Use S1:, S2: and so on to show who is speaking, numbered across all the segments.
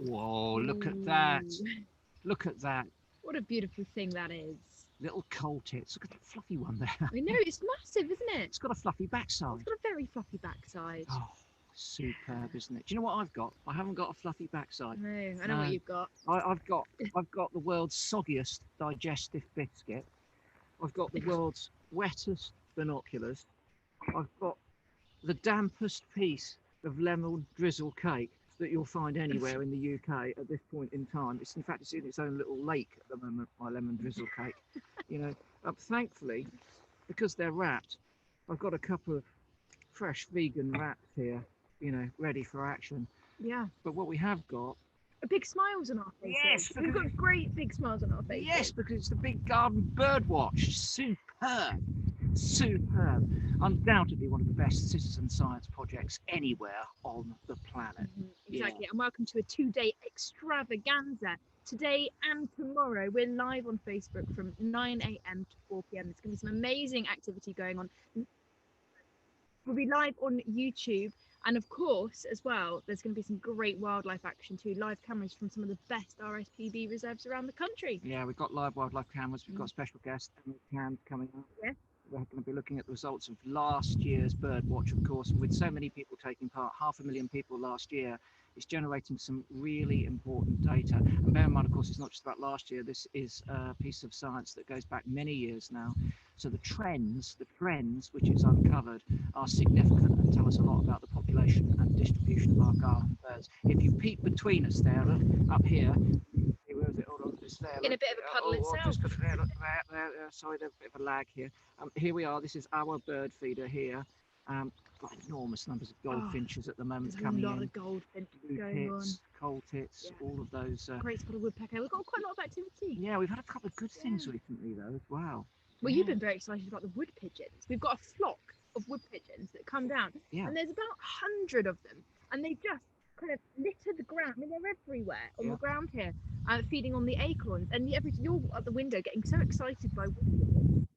S1: Whoa, look at that.
S2: Ooh.
S1: Look at that.
S2: What a beautiful thing that is.
S1: Little coal tits. Look at that fluffy one there.
S2: I know, it's massive, isn't it?
S1: It's got a fluffy backside.
S2: It's got a very fluffy backside.
S1: Oh, superb, isn't it? Do you know what I've got? I haven't got a fluffy backside.
S2: No, I know
S1: No.
S2: what you've got.
S1: I've got the world's soggiest digestive biscuit. I've got the world's wettest binoculars. I've got the dampest piece of lemon drizzle cake that you'll find anywhere in the UK at this point in time. It's in fact it's in its own little lake at the moment. My lemon drizzle cake, you know. Thankfully, because they're wrapped, I've got a couple of fresh vegan wraps here, you know, ready for action.
S2: Yeah.
S1: But what we have got,
S2: Big smiles on our faces.
S1: Yes,
S2: We've got great big smiles on our faces.
S1: yes, because it's the Big Garden Birdwatch. Superb, superb. Undoubtedly one of the best citizen science projects anywhere on the planet.
S2: Exactly. And welcome to a 2-day extravaganza. Today and tomorrow, we're live on Facebook from 9 a.m. to 4 p.m. There's going to be some amazing activity going on. We'll be live on YouTube. And of course, as well, there's going to be some great wildlife action too. Live cameras from some of the best RSPB reserves around the country.
S1: Yeah, we've got live wildlife cameras. We've got special guest Emily Cam coming up.
S2: Yeah.
S1: We're going to be looking at the results of last year's Birdwatch, of course, and with so many people taking part, 500,000 people last year, it's generating some really important data. And bear in mind, of course, it's not just about last year. This is a piece of science that goes back many years now. So the trends which it's uncovered are significant and tell us a lot about the population and distribution of our garden birds. If you peep between us there, look, up here, where is it? Hold on, it's there.
S2: In a bit of a puddle itself.
S1: Just got it there, look, there, sorry, there's a bit of a lag here. Here we are. This is our bird feeder here. Got enormous numbers of goldfinches at the moment
S2: There's
S1: coming
S2: a lot
S1: in.
S2: of goldfinches
S1: Blue
S2: going on.
S1: tits, coal tits,
S2: Yeah.
S1: all of those.
S2: Great spot of woodpecker. We've got quite a lot of activity.
S1: Yeah, we've had a couple of good things recently though as well.
S2: Well, you've been very excited about the wood pigeons. We've got a flock of wood pigeons that come down,
S1: Yeah.
S2: and there's about 100 of them, and they just kind of litter the ground. I mean, they're everywhere on the ground here, feeding on the acorns. And you're at the window getting so excited by wood pigeons.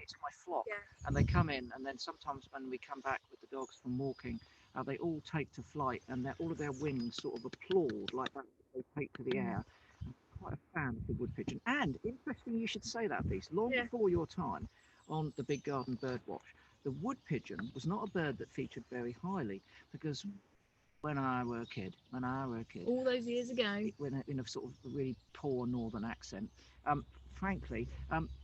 S1: It's my flock,
S2: Yeah.
S1: and they come in, and then sometimes when we come back with the dogs from walking, they all take to flight, and all of their wings sort of applaud like that. They take to the air. I'm quite a fan of the wood pigeon, and interesting you should say that, Lise. Long before your time on the Big Garden Birdwatch, the wood pigeon was not a bird that featured very highly, because when I were a kid,
S2: All those years ago,
S1: in a sort of really poor northern accent, frankly,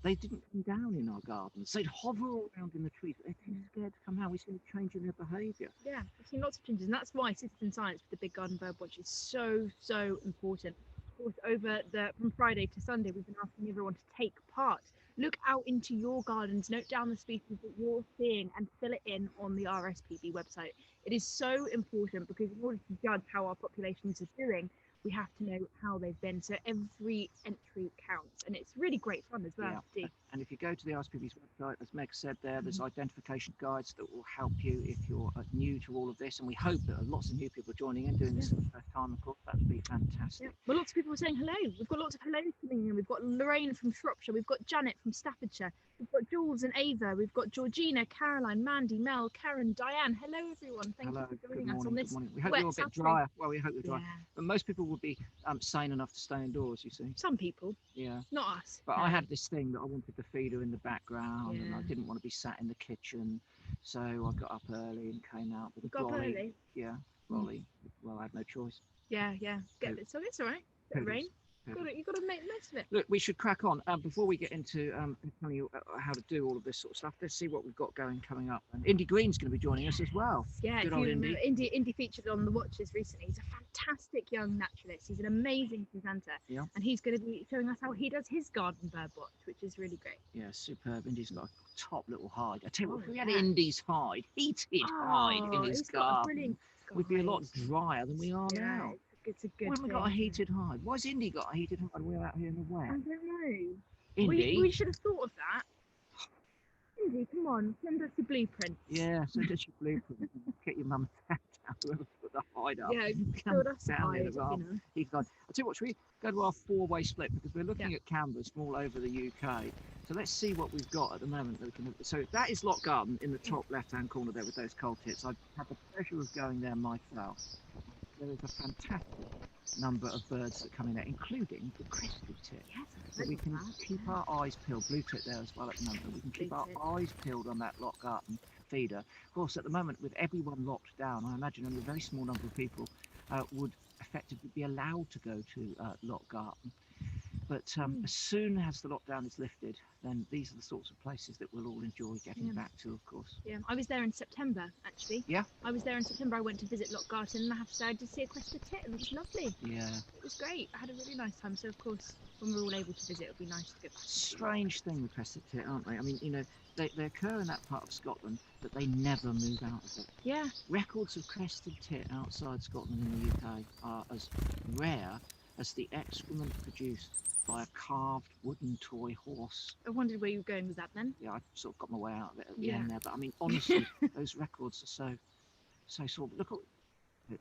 S1: they didn't come down in our gardens. They'd hover around in the trees, but they're too scared to come out. We've seen a change in their behaviour.
S2: yeah, I've seen lots of changes, and that's why citizen science with the Big Garden Birdwatch is so important. Of course, from Friday to Sunday, we've been asking everyone to take part. Look out into your gardens, note down the species that you're seeing, and fill it in on the RSPB website. It is so important because in order to judge how our populations are doing, we have to know how they've been. So every entry counts, and it's really great fun as well.
S1: Yeah. And if you go to the RSPB's website, as Meg said there, there's identification guides that will help you if you're new to all of this. And we hope that lots of new people are joining in, doing this for the first time. Of course, that would be fantastic.
S2: Yeah. Well, lots of people are saying hello. We've got lots of hellos coming in. We've got Lorraine from Shropshire. We've got Janet from Staffordshire. We've got Jules and Ava. We've got Georgina, Caroline, Mandy, Mel, Karen, Diane. Hello, everyone. Thank you for joining us on this.
S1: We hope you're a bit drier. Well, we hope you're dry. But most people would be sane enough to stay indoors, you see.
S2: Some people.
S1: Yeah.
S2: Not us.
S1: But I had this thing that I wanted the feeder in the background, and I didn't want to be sat in the kitchen, so I got up early and came out with a brolly.
S2: Early?
S1: Yeah, brolly. Well, I had no choice.
S2: Yeah. So it's all right. Bit of rain. You've got to make the most of it.
S1: Look, we should crack on. Before we get into telling you how to do all of this sort of stuff, let's see what we've got coming up. And Indy Green's going to be joining us as well.
S2: Yeah,
S1: good old Indy.
S2: Indy featured on the Watches recently. He's a fantastic young naturalist. He's an amazing presenter.
S1: Yeah.
S2: And he's going to be showing us how he does his garden bird watch, which is really great.
S1: Yeah, superb. Indy's got a top little hide. I tell you what, if we had Indy's hide, heated hide in his garden, we'd be a lot drier than we are now.
S2: It's a good
S1: Why haven't we got a heated hide? Why's Indy got a heated hide? We're out here in the wet.
S2: I don't know.
S1: Indy?
S2: We should have thought of that. Indy, come on, send us your blueprint.
S1: Yeah, send us your blueprint. Get your mum and dad down, whoever put the hide up.
S2: Yeah,
S1: come
S2: build us a
S1: down
S2: hide,
S1: here. He's gone. I'll tell you what, should we go to our 4-way split? Because we're looking at canvas from all over the UK. So let's see what we've got at the moment. So that is Lock Garden in the top left-hand corner there with those coal tits. I've had the pleasure of going there myself. There is a fantastic number of birds that come in there, including the crested tit.
S2: Yes,
S1: So we can keep our eyes peeled. Blue tit there as well at the moment. We can keep our eyes peeled on that Loch Garten feeder. Of course, at the moment, with everyone locked down, I imagine only a very small number of people would effectively be allowed to go to Loch Garten. But as soon as the lockdown is lifted, then these are the sorts of places that we'll all enjoy getting back to, of course.
S2: Yeah, I was there in September, actually.
S1: Yeah?
S2: I was there in September. I went to visit Loch Garten, and I have to say, I did see a crested tit, and it was lovely.
S1: Yeah.
S2: It was great. I had a really nice time. So, of course, when we're all able to visit, it'll be nice to get back.
S1: Strange thing with crested tit, aren't they? I mean, you know, they occur in that part of Scotland, but they never move out of it.
S2: Yeah.
S1: Records of crested tit outside Scotland in the UK are as rare as the excrement produced by a carved wooden toy horse.
S2: I wondered where you were going with that then.
S1: Yeah, I sort of got my way out of it at the end there, but I mean, honestly, those records are so sort of, look at it.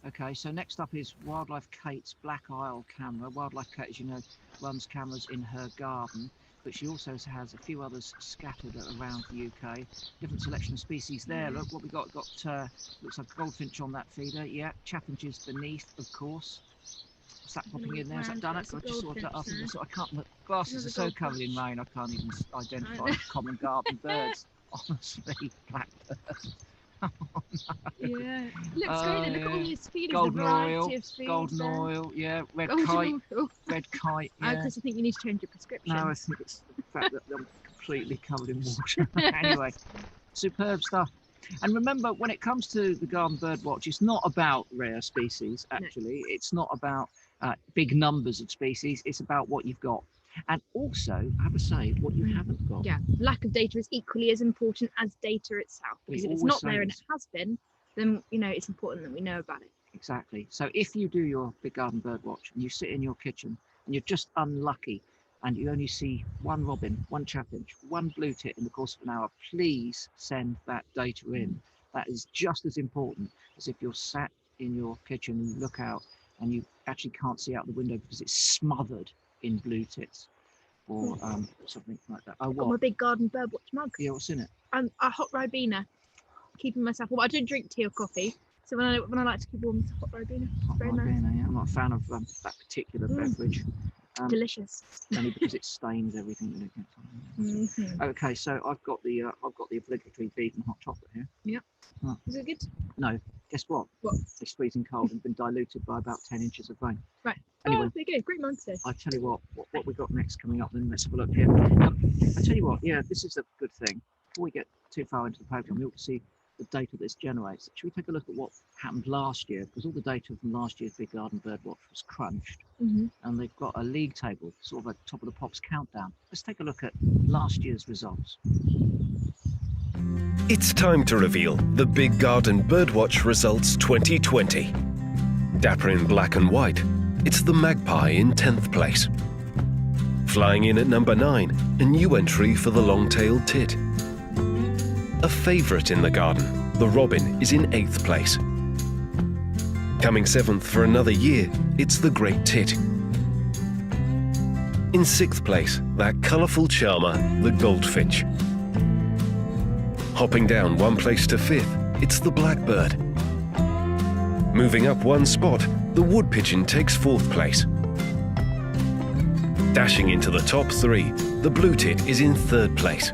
S1: Okay, so next up is Wildlife Kate's Black Isle camera. Wildlife Kate, as you know, runs cameras in her garden, but she also has a few others scattered around the UK. Different selection of species there. Look what we got. Looks like a goldfinch on that feeder. Yeah, chaffinches beneath, of course. What's that popping in there? Is that done? I just saw that. I can't. My glasses are so covered in rain, I can't even identify common garden birds. Honestly, blackbird. Oh, no.
S2: Yeah, looks great. Look at all these feeders.
S1: Golden oil,
S2: golden
S1: oil, yeah, red
S2: golden
S1: kite,
S2: oil.
S1: red kite. Yeah.
S2: Chris, I think you need to change your prescription.
S1: No, I think it's the fact that I'm completely covered in water. Anyway, superb stuff. And remember, when it comes to the Garden Birdwatch, it's not about rare species, actually. No. It's not about big numbers of species. It's about what you've got. And also, I have to say, what you haven't got.
S2: Yeah, lack of data is equally as important as data itself. Because if it's not there and it has been, then, you know, it's important that we know about it.
S1: Exactly. So if you do your Big Garden Birdwatch and you sit in your kitchen and you're just unlucky and you only see one robin, one chaffinch, one blue tit in the course of an hour, please send that data in. That is just as important as if you're sat in your kitchen and you look out and you actually can't see out the window because it's smothered in blue tits or something like that. Oh,
S2: I've got my Big Garden Birdwatch mug.
S1: Yeah, what's in it?
S2: A hot Ribena, keeping myself warm. I don't drink tea or coffee, so when I like to keep warm, it's hot Ribena. It's very nice.
S1: Yeah, I'm not a fan of that particular beverage.
S2: Delicious.
S1: Only because it stains everything when it gets on. Okay, so I've got the obligatory vegan hot chocolate here.
S2: Yeah. Oh. Is it good?
S1: No. Guess what?
S2: What?
S1: It's freezing cold and been diluted by about 10 inches of rain.
S2: Right.
S1: Anyway,
S2: there you go. Great mug today.
S1: I tell you what we got next coming up. Then let's have a look here. I tell you what. Yeah, this is a good thing. Before we get too far into the program, we ought to see the data this generates. Should we take a look at what happened last year? Because all the data from last year's Big Garden Birdwatch was crunched, and they've got a league table, sort of a top of the pops countdown. Let's take a look at last year's results.
S3: It's time to reveal the Big Garden Birdwatch results 2020. Dapper in black and white, it's the magpie in 10th place. Flying in at number 9, a new entry for the long-tailed tit. A favourite in the garden, the robin is in 8th place. Coming 7th for another year, it's the great tit. In 6th place, that colourful charmer, the goldfinch. Hopping down 1 place to 5th, it's the blackbird. Moving up 1 spot, the wood pigeon takes 4th place. Dashing into the top 3, the blue tit is in 3rd place.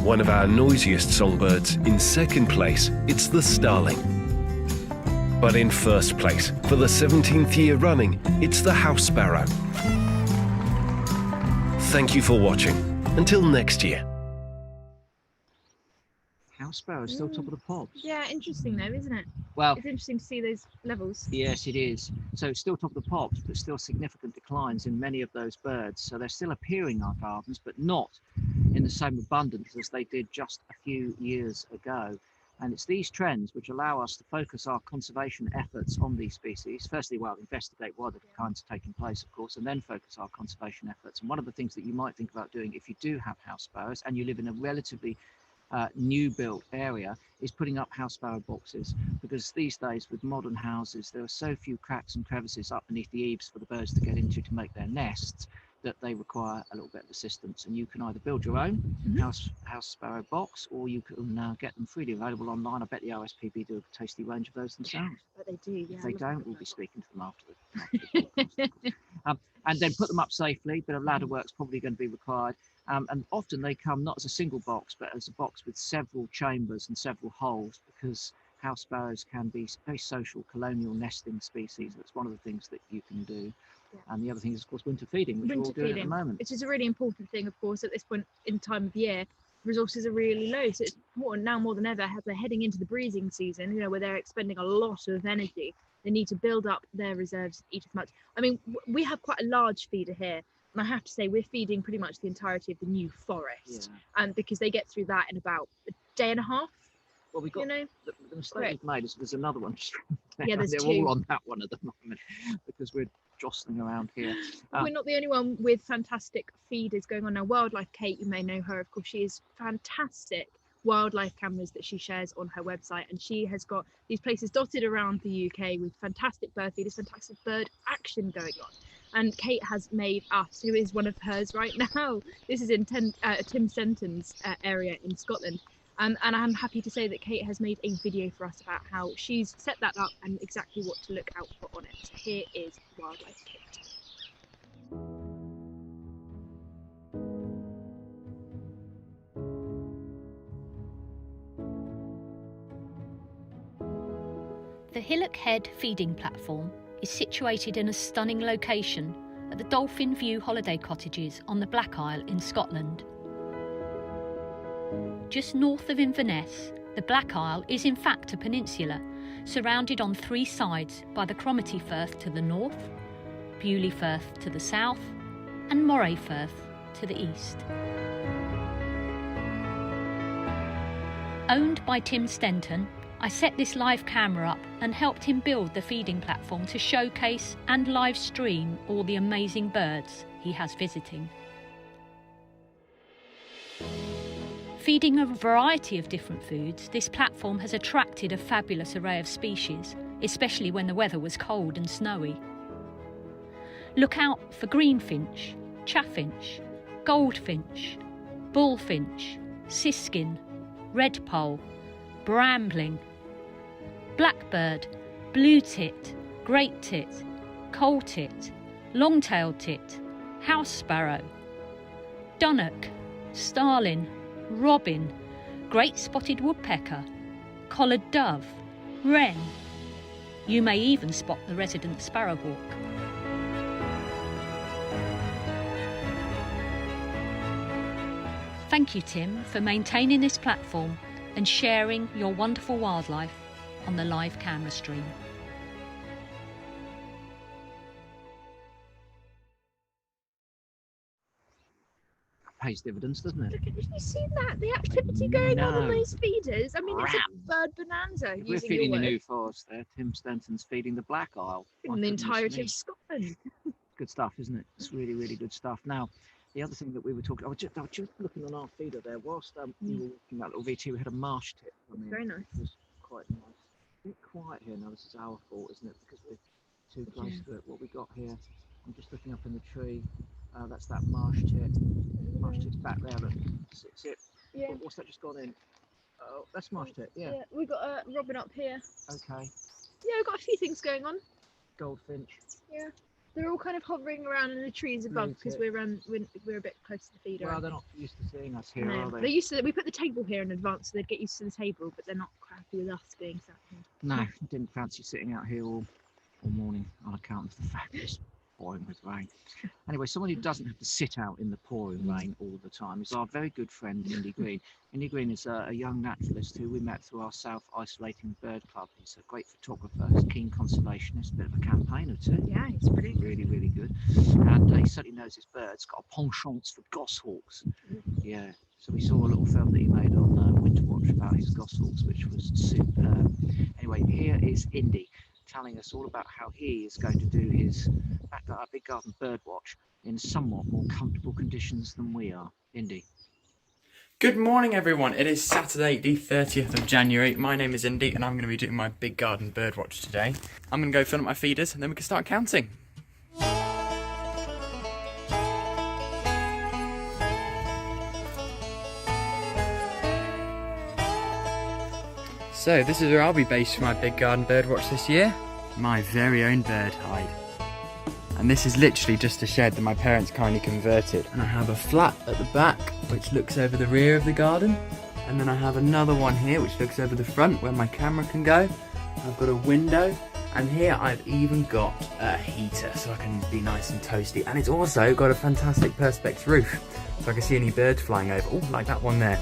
S3: One of our noisiest songbirds in 2nd place, it's the starling. But in 1st place, for the 17th year running, it's the house sparrow. Thank you for watching. Until next year.
S1: House sparrow is still top of the pops.
S2: Yeah, interesting though, isn't it?
S1: Well,
S2: it's interesting to see those levels.
S1: Yes, it is. So it's still top of the pops, but still significant declines in many of those birds. So they're still appearing in our gardens, but not in the same abundance as they did just a few years ago. And it's these trends which allow us to focus our conservation efforts on these species. Firstly, well, investigate why the declines are taking place, of course, and then focus our conservation efforts. And one of the things that you might think about doing if you do have house sparrows and you live in a relatively new built area is putting up house sparrow boxes, because these days with modern houses there are so few cracks and crevices up beneath the eaves for the birds to get into to make their nests that they require a little bit of assistance, and you can either build your own house sparrow box, or you can get them freely available online. I bet the RSPB do a tasty range of those themselves.
S2: But they do. Yeah,
S1: If they don't, we'll be speaking to them after the podcast. And then put them up safely. Bit of ladder work's probably going to be required. And often they come not as a single box, but as a box with several chambers and several holes, because house sparrows can be very social, colonial nesting species. That's one of the things that you can do.
S2: Yeah.
S1: And the other thing is, of course, winter feeding, which we're all doing at the moment.
S2: Which is a really important thing, of course, at this point in time of year. Resources are really low, so it's important now more than ever, as they're heading into the breeding season, you know, where they're expending a lot of energy. They need to build up their reserves, eat as much. I mean, we have quite a large feeder here, and I have to say we're feeding pretty much the entirety of the New Forest, because they get through that in about a day and a half.
S1: Well, we've got,
S2: you know,
S1: the mistake we've made is there's another one.
S2: Yeah, there's
S1: they're
S2: two.
S1: all on that one at the moment because we're jostling around here.
S2: We're not the only one with fantastic feeders going on now. Wildlife Kate, you may know her, of course. She is fantastic wildlife cameras that she shares on her website, and she has got these places dotted around the UK with fantastic bird feeders, fantastic bird action going on. And Kate has made us, who is one of hers right now. This is in Tim Stenton's area in Scotland. And I'm happy to say that Kate has made a video for us about how she's set that up and exactly what to look out for on it. So here is Wildlife Kate.
S4: The Hillock Head feeding platform is situated in a stunning location at the Dolphin View holiday cottages on the Black Isle in Scotland. Just north of Inverness, the Black Isle is in fact a peninsula, surrounded on three sides by the Cromarty Firth to the north, Bewley Firth to the south, and Moray Firth to the east. Owned by Tim Stenton, I set this live camera up and helped him build the feeding platform to showcase and live stream all the amazing birds he has visiting. Feeding a variety of different foods, this platform has attracted a fabulous array of species, especially when the weather was cold and snowy. Look out for greenfinch, chaffinch, goldfinch, bullfinch, siskin, redpoll, brambling, blackbird, blue tit, great tit, coal tit, long-tailed tit, house sparrow, dunnock, starling, robin, great spotted woodpecker, collared dove, wren. You may even spot the resident sparrowhawk. Thank you, Tim, for maintaining this platform and sharing your wonderful wildlife on the live camera stream.
S1: Pays dividends, doesn't it?
S2: Look, have you seen that? The activity going on those feeders. I mean, it's a bird bonanza.
S1: We're feeding the New Forest there. Tim Stenton's feeding the Black Isle.
S2: In the entirety of Scotland.
S1: Good stuff, isn't it? It's really, really good stuff. Now, the other thing that we were talking, I was just looking on our feeder there. Whilst you were walking that little VT, we had a marsh tit.
S2: Very nice.
S1: It was quite nice. A bit quiet here now. This is our fault, isn't it? Because we're too close to it. What we got here, I'm just looking up in the tree. That's that marsh tit. Marsh tit's back there. Look, it's it.
S2: Yeah.
S1: What's that just gone in? Oh, that's marsh tit. Yeah.
S2: We've got a robin up here.
S1: Okay.
S2: Yeah, we've got a few things going on.
S1: Goldfinch.
S2: Yeah. They're all kind of hovering around in the trees above because we're a bit close to the feeder.
S1: Well, they're not used to seeing us here,
S2: No.
S1: are they?
S2: They're used to. We put the table here in advance, so they'd get used to the table, but they're not happy with us being sat here.
S1: No, didn't fancy sitting out here all morning on account of the fact that it's pouring with rain. Anyway, someone who doesn't have to sit out in the pouring rain all the time is our very good friend Indy Green. Indy Green is a young naturalist who we met through our South Isolating Bird Club. He's a great photographer, he's a keen conservationist, bit of a campaigner too.
S2: Yeah, he's brilliant.
S1: Really, really good. And he certainly knows his birds. Got a penchant for goshawks. Yeah. So we saw a little film that he made on Winterwatch about his goshawks, which was superb. Anyway, here is Indy telling us all about how he is going to do his big garden bird watch in somewhat more comfortable conditions than we are. Indy.
S5: Good morning everyone, it is Saturday the 30th of January. My name is Indy and I'm going to be doing my big garden bird watch today. I'm going to go fill up my feeders and then we can start counting. So this is where I'll be based for my big garden birdwatch this year. My very own bird hide. And this is literally just a shed that my parents kindly converted. And I have a flat at the back which looks over the rear of the garden. And then I have another one here which looks over the front where my camera can go. I've got a window. And here I've even got a heater so I can be nice and toasty. And it's also got a fantastic perspex roof so I can see any birds flying over. Oh, like that one there.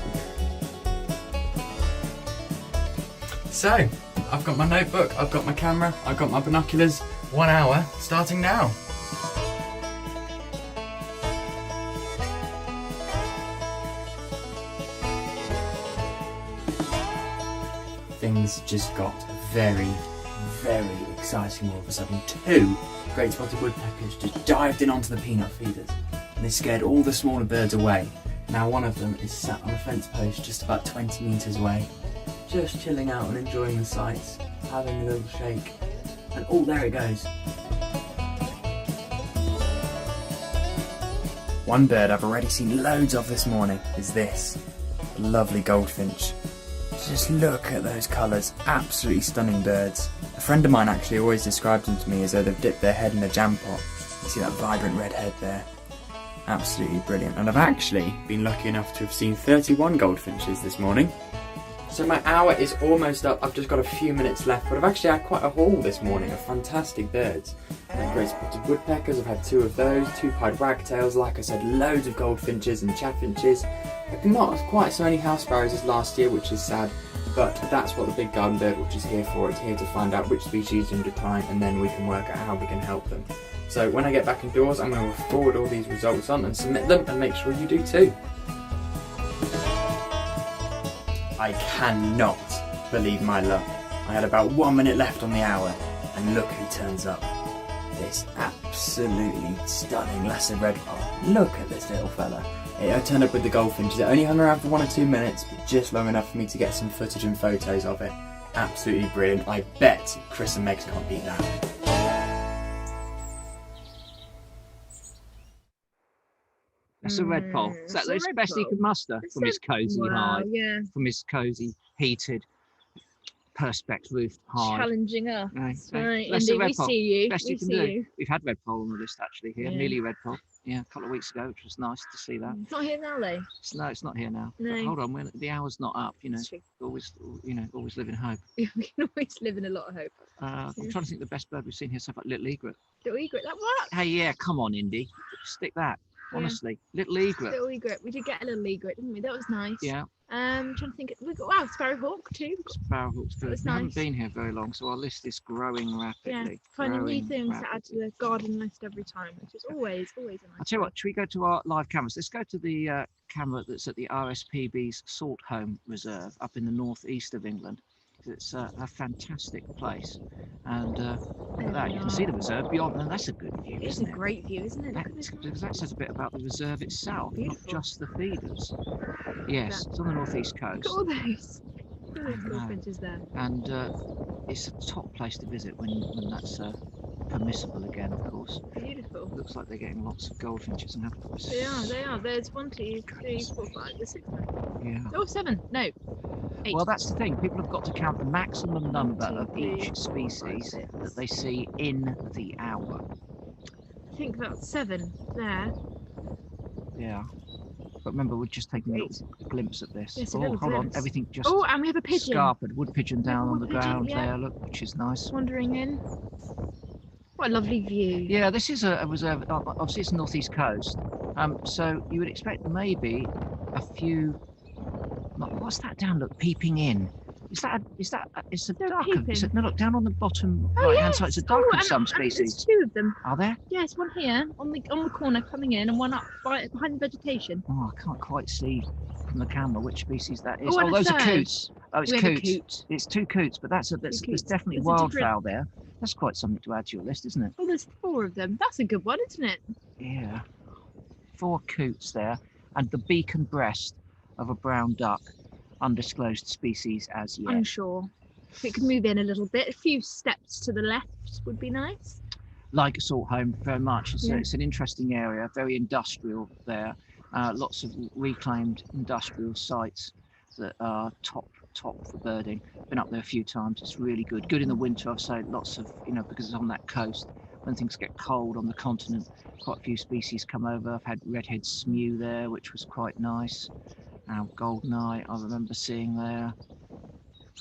S5: So, I've got my notebook, I've got my camera, I've got my binoculars. 1 hour, starting now. Things just got very exciting all of a sudden. 2 great spotted woodpeckers just dived in onto the peanut feeders and they scared all the smaller birds away. Now one of them is sat on a fence post just about 20 metres away, just chilling out and enjoying the sights, having a little shake, and oh, there it goes. One bird I've already seen loads of this morning is this lovely goldfinch. Just look at those colours, absolutely stunning birds. A friend of mine actually always describes them to me as though they've dipped their head in a jam pot. You see that vibrant red head there? Absolutely brilliant. And I've actually been lucky enough to have seen 31 goldfinches this morning. So my hour is almost up, I've just got a few minutes left, but I've actually had quite a haul this morning of fantastic birds. I've had great spotted woodpeckers, I've had 2 of those, 2-pied wagtails, like I said, loads of goldfinches and chaffinches. Not quite so many house sparrows as last year, which is sad, but that's what the Big Garden Birdwatch is here for. It's here to find out which species are in decline and then we can work out how we can help them. So when I get back indoors, I'm going to forward all these results on and submit them and make sure you do too. I cannot believe my luck. I had about 1 minute left on the hour and look who turns up. This absolutely stunning lesser redpot. Look at this little fella. I turned up with the goldfinches. It only hung around for 1 or 2 minutes, but just long enough for me to get some footage and photos of it. Absolutely brilliant. I bet Chris and Megs can't beat that.
S1: That's a red pole. Is that the best he can muster from his cosy hide?
S2: Yeah.
S1: From his cosy, heated, perspex roofed hide.
S2: Challenging us.
S1: Right.
S2: Right.
S1: That's
S2: Indeed,
S1: a red
S2: we
S1: pole.
S2: see you.
S1: Best
S2: We
S1: you can
S2: see
S1: do.
S2: you.
S1: We've had red pole on the list actually here.
S2: Yeah.
S1: Nearly red pole. Yeah, a couple of weeks ago, which was nice to see that.
S2: It's not here now, though.
S1: No, it's not here now.
S2: No.
S1: But hold on, the hour's not up. You know,
S2: That's true.
S1: always live in hope.
S2: We can always live in a lot of hope.
S1: I'm trying to think the best bird we've seen here so far. Little egret.
S2: Little egret, that what?
S1: Hey, yeah, come on, Indy, stick that.
S2: Yeah.
S1: Honestly, little egret.
S2: Little egret. We did get a little egret, didn't we? That was nice.
S1: Yeah.
S2: Trying to think. We got sparrowhawk too.
S1: Sparrowhawks good.
S2: was
S1: We haven't
S2: nice.
S1: been here very long, so our list is growing rapidly.
S2: Finding new
S1: growing
S2: things to add to
S1: rapidly.
S2: the garden list every time, which is always a nice.
S1: I'll tell you what, should we go to our live cameras? Let's go to the camera that's at the RSPB's Salt Home Reserve up in the northeast of England. It's a fantastic place, and look at that, you can see the reserve beyond, and that's a good view,
S2: It's a
S1: isn't it?
S2: great view, isn't it? Look at this.
S1: Because that says a bit about the reserve itself,
S2: Beautiful.
S1: not just the feeders. Yes, it's on the northeast
S2: Look
S1: coast.
S2: at all those. Look at those
S1: know.
S2: goldfinches there.
S1: And it's a top place to visit when that's permissible again, of course.
S2: Beautiful.
S1: Looks like they're getting lots of goldfinches and have
S2: They are. There's 1, 2, 3, 4, 5, there's 6 now.
S1: Yeah.
S2: Oh, 7. No. 8.
S1: Well, that's the thing. People have got to count the maximum number
S2: One, two,
S1: of
S2: three,
S1: each
S2: 4, 5,
S1: species
S2: 6.
S1: that they see in the hour.
S2: I think that's 7 there.
S1: Yeah. But remember, we're just taking a
S2: 8.
S1: little glimpse of this.
S2: Yes, a
S1: Oh,
S2: little
S1: hold on.
S2: glimpse.
S1: Everything just
S2: Oh, and we have a pigeon
S1: scarpered. Wood pigeon down on the
S2: wood pigeon,
S1: ground
S2: yeah.
S1: there, look, which is nice.
S2: wandering in. What a lovely view.
S1: Yeah, this is a reserve. Obviously, it's northeast coast. So you would expect maybe a few. What's that down? Look, peeping in. It's a
S2: They're
S1: duck.
S2: peeping.
S1: No, look down on the bottom
S2: Oh,
S1: right hand
S2: yes.
S1: side. It's a duck of some
S2: and
S1: species.
S2: there's 2 of them.
S1: Are there?
S2: Yes, one here on the corner coming in, and one up behind the vegetation.
S1: Oh, I can't quite see from the camera which species that is.
S2: Oh, and a
S1: those are
S2: third.
S1: coots. Oh, it's
S2: We have a
S1: coots.
S2: coot.
S1: It's 2 coots, but there's
S2: coots.
S1: definitely
S2: There's a different-
S1: wildfowl there. That's quite something to add to your list, isn't it?
S2: Oh, there's 4 of them. That's a good one, isn't it?
S1: Yeah. 4 coots there, and the beak and breast of a brown duck, undisclosed species as yet.
S2: Unsure. If it could move in a little bit, a few steps to the left would be nice.
S1: Like Salt Home, very much.
S2: Yeah.
S1: It's an interesting area, very industrial there. Lots of reclaimed industrial sites that are top top for birding. Been up there a few times. It's really good. Good in the winter. I've seen lots of, because it's on that coast. When things get cold on the continent, quite a few species come over. I've had redhead smew there, which was quite nice. Golden eye, I remember seeing there.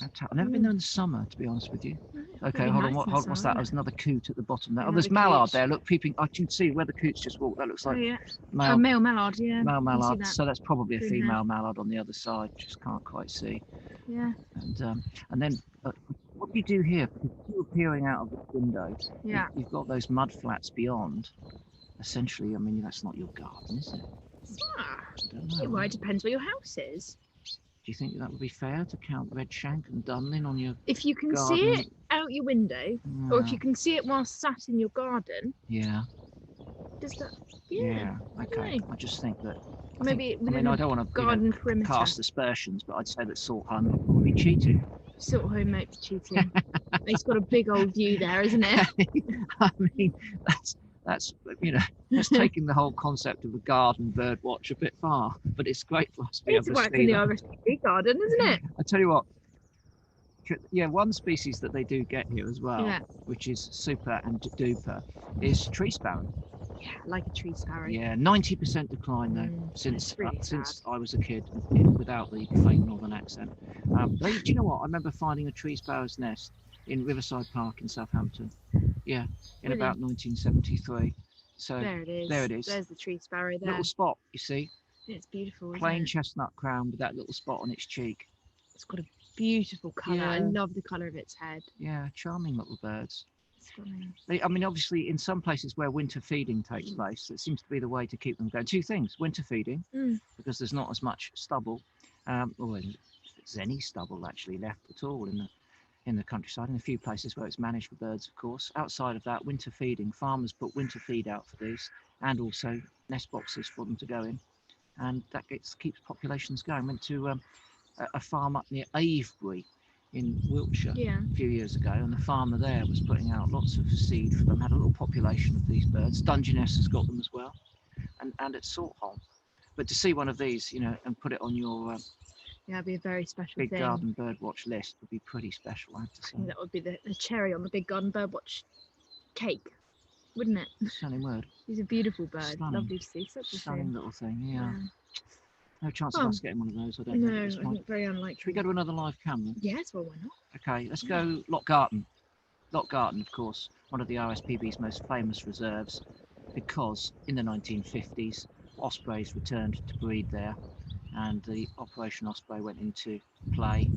S1: I've never been there in the summer, to be honest with you. Okay, hold on. What's that? There's another coot at the bottom there. Oh, there's mallard there. Look, peeping. I can see where the coots just walked. That looks like
S2: male mallard. Yeah,
S1: male mallard. So that's probably a female mallard on the other side. Just can't quite see.
S2: Yeah.
S1: And then what do you do here? Because you're peering out of the window.
S2: Yeah.
S1: You've got those mud flats beyond. Essentially, I mean, that's not your garden, is it? I don't know.
S2: Well, it depends where your house is.
S1: Do you think that would be fair to count redshank and dunlin on your
S2: If you can
S1: garden?
S2: see it out your window, or if you can see it while sat in your garden.
S1: Yeah.
S2: Does that?
S1: Yeah. Okay. I just think that.
S2: Maybe.
S1: I don't want to
S2: garden perimeter.
S1: cast aspersions, but I'd say that Saltholm would probably be cheating.
S2: Saltholm might be cheating. It's got a big old view there, isn't it?
S1: I mean, that's taking the whole concept of a garden bird watch a bit far, but it's great for us to be able to
S2: work
S1: see
S2: in the
S1: them.
S2: RSPB garden, isn't it?
S1: I tell you what, one species that they do get here as well, which is super and duper, is tree sparrow.
S2: Yeah, like a tree sparrow.
S1: Yeah, 90% decline though since I was a kid, without the faint northern accent. Do you know what? I remember finding a tree sparrow's nest in Riverside Park in Southampton. Yeah, in about 1973. So
S2: there it is.
S1: There it is.
S2: There's the tree sparrow there.
S1: Little spot, you see.
S2: It's beautiful.
S1: Plain chestnut crown with that little spot on its cheek.
S2: It's got a beautiful colour.
S1: Yeah.
S2: I love the colour of its head.
S1: Yeah, charming little birds.
S2: Stunning.
S1: I mean, obviously, in some places where winter feeding takes place, it seems to be the way to keep them going. Two things: winter feeding, because there's not as much stubble, or if there's any stubble actually left at all in the countryside. In a few places where it's managed for birds, of course. Outside of that, winter feeding, farmers put winter feed out for these, and also nest boxes for them to go in, and that keeps populations going. Went to a farm up near Avebury in Wiltshire a few years ago, and the farmer there was putting out lots of seed for them. Had a little population of these birds. Dungeness has got them as well, and at Saltholm. But to see one of these, and put it on your
S2: it'd be a very special
S1: big
S2: thing.
S1: garden birdwatch list would be pretty special, I have to say.
S2: That would be the cherry on the big garden birdwatch cake, wouldn't it?
S1: Stunning word.
S2: He's a beautiful bird.
S1: Stunning.
S2: Lovely to see. Such a
S1: Stunning
S2: thing.
S1: little thing, yeah. No chance of us getting one of those, I don't
S2: No,
S1: think. At this
S2: I
S1: point.
S2: think very unlikely.
S1: Should we go to another live camera?
S2: Yes, well, why not?
S1: Okay, let's go Loch Garten. Loch Garten, of course, one of the RSPB's most famous reserves, because in the 1950s, ospreys returned to breed there, and the Operation Osprey went into play,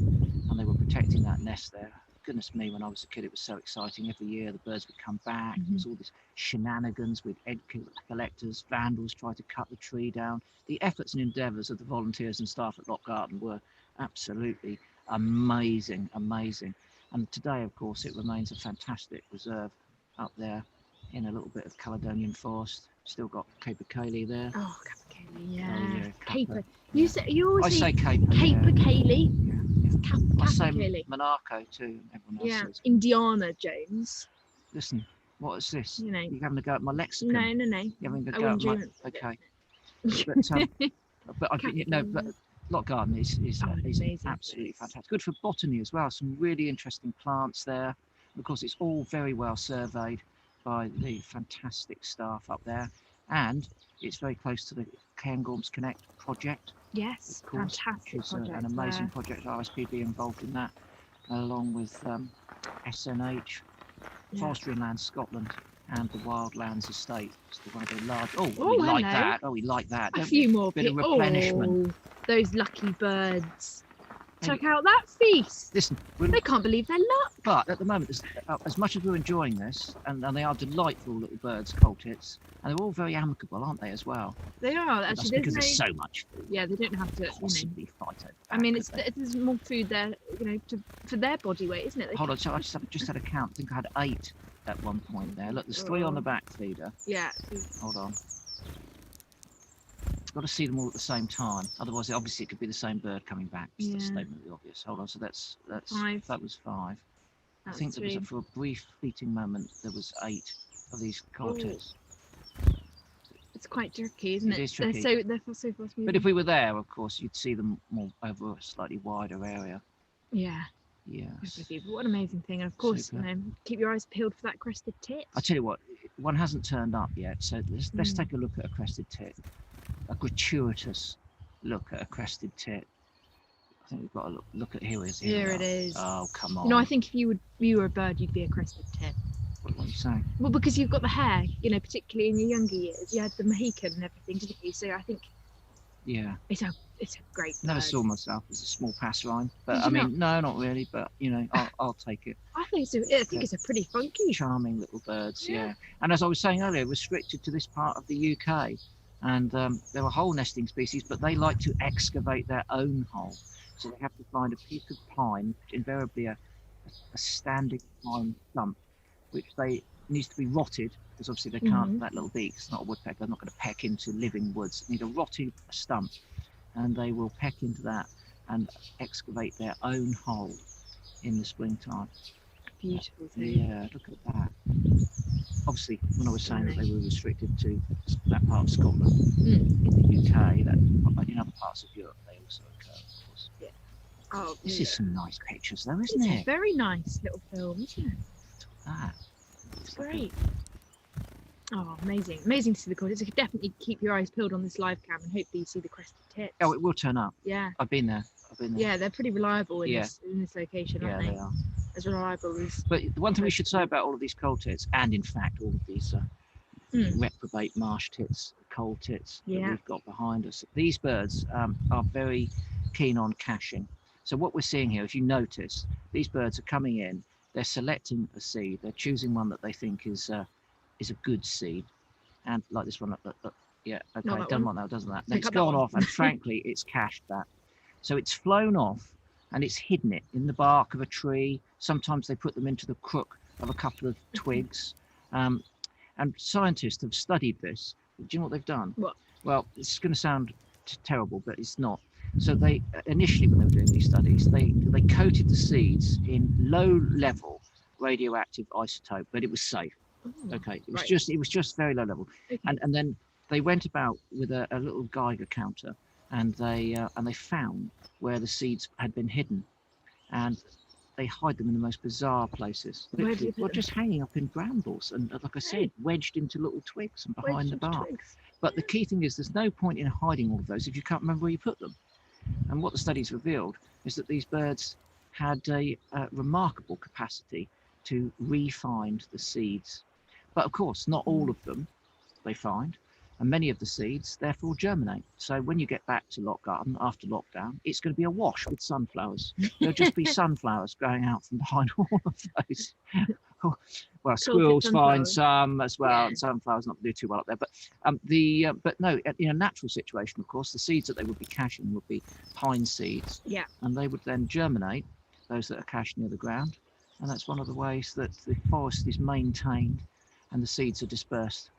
S1: and they were protecting that nest there. Goodness me, when I was a kid, it was so exciting. Every year the birds would come back. There was all this shenanigans with egg collectors, vandals tried to cut the tree down. The efforts and endeavours of the volunteers and staff at Loch Garten were absolutely amazing. And today, of course, it remains a fantastic reserve up there in a little bit of Caledonian forest. Still got Caper Cayley there.
S2: Oh, Caper Cayley, yeah.
S1: Oh, yeah,
S2: Caper.
S1: Yeah.
S2: You always
S1: I say Caper.
S2: Caper Cayley.
S1: Yeah. I say Monaco too. Everyone else says.
S2: Indiana Jones.
S1: Listen, what is this?
S2: You're
S1: having a go at my lexicon.
S2: No.
S1: You're having a go at my. Okay. But I think but Loch Garten is absolutely fantastic. Good for botany as well. Some really interesting plants there. Of course, it's all very well surveyed by the fantastic staff up there, and it's very close to the Cairngorms Connect project.
S2: Yes,
S1: of course,
S2: fantastic
S1: which is
S2: project.
S1: an amazing project. RSPB involved in that, along with SNH, Forestry and Land Scotland, and the Wildlands Estate. It's one of the large. We like that. We like that.
S2: A few more
S1: bit of replenishment.
S2: Those lucky birds. Check out that feast.
S1: Listen,
S2: they can't believe their luck.
S1: But at the moment, as much as we're enjoying this, and they are delightful little birds, coltits, and they're all very amicable, aren't they, as well?
S2: They are. Actually,
S1: because there's so much food.
S2: Yeah, they don't have to
S1: possibly fight over.
S2: I mean, there's more food there, for their body weight, isn't it?
S1: Hold on, so I just had a count. I think I had 8 at one point there. Look, there's 3 on the back feeder.
S2: Yeah.
S1: Hold on. Got to see them all at the same time. Otherwise, obviously, it could be the same bird coming back. It's the statement of the obvious. Hold on. So that's
S2: 5.
S1: That was 5. I think there was for a brief fleeting moment there was 8 of these coltits.
S2: It's quite tricky, isn't it?
S1: It is tricky.
S2: They're so fast moving.
S1: But if we were there, of course, you'd see them more over a slightly wider area.
S2: Yeah.
S1: Yes.
S2: With you. But what an amazing thing. And of course,
S1: Super.
S2: keep your eyes peeled for that crested tit.
S1: I tell you what, one hasn't turned up yet, so let's
S2: Mm.
S1: take a look at a crested tit. A gratuitous look at a crested tit. I think we've got to look at here it is. Oh, come on.
S2: You know, I think if you were a bird, you'd be a crested tit.
S1: What are you saying?
S2: Well, because you've got the hair, you know, particularly in your younger years, you had the Mohican and everything, didn't you? So I think it's a great bird.
S1: Never saw myself as a small passerine, but
S2: Did
S1: I
S2: you
S1: mean, no, not really. But you know, I'll take it.
S2: I think it's a pretty funky.
S1: Charming little birds, yeah. And as I was saying earlier, restricted to this part of the UK, and there are hole nesting species, but they like to excavate their own hole. So they have to find a piece of pine, invariably a standing pine stump, which needs to be rotted, because obviously they can't. That little beak, it's not a woodpecker. They're not going to peck into living woods. They need a rotted stump, and they will peck into that and excavate their own hole in the springtime.
S2: Beautiful thing.
S1: Yeah, look at that. Obviously, when I was saying that they were restricted to that part of Scotland, in the UK, that in other parts of Europe they also occur, of course.
S2: Yeah. Oh,
S1: This is some nice pictures, though, isn't
S2: it's a
S1: it?
S2: very nice little film, isn't it?
S1: Ah,
S2: It's great. Oh, amazing. Amazing to see the colours. So definitely keep your eyes peeled on this live cam and hopefully you see the crested tits.
S1: oh, it will turn up.
S2: Yeah.
S1: I've been there.
S2: Yeah, they're pretty reliable in
S1: Yeah.
S2: this location,
S1: Yeah,
S2: aren't
S1: they are.
S2: As reliable as
S1: But the one thing we should say about all of these coal tits, and in fact all of these reprobate marsh tits, coal tits that we've got behind us, these birds are very keen on caching. So what we're seeing here, if you notice, these birds are coming in, they're selecting a seed, they're choosing one that they think is a good seed, and like this one, yeah, okay, doesn't want that, doesn't that. Then it's gone off, and frankly, it's cached that. So it's flown off, and it's hidden it in the bark of a tree. Sometimes they put them into the crook of a couple of twigs. And scientists have studied this. Do you know what they've done?
S2: What?
S1: Well, it's going to sound terrible, but it's not. So they initially, when they were doing these studies, they coated the seeds in low-level radioactive isotope, but it was safe. Okay, it was just very low level, and then they went about with a little Geiger counter, and they found where the seeds had been hidden, and they hide them in the most bizarre places. Well, just hanging up in brambles, and like I said, wedged into little twigs and behind the bark. But the key thing is, there's no point in hiding all of those if you can't remember where you put them. And what the studies revealed is that these birds had a remarkable capacity to re-find the seeds. But of course, not all of them they find, and many of the seeds therefore germinate. So when you get back to Lock Garden after lockdown, it's going to be awash with sunflowers. There'll just be sunflowers growing out from behind all of those. Well, squirrels find some as well, and sunflowers not do too well up there. But no, in a natural situation, of course, the seeds that they would be caching would be pine seeds.
S2: Yeah.
S1: And they would then germinate, those that are cached near the ground. And that's one of the ways that the forest is maintained and the seeds are dispersed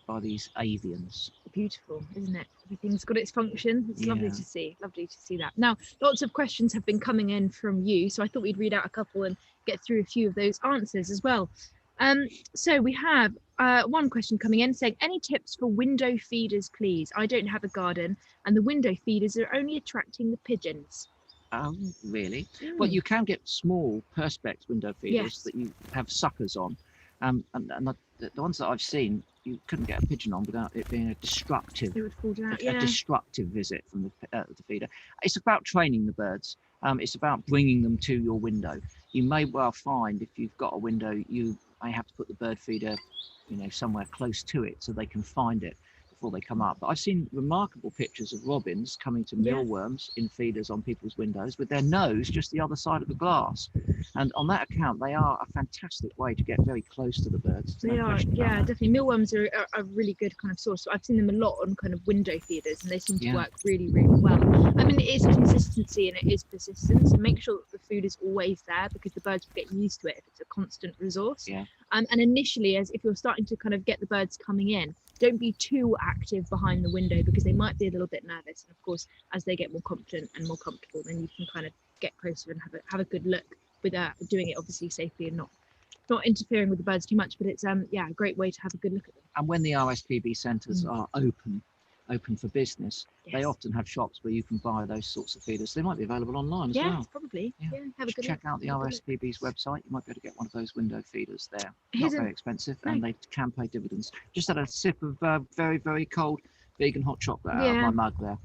S1: by these avians.
S2: Beautiful, isn't it? Everything's got its function. It's lovely to see. Lovely to see that. Now, lots of questions have been coming in from you, so I thought we'd read out a couple and get through a few of those answers as well. So we have one question coming in saying, any tips for window feeders, please? I don't have a garden, and the window feeders are only attracting the pigeons.
S1: Oh, really? Well, you can get small perspex window feeders that you have suckers on. And the ones that I've seen, you couldn't get a pigeon on without it being a destructive, a destructive visit from the feeder. It's about training the birds. It's about bringing them to your window. You may well find, if you've got a window, you may have to put the bird feeder, somewhere close to it so they can find it before they come up. But I've seen remarkable pictures of robins coming to mealworms in feeders on people's windows with their nose just the other side of the glass. And on that account, they are a fantastic way to get very close to the birds.
S2: They are, definitely. Mealworms are a really good kind of source. So I've seen them a lot on kind of window feeders, and they seem to work really, really well. I mean, it is consistency and it is persistence. And make sure that the food is always there, because the birds will get used to it if it's a constant resource.
S1: Yeah.
S2: And initially, if you're starting to kind of get the birds coming in, don't be too active behind the window, because they might be a little bit nervous. And of course, as they get more confident and more comfortable, then you can kind of get closer and have a good look, with doing it obviously safely and not interfering with the birds too much. But it's a great way to have a good look at them.
S1: And when the RSPB centres are open, open for business, they
S2: Yes.
S1: often have shops where you can buy those sorts of feeders. They might be available online as
S2: Yeah,
S1: well.
S2: probably.
S1: Yeah.
S2: Yeah, have a
S1: Just
S2: good
S1: check
S2: look.
S1: out the
S2: Have a good look.
S1: RSPB's website. You might be able to get one of those window feeders there.
S2: Here's
S1: Not
S2: an-
S1: very expensive,
S2: no.
S1: and they can pay dividends. Just had a sip of very, very cold vegan hot chocolate out of
S2: Yeah.
S1: my mug there.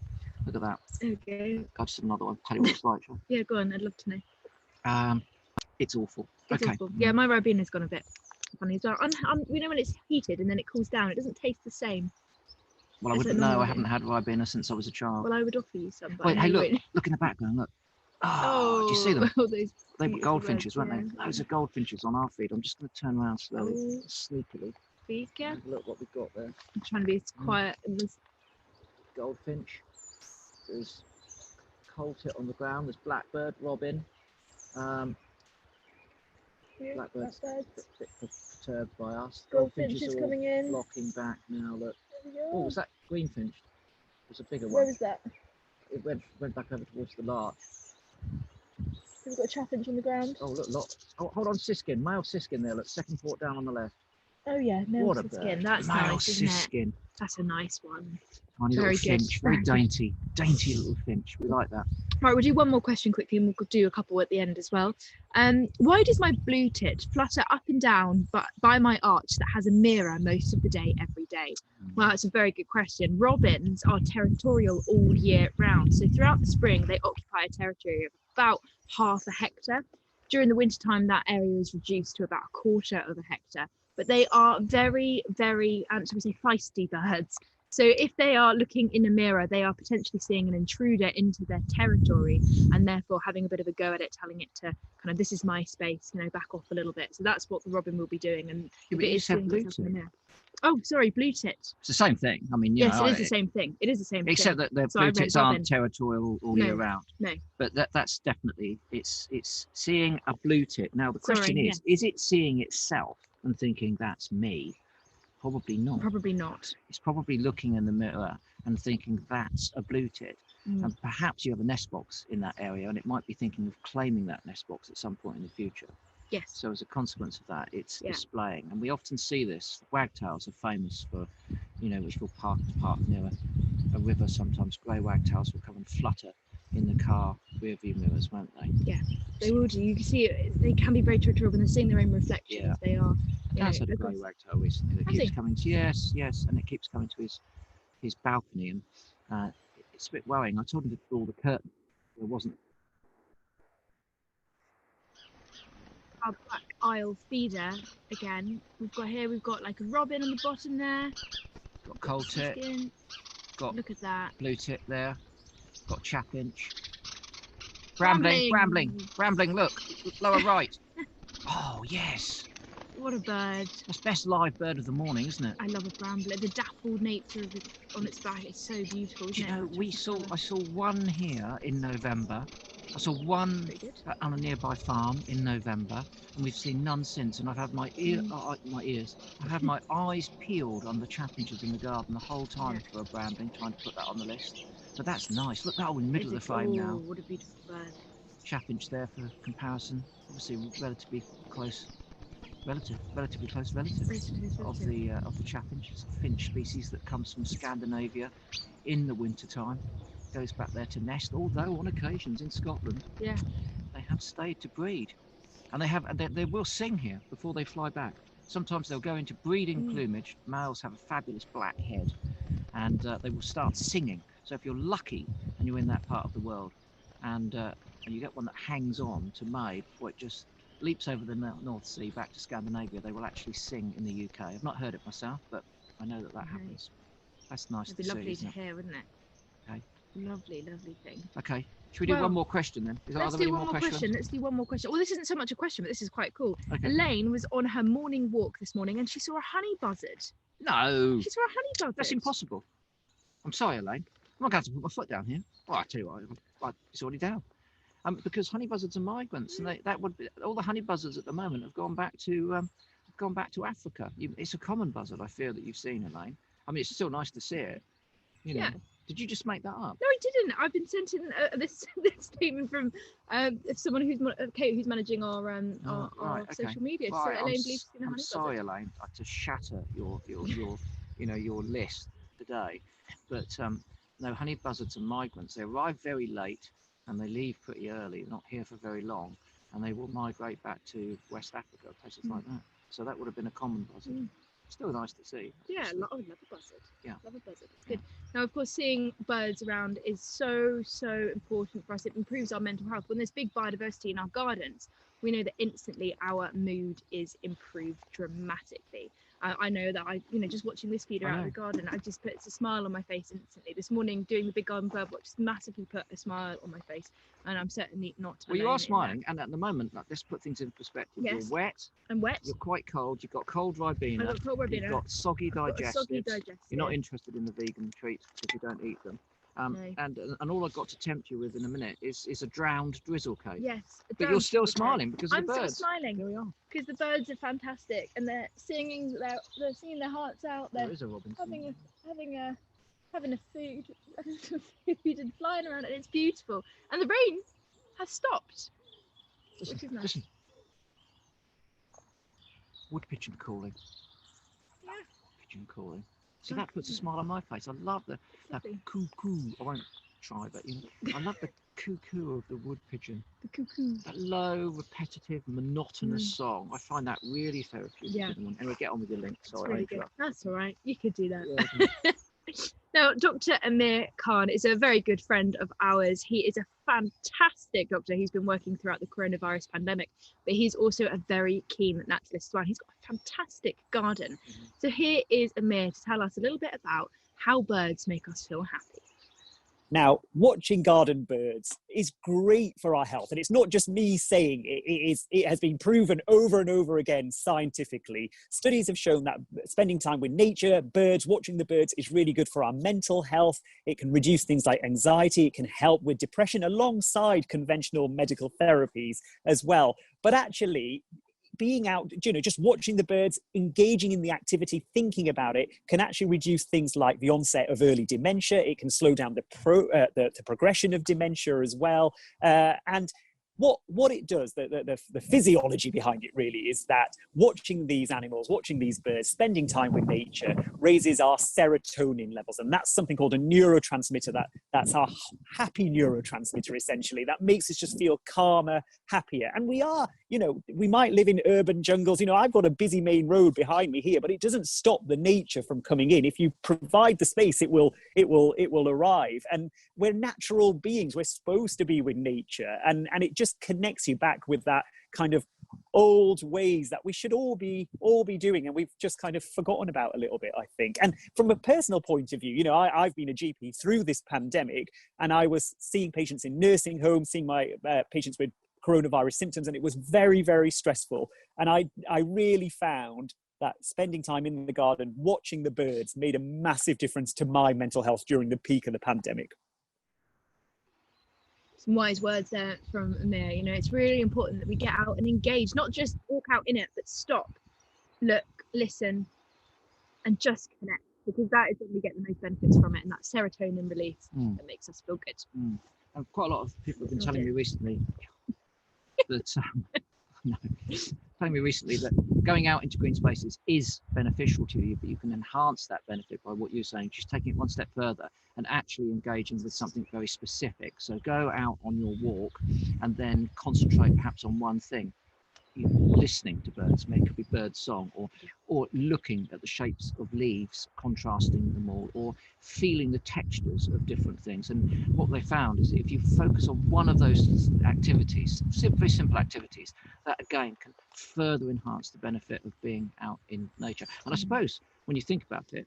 S1: Look at that.
S2: Okay.
S1: I just had another one. Tell you what it's like. Shall
S2: Yeah, go on. I'd love to know.
S1: I? It's awful.
S2: It's
S1: okay.
S2: awful. Yeah, my Ribena gone a bit funny as well. We know when it's heated and then it cools down, it doesn't taste the same.
S1: Well, I
S2: Is it
S1: wouldn't know.
S2: normal
S1: I haven't had Ribena since I was a child.
S2: Well, I would offer you some. But
S1: Wait,
S2: I
S1: hey,
S2: know
S1: look.
S2: you
S1: Look in the background. Look.
S2: won't.
S1: Oh, do you see them?
S2: all those
S1: They were
S2: beautiful
S1: goldfinches,
S2: birds,
S1: weren't they?
S2: yeah.
S1: Loads of goldfinches on our feed. I'm just going to turn around slowly,
S2: Oh.
S1: sneakily.
S2: Please, yeah.
S1: Have a look what we've got there.
S2: I'm trying to be as quiet and as
S1: Goldfinch. There's coaltit on the ground. There's blackbird, robin. Blackbird's a bit perturbed by us.
S2: Goldfinch is
S1: all
S2: coming in.
S1: flocking back now. Look.
S2: There we go.
S1: Oh, was that greenfinch? It was a bigger
S2: Where
S1: one.
S2: was that?
S1: It went back over towards the larch.
S2: We've got a chaffinch on the ground.
S1: Oh, look, oh, hold on, siskin, male siskin there. Look, second port down on the left.
S2: Oh yeah, no
S1: What a
S2: skin.
S1: bird.
S2: That's
S1: male
S2: nice, isn't it?
S1: siskin.
S2: That's a nice one.
S1: Tiny
S2: Very
S1: little
S2: good.
S1: finch, very dainty little finch. We like that.
S2: Right, we'll do one more question quickly and we'll do a couple at the end as well. Why does my blue tit flutter up and down but by my arch that has a mirror most of the day, every day? Well, that's a very good question. Robins are territorial all year round. So throughout the spring, they occupy a territory of about half a hectare. During the wintertime, that area is reduced to about a quarter of a hectare. But they are very, very, shall we say, feisty birds. So if they are looking in a mirror, they are potentially seeing an intruder into their territory and therefore having a bit of a go at it, telling it to kind of, this is my space, back off a little bit. So that's what the robin will be doing. And
S1: Yeah,
S2: if
S1: but
S2: it
S1: you
S2: is
S1: said
S2: doing
S1: blue
S2: itself in the
S1: tit.
S2: mirror. Oh, sorry, blue tit.
S1: It's the same thing. I mean,
S2: Yes, it is the same thing. It is the same
S1: except
S2: thing.
S1: that the
S2: So I
S1: blue
S2: read
S1: tits
S2: robin.
S1: aren't territorial all year round.
S2: No.
S1: But that's definitely it's seeing a blue tit. Now the question
S2: Sorry,
S1: is it seeing itself and thinking that's me? Probably not.
S2: Probably not.
S1: It's probably looking in the mirror and thinking that's a blue tit.
S2: Mm.
S1: And perhaps you have a nest box in that area and it might be thinking of claiming that nest box at some point in the future.
S2: Yes.
S1: So as a consequence of that, it's displaying. And we often see this. Wagtails are famous for, which will park near a river sometimes. Grey wagtails will come and flutter in the car rear view mirrors, won't they?
S2: Yeah, they will do. You can see it. They can be very territorial when they're seeing their own reflections.
S1: Yeah.
S2: They are.
S1: That's had a grey wagtail recently that
S2: Has
S1: keeps
S2: he?
S1: coming to, yes, and it keeps coming to his balcony, and it's a bit worrying. I told him to draw the curtain. There wasn't.
S2: Our black isle feeder again. We've got like a robin on the bottom there.
S1: Got coaltit,
S2: Skin.
S1: got
S2: Look at that.
S1: blue tit there, got chaffinch. Rambling, look, lower right. Oh, yes.
S2: What a bird.
S1: That's best live bird of the morning, isn't it?
S2: I love a brambler. The dappled nature of it on its back is so beautiful,
S1: Do
S2: isn't
S1: you know,
S2: it?
S1: I saw one here in November. I saw one
S2: Very good.
S1: on a nearby farm in November, and we've seen none since. And I've had my I've had my eyes peeled on the chaffinches in the garden the whole time for a brambling, trying to put that on the list. But that's nice. Look, that one in the middle of the frame now.
S2: What a beautiful bird.
S1: Chaffinch there for comparison. Obviously, relatively close relative of the chaffinch. It's a finch species that comes from Scandinavia in the wintertime. Goes back there to nest, although on occasions in Scotland they have stayed to breed, and they will sing here before they fly back. Sometimes they'll go into breeding plumage. Males have a fabulous black head, and they will start singing. So if you're lucky and you're in that part of the world, and you get one that hangs on to May before it just leaps over the North Sea back to Scandinavia, they will actually sing in the UK. I've not heard it myself, but I know that happens. That's nice
S2: It'd
S1: to
S2: be
S1: see.
S2: lovely to
S1: Isn't it?
S2: hear, wouldn't it?
S1: Okay.
S2: Lovely thing.
S1: Okay. Should we do one more question then?
S2: Let's do one more question. Let's do one more question. Well, this isn't so much a question, but this is quite cool.
S1: Okay.
S2: Elaine was on her morning walk this morning and she saw a honey buzzard.
S1: No.
S2: She saw a honey buzzard.
S1: That's impossible. I'm sorry, Elaine. I'm not going to put my foot down here. Well, I tell you what, it's already down. Because honey buzzards are migrants, and that would be, all the honey buzzards at the moment have gone back to Africa. It's a common buzzard, I fear, that you've seen, Elaine. I mean, it's still nice to see it.
S2: Yeah.
S1: Did you just make that up?
S2: No, I didn't. I've been sent in this statement from someone who's Kate, who's managing our social media.
S1: Right,
S2: so Elaine believes in a honey
S1: I'm sorry,
S2: buzzard.
S1: Elaine, to shatter your list today. But no, honey buzzards and migrants, they arrive very late and they leave pretty early, not here for very long, and they will migrate back to West Africa, places like that. So that would have been a common buzzard. Still nice to see.
S2: Yeah,
S1: obviously.
S2: love a buzzard.
S1: Yeah.
S2: Love a buzzard. It's good. Now, of course, seeing birds around is so important for us. It improves our mental health. When there's big biodiversity in our gardens, we know that instantly our mood is improved dramatically. I know that just watching this feeder out of the garden, I just puts a smile on my face instantly. This morning, doing the big garden Birdwatch massively put a smile on my face, and I'm certainly not.
S1: Well, you are smiling, and at the moment, let's put things in perspective.
S2: Yes.
S1: You're wet.
S2: I'm wet.
S1: You're quite cold. You've got cold Ribena.
S2: I've got cold Ribena.
S1: You've got soggy digestives.
S2: Digestive.
S1: You're not interested in the vegan treats because you don't eat them.
S2: No.
S1: And all I've got to tempt you with in a minute is a drowned drizzle cake.
S2: Yes.
S1: But you're still smiling because of the birds.
S2: I'm still smiling.
S1: Here we are.
S2: Because the birds are fantastic and they're singing. They're singing their hearts out. They're
S1: There is a robin.
S2: having a food and flying around, and it's beautiful. And the rain has stopped, which is nice.
S1: Listen. Wood pigeon calling.
S2: Yeah.
S1: Pigeon calling. See, that puts a smile on my face. I love that cuckoo. I won't try, but I love the cuckoo of the wood pigeon.
S2: The cuckoo.
S1: That low, repetitive, monotonous song. I find that really therapeutic.
S2: Yeah.
S1: Anyway, get on with your link. Sorry,
S2: Really good. That's all right. You could do that.
S1: Yeah.
S2: Now, Dr. Amir Khan is a very good friend of ours. He is a fantastic doctor. He's been working throughout the coronavirus pandemic, but he's also a very keen naturalist as well. He's got a fantastic garden. So here is Amir to tell us a little bit about how birds make us feel happy.
S6: Now, watching garden birds is great for our health. And it's not just me saying it, it has been proven over and over again scientifically. Studies have shown that spending time with nature, birds, watching the birds is really good for our mental health. It can reduce things like anxiety. It can help with depression alongside conventional medical therapies as well. But actually, being out, just watching the birds, engaging in the activity, thinking about it, can actually reduce things like the onset of early dementia. It can slow down the progression of dementia as well. And what it does, the physiology behind it really is that watching these animals, watching these birds, spending time with nature raises our serotonin levels. And that's something called a neurotransmitter that's our happy neurotransmitter, essentially. That makes us just feel calmer, happier. And we are, we might live in urban jungles. I've got a busy main road behind me here, but it doesn't stop the nature from coming in. If you provide the space, it will arrive. And we're natural beings. We're supposed to be with nature. And it just connects you back with that kind of old ways that we should all be doing, and we've just kind of forgotten about a little bit, I think. And from a personal point of view, I've been a GP through this pandemic, and I was seeing patients in nursing homes, seeing my patients with coronavirus symptoms, and it was very, very stressful. And I really found that spending time in the garden, watching the birds, made a massive difference to my mental health during the peak of the pandemic.
S2: Some wise words there from Amir. It's really important that we get out and engage, not just walk out in it, but stop, look, listen, and just connect, because that is when we get the most benefits from it, and that serotonin release that makes us feel good.
S1: And quite a lot of people have been telling me recently that going out into green spaces is beneficial to you, but you can enhance that benefit by what you're saying, just taking it one step further and actually engaging with something very specific. So go out on your walk and then concentrate perhaps on one thing. Listening to birds, maybe it could be bird song, or looking at the shapes of leaves, contrasting them all, or feeling the textures of different things. And what they found is that if you focus on one of those activities, very simple activities, that again can further enhance the benefit of being out in nature. And I suppose when you think about it,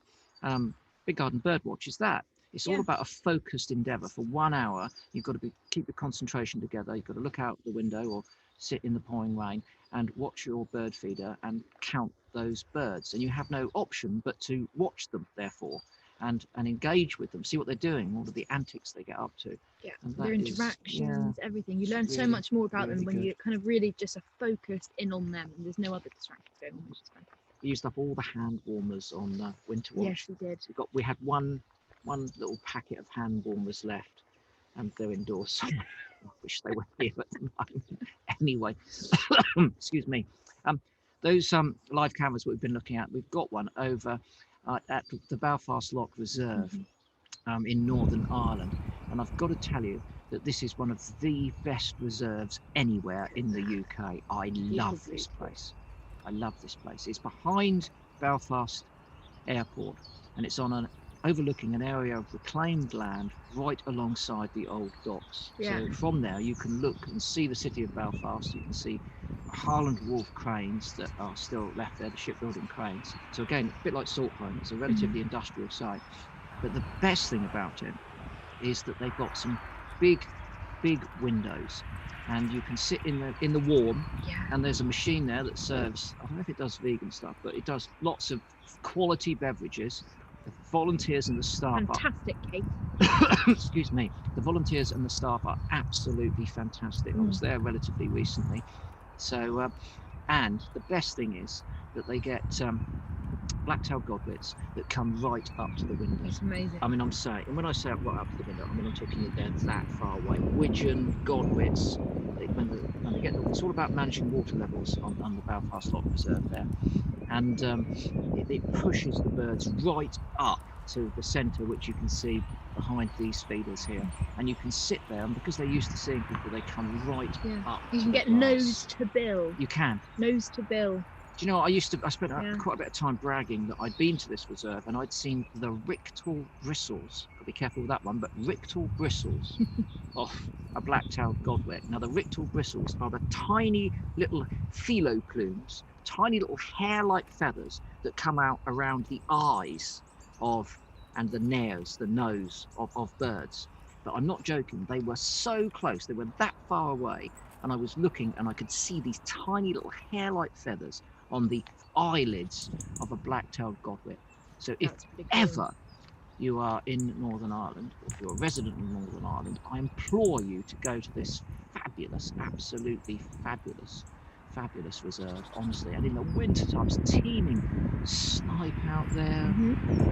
S1: Big Garden Birdwatch is that. It's all about a focused endeavour. For 1 hour, you've got to keep the concentration together. You've got to look out the window or sit in the pouring rain and watch your bird feeder and count those birds. And you have no option but to watch them, therefore, and engage with them, see what they're doing, all of the antics they get up to.
S2: Yeah, their interactions, everything. You learn so much more about them when you kind of really just are focused in on them, and there's no other distractions going on, which is fantastic.
S1: We used up all the hand warmers on Winter Watch.
S2: Yes, we did.
S1: We had one little packet of hand warmers left, and they're indoors somewhere. I wish they were here at the moment. Anyway, excuse me. Those live cameras we've been looking at, we've got one over at the Belfast Loch Reserve, in Northern Ireland. And I've got to tell you that this is one of the best reserves anywhere in the UK. I love this place. I love this place. It's behind Belfast Airport, and it's on an overlooking an area of reclaimed land right alongside the old docks.
S2: Yeah.
S1: So from there you can look and see the city of Belfast. You can see Harland Wolff cranes that are still left there, the shipbuilding cranes. So again, a bit like Saltburn, it's a relatively industrial site. But the best thing about it is that they've got some big windows, and you can sit in the warm.
S2: Yeah.
S1: And there's a machine there that serves, I don't know if it does vegan stuff, but it does lots of quality beverages. The volunteers and the staff
S2: Fantastic cake.
S1: excuse me, the volunteers and the staff are absolutely fantastic. I was there relatively recently. So and the best thing is that they get black-tailed godwits that come right up to the window.
S2: It's amazing.
S1: I mean, I'm saying, and when I say right up to the window, I mean, I'm talking that they're that far away. Widgeon, godwits, when they get, it's all about managing water levels on the Belfast Loch Reserve there. And it pushes the birds right up to the centre, which you can see behind these feeders here. And you can sit there, and because they're used to seeing people, they come right up.
S2: You can get nose to bill.
S1: You can.
S2: Nose to bill.
S1: Do you know, I spent quite a bit of time bragging that I'd been to this reserve and I'd seen the rictal bristles. I'll be careful with that one, but rictal bristles of a black-tailed godwit. Now, the rictal bristles are the tiny little phyllo plumes, tiny little hair-like feathers that come out around the eyes and the nares, the nose of birds. But I'm not joking, they were so close, they were that far away, and I was looking and I could see these tiny little hair-like feathers on the eyelids of a black-tailed godwit. So if ever you are in Northern Ireland, or if you're a resident in Northern Ireland, I implore you to go to this fabulous, absolutely fabulous reserve, honestly. And in the winter times, teeming snipe out there,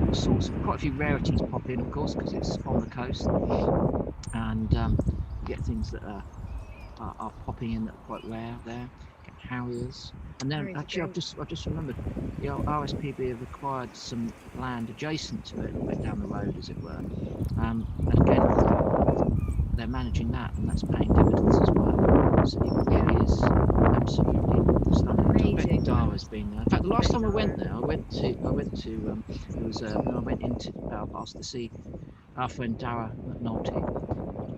S1: all sorts of, quite a few rarities pop in, of course, because it's on the coast, and you get things that are popping in that are quite rare there. Get harriers. And then actually I've just remembered, the RSPB have acquired some land adjacent to it, a bit down the road as it were. And again, they're managing that, and that's paying dividends as well. So it really is absolutely stunning. I bet Dara's been there. In fact, the last time I went there, I went into Belfast to see our friend Dara McNulty.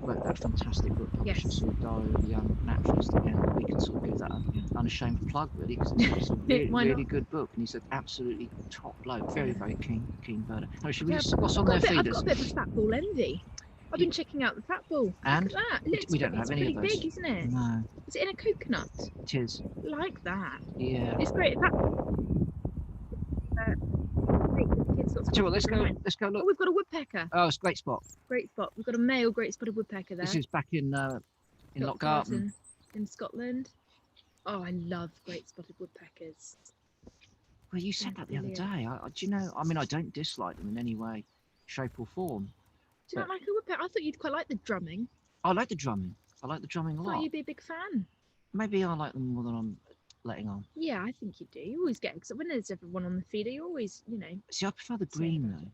S1: Wrote that fantastic book, published sort of Diary of a Young Naturalist. Again, we can sort of give that an unashamed plug, really, because it's a really good book, and he's an absolutely top bloke, very keen birder. Oh, should we just, what's on their feeders?
S2: I've got a bit of a fat ball envy. I've been checking out the fat ball.
S1: And
S2: look at that.
S1: we don't have any of those.
S2: It's pretty big, isn't it?
S1: No.
S2: Is it in a coconut?
S1: It is.
S2: Like that.
S1: Yeah.
S2: It's great.
S1: Tell you what, let's go look.
S2: Oh, we've got a woodpecker.
S1: Oh, it's a great spot.
S2: Great spot. We've got a male great spotted woodpecker there.
S1: This is back in Lochgarten
S2: in Scotland. Oh, I love great spotted woodpeckers.
S1: Well, you said that the other day. Do you know? I mean, I don't dislike them in any way, shape or form.
S2: Do you not like a woodpecker? I thought you'd quite like the drumming.
S1: I like the drumming. I like the drumming a lot.
S2: I thought you'd be a big fan.
S1: Maybe I like them more than I'm letting on.
S2: Yeah, I think you do. You always get, because when there's everyone on the feeder, you always,
S1: See, I prefer the green though.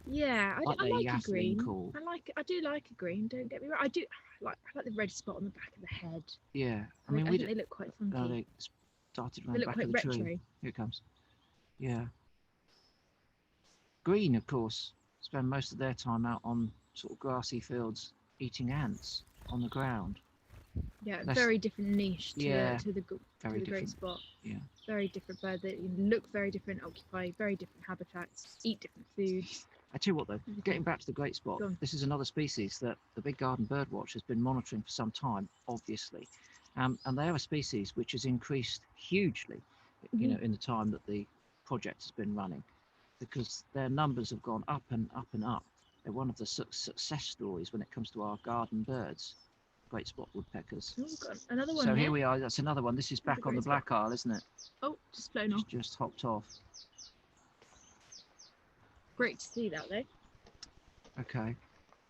S2: Yeah, I like a green.
S1: Cool.
S2: I do like a green. Don't get me wrong. I like the red spot on the back of the head.
S1: Yeah,
S2: I mean, they look quite funky.
S1: They started around
S2: They
S1: the
S2: look
S1: back of the
S2: quite retro.
S1: tree. Here it comes. Yeah. Green, of course, spend most of their time out on sort of grassy fields eating ants on the ground.
S2: Yeah, very different niche to the great spot.
S1: Yeah.
S2: Very different bird. They look very different, occupy very different habitats, eat different foods.
S1: I tell you what though, getting back to the great spot, this is another species that the Big Garden Birdwatch has been monitoring for some time, obviously. And they are a species which has increased hugely, in the time that the project has been running, because their numbers have gone up and up and up. They're one of the success stories when it comes to our garden birds. Great spot woodpeckers.
S2: Oh, got another one.
S1: So here we are. That's another one. This is back on the Black Isle, isn't it?
S2: Oh, just flown off.
S1: Just hopped off.
S2: Great to see that though.
S1: Okay.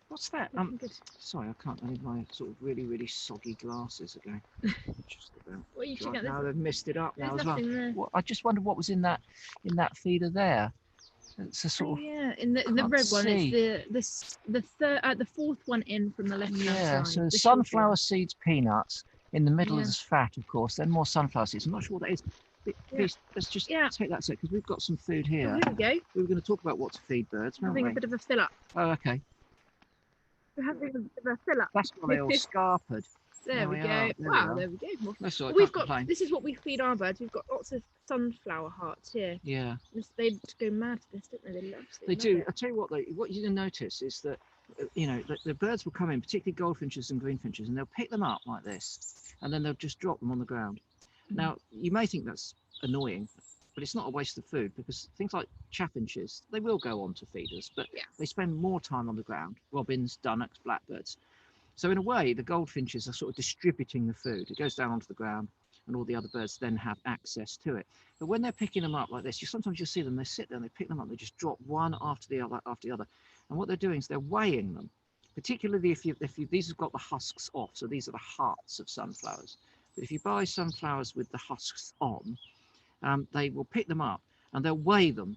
S1: What's that?
S2: Good.
S1: Sorry, I can't. I need my sort of really soggy glasses again. Just about.
S2: What are you checking out?
S1: Now they've missed it up now as well.
S2: There.
S1: I just wondered what was in that feeder there. It's a sort of
S2: yeah, in the
S1: can't
S2: red one,
S1: see.
S2: it's the fourth one in from the left hand
S1: yeah.
S2: side.
S1: So
S2: the shorter
S1: sunflower
S2: one.
S1: seeds, peanuts. In the middle
S2: Yeah.
S1: is fat, of course. Then more sunflower seeds. I'm not sure what that is. Please, let's just
S2: Yeah.
S1: take that a sec because we've got some food
S2: Oh,
S1: here.
S2: here we go.
S1: We were going to talk about what to feed birds, weren't
S2: Having
S1: we?
S2: a bit of a fill up.
S1: Oh, okay.
S2: We're having a bit of a fill up.
S1: That's why they all scarpered.
S2: There we
S1: we
S2: go.
S1: are, there we
S2: Wow,
S1: are.
S2: there we go. More.
S1: That's all right,
S2: We've
S1: can't
S2: got.
S1: complain.
S2: This is what we feed our birds. We've got lots of sunflower hearts here.
S1: Yeah,
S2: They go mad for this, don't they? They love
S1: they do.
S2: it.
S1: I tell you what, what you're going to notice is that, the birds will come in, particularly goldfinches and greenfinches, and they'll pick them up like this, and then they'll just drop them on the ground. Now, you may think that's annoying, but it's not a waste of food because things like chaffinches, they will go on to feeders, but they spend more time on the ground. Robins, dunnocks, blackbirds. So in a way, the goldfinches are sort of distributing the food. It goes down onto the ground and all the other birds then have access to it. But when they're picking them up like this, sometimes you'll see them, they sit there and they pick them up, they just drop one after the other after the other. And what they're doing is they're weighing them, particularly if these have got the husks off. So these are the hearts of sunflowers. But if you buy sunflowers with the husks on, they will pick them up and they'll weigh them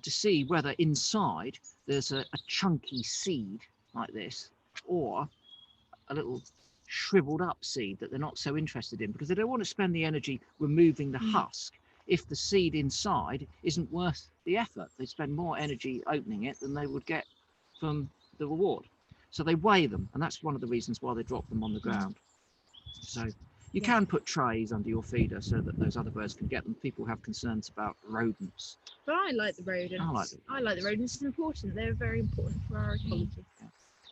S1: to see whether inside there's a chunky seed like this or a little shriveled up seed that they're not so interested in because they don't want to spend the energy removing the husk if the seed inside isn't worth the effort. They spend more energy opening it than they would get from the reward. So they weigh them, and that's one of the reasons why they drop them on the ground. So you can put trays under your feeder so that those other birds can get them. People have concerns about rodents.
S2: But I like the rodents.
S1: I like the
S2: rodents. It's important. They're very important for our ecology.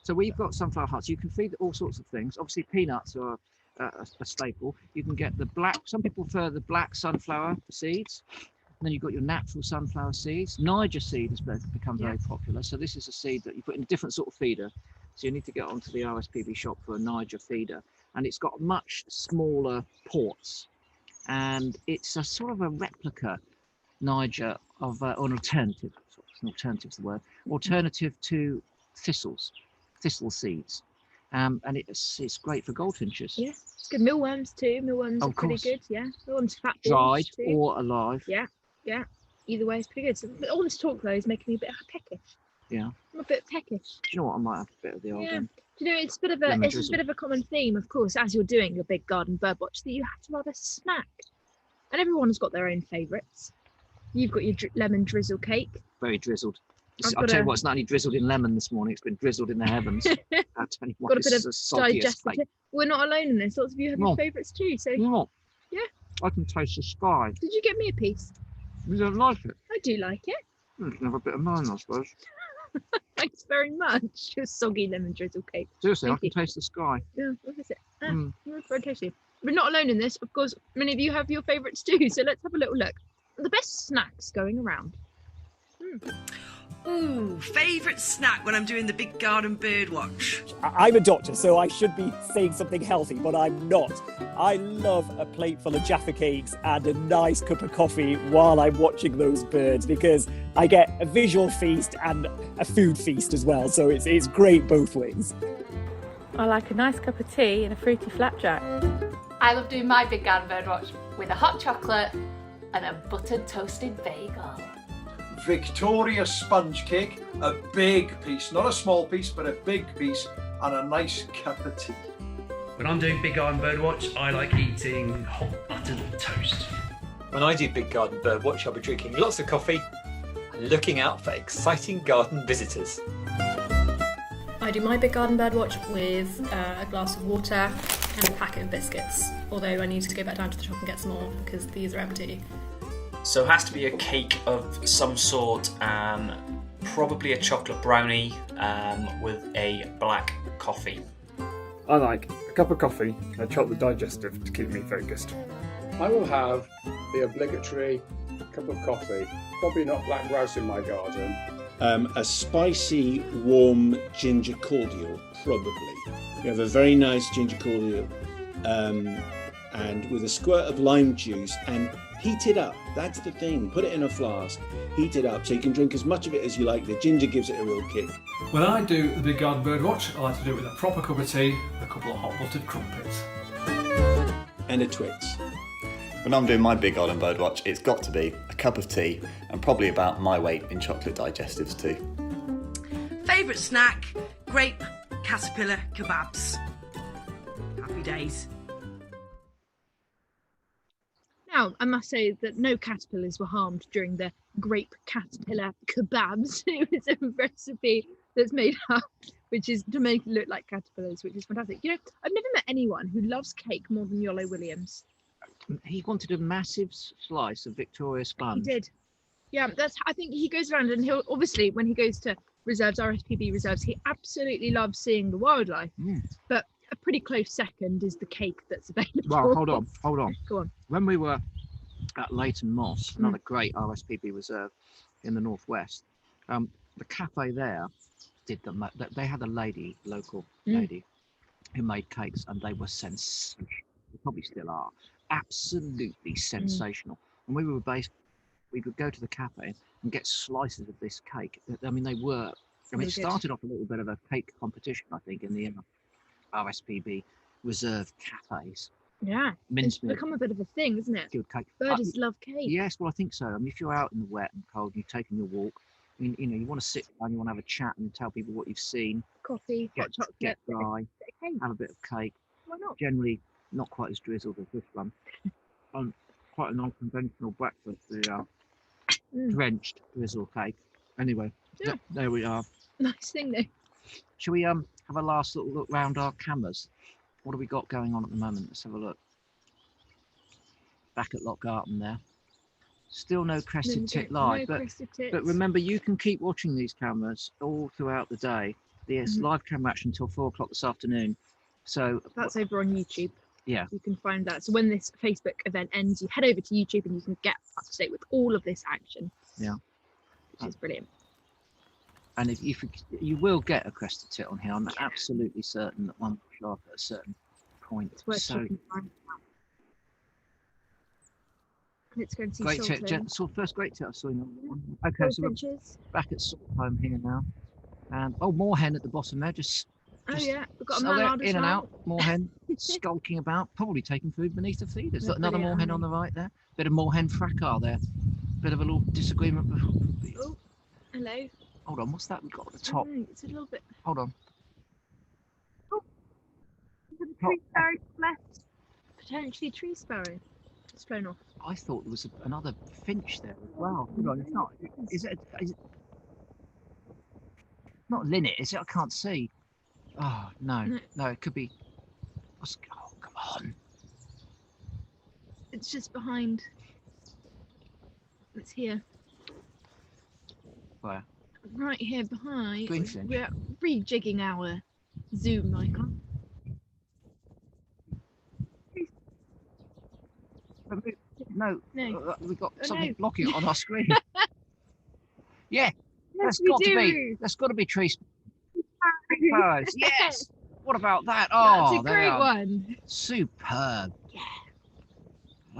S1: So we've got sunflower hearts. You can feed all sorts of things. Obviously, peanuts are a staple. You can get the black. Some people prefer the black sunflower seeds. And then you've got your natural sunflower seeds. Niger seed has become very popular. So this is a seed that you put in a different sort of feeder. So you need to get onto the RSPB shop for a Niger feeder. And it's got much smaller ports. And it's a sort of a replica Niger of an alternative. Alternative's the word. Alternative to thistle seeds. And it's great for goldfinches.
S2: Yeah, it's good. Mealworms too. Mealworms are pretty good. Yeah, mealworms fat
S1: dried
S2: too.
S1: or alive.
S2: Yeah. Either way, it's pretty good. So all this talk though is making me a bit peckish.
S1: Yeah.
S2: I'm a bit peckish.
S1: Do you know what? I might have a bit of the old.
S2: Do you know, it's a bit of a common theme, of course, as you're doing your big garden birdwatch, that you have to have a snack, and everyone's got their own favourites. You've got your lemon drizzle cake.
S1: Very drizzled. I'll tell you what, it's not only drizzled in lemon this morning, it's been drizzled in the heavens. I'll tell you what,
S2: got a bit of
S1: digestive.
S2: We're not alone in this. Lots of you have your favourites too. So yeah,
S1: I can taste the sky.
S2: Did you get me a piece?
S1: You don't like it?
S2: I do like it.
S1: You can have a bit of mine, I suppose.
S2: Thanks very much. Your soggy lemon drizzle cake.
S1: Seriously, I can taste the sky.
S2: Yeah, what is it? Very tasty. We're not alone in this. Of course, many of you have your favourites too. So let's have a little look. The best snacks going around.
S7: Ooh, favourite snack when I'm doing the big garden birdwatch.
S6: I'm a doctor, so I should be saying something healthy, but I'm not. I love a plate full of Jaffa cakes and a nice cup of coffee while I'm watching those birds because I get a visual feast and a food feast as well, so it's great both ways.
S8: I like a nice cup of tea and a fruity flapjack.
S9: I love doing my big garden birdwatch with a hot chocolate and a buttered toasted bagel.
S10: Victoria sponge cake, a big piece, not a small piece, but a big piece, and a nice cup of tea.
S11: When I'm doing big garden birdwatch, I like eating hot buttered toast.
S12: When I do big garden birdwatch, I'll be drinking lots of coffee and looking out for exciting garden visitors.
S8: I do my big garden birdwatch with a glass of water and a packet of biscuits, although I need to go back down to the shop and get some more because these are empty.
S13: So it has to be a cake of some sort, probably a chocolate brownie with a black coffee.
S14: I like a cup of coffee and a chocolate digestive to keep me focused.
S15: I will have the obligatory cup of coffee, probably not black grouse in my garden.
S16: A spicy, warm ginger cordial, probably. You have a very nice ginger cordial and with a squirt of lime juice and heat it up. That's the thing. Put it in a flask, heat it up so you can drink as much of it as you like. The ginger gives it a real kick.
S17: When I do the big garden birdwatch, I like to do it with a proper cup of tea, a couple of hot buttered crumpets.
S16: And a Twix.
S18: When I'm doing my big garden bird watch, it's got to be a cup of tea and probably about my weight in chocolate digestives too.
S7: Favourite snack? Grape caterpillar kebabs. Happy days.
S2: Now, I must say that no caterpillars were harmed during the grape caterpillar kebabs. It was a recipe that's made up, which is to make it look like caterpillars, which is fantastic. You know, I've never met anyone who loves cake more than Yolo Williams.
S1: He wanted a massive slice of Victoria sponge.
S2: He did. Yeah, I think he goes around and he'll, obviously, when he goes to reserves, RSPB reserves, he absolutely loves seeing the wildlife. But a pretty close second is the cake that's available.
S1: Well, hold on.
S2: Go on.
S1: When we were at Leighton Moss, another great RSPB reserve in the northwest, the cafe there did them. They had a local lady, who made cakes, and they were sensational. They probably still are. Absolutely sensational. And we would go to the cafe and get slices of this cake. I mean, it started off a little bit of a cake competition, I think, in the RSPB reserve cafes.
S2: Yeah, it's become a bit of a thing, isn't it?
S1: Good cake.
S2: Birdies love cake.
S1: Yes, well, I think so. I mean, if you're out in the wet and cold, you're taking your walk, I mean, you want to sit down, you want to have a chat and tell people what you've seen.
S2: Coffee, hot chocolate,
S1: get dry, have a bit of cake.
S2: Why not?
S1: Generally, not quite as drizzled as this one. Quite a non-conventional breakfast, the drenched drizzle cake. Anyway, there we are.
S2: Nice thing, though.
S1: Shall we have a last little look round our cameras? What have we got going on at the moment? Let's have a look. Back at Lochgarten there. Still no crested tit live, but remember, you can keep watching these cameras all throughout the day. There's live camera action until 4 o'clock this afternoon. So
S2: that's over on YouTube.
S1: Yeah,
S2: you can find that. So when this Facebook event ends, you head over to YouTube and you can get up to date with all of this action.
S1: Yeah,
S2: which is brilliant.
S1: And if you will get a crested tit on here, I'm absolutely certain that one will show up at a certain point.
S2: It's worth checking out. Let's go and see
S1: great tit. First great tit I saw. Okay, so we're back at Salthome here now, and moorhen at the bottom there.
S2: We've got a mallard
S1: in and out. Moorhen skulking about, probably taking food beneath the feeders. Another moorhen on the right there. Bit of moorhen fracas there. Bit of a little disagreement.
S2: Oh, hello.
S1: Hold on, what's that we've got at the top?
S2: It's a little bit.
S1: Hold on.
S2: Oh, tree sparrow left. Potentially tree sparrow. It's flown off.
S1: I thought there was another finch there as well. Hold on, it's not. Is it not linnet? Is it? I can't see. Oh no, it could be. Oh, come on.
S2: It's just behind. It's here.
S1: Where?
S2: Right here behind.
S1: Greenfinch.
S2: We're rejigging our zoom icon.
S1: No. We've got something blocking it on our screen. Yeah,
S2: yes,
S1: that's got to be tree sparrows. Yes. What about that? Oh,
S2: that's a great one.
S1: Superb.
S2: Yeah.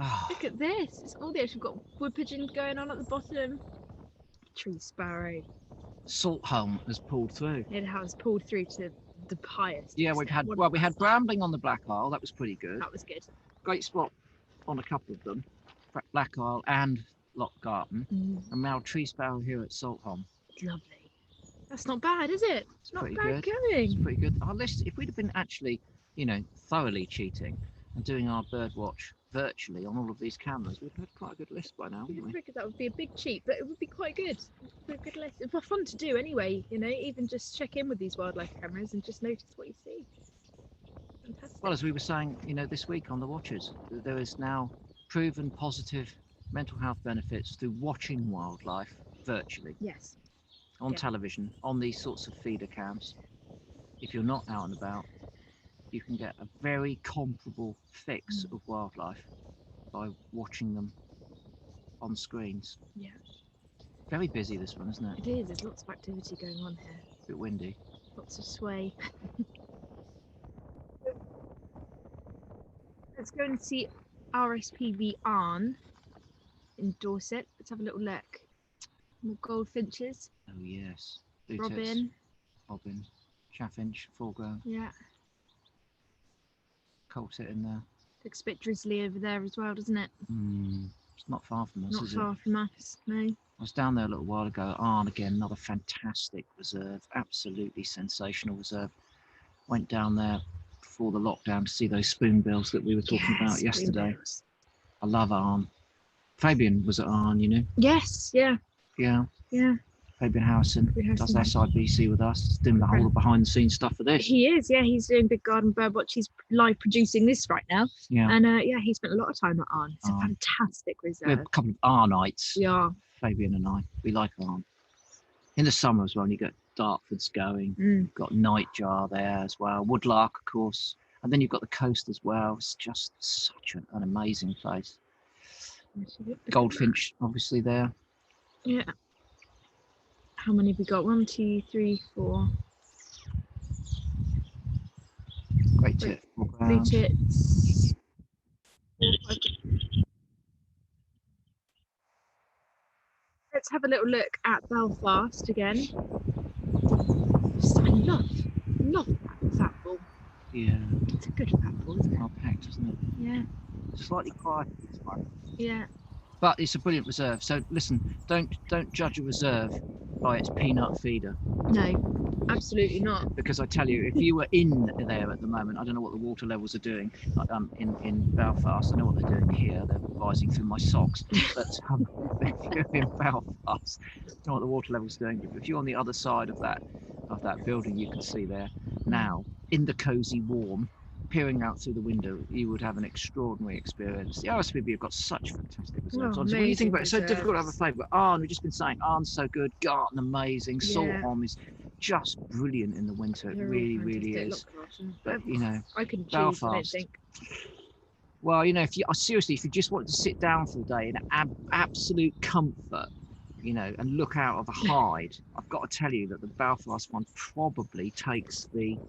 S2: Oh. Look at this. It's all there. We've got wood pigeons going on at the bottom. Tree sparrow.
S1: Salthome has pulled through.
S2: It has pulled through to the highest.
S1: Yeah, we had brambling on the Black Isle. That was pretty good.
S2: That was good.
S1: Great spot on a couple of them, Black Isle and Lochgarten, and now tree sparrow here at Salthome.
S2: Lovely. That's not bad, is it? It's not bad going.
S1: It's pretty good. Our list, if we'd have been actually, thoroughly cheating and doing our bird watch virtually on all of these cameras, we'd have had quite a good list by now, wouldn't we?
S2: I figured that would be a big cheat, but it would be quite good. A good list. It's fun to do anyway, even just check in with these wildlife cameras and just notice what you see. Fantastic.
S1: Well, as we were saying, this week on the Watchers, there is now proven positive mental health benefits through watching wildlife virtually.
S2: Yes.
S1: On television, on these sorts of feeder cams. If you're not out and about, you can get a very comparable fix of wildlife by watching them on screens.
S2: Yeah.
S1: Very busy, this one, isn't it?
S2: It is. There's lots of activity going on here.
S1: A bit windy.
S2: Lots of sway. Let's go and see RSPB Arn in Dorset. Let's have a little look. More goldfinches.
S1: Oh yes.
S2: Robin.
S1: Chaffinch, foreground.
S2: Yeah.
S1: Colt it in there.
S2: Looks a bit drizzly over there as well, doesn't it?
S1: It's not far from us,
S2: Not
S1: is it?
S2: far from us, no.
S1: I was down there a little while ago. Arn again, another fantastic reserve, absolutely sensational reserve. Went down there before the lockdown to see those spoonbills that we were talking about yesterday.
S2: Spoonbills.
S1: I love Arn. Fabian was at Arn, you know.
S2: Yes, yeah,
S1: Yeah,
S2: yeah.
S1: Fabian Harrison
S2: Fabian
S1: does
S2: Harrison.
S1: SIBC with us, doing the whole behind the scenes stuff for this.
S2: He is, yeah. He's doing Big Garden Birdwatch. He's live producing this right now.
S1: Yeah.
S2: And yeah, he spent a lot of time at Arn. It's a
S1: Arn.
S2: fantastic
S1: We
S2: reserve.
S1: have a couple of Arnites.
S2: Yeah.
S1: Fabian and I. We like Arn. In the summer as well, you get Dartfords going.
S2: Mm.
S1: You've got Nightjar there as well. Woodlark, of course. And then you've got the coast as well. It's just such an amazing place. Goldfinch, obviously, there.
S2: Yeah. How many have we got? 1, 2, 3, 4.
S1: Great tit.
S2: 3 tits. Let's have a little look at Belfast again. I love that fat ball.
S1: Yeah.
S2: It's a good fat ball, isn't it?
S1: Well packed, isn't it?
S2: Yeah.
S1: Slightly quiet this one.
S2: Yeah.
S1: But it's a brilliant reserve. So listen, don't judge a reserve by its peanut feeder.
S2: No, absolutely not.
S1: Because I tell you, if you were in there at the moment, I don't know what the water levels are doing in Belfast. I know what they're doing here. They're rising through my socks. But if you're in Belfast, I don't know what the water levels are doing. If you're on the other side of that building, you can see there now in the cosy warm. Peering out through the window, you would have an extraordinary experience. The RSPB have got such fantastic reserves. Honestly, when you think about it, it's so difficult to have a favourite. Arn, we've just been saying, Arn's so good, Garten amazing, Saltholm is just brilliant in the winter. It really is. But you know,
S2: I couldn't choose.
S1: Belfast.
S2: I don't think.
S1: Well, you know, if you seriously, if you just wanted to sit down for the day in absolute comfort, you know, and look out of a hide, I've got to tell you that the Belfast one probably takes the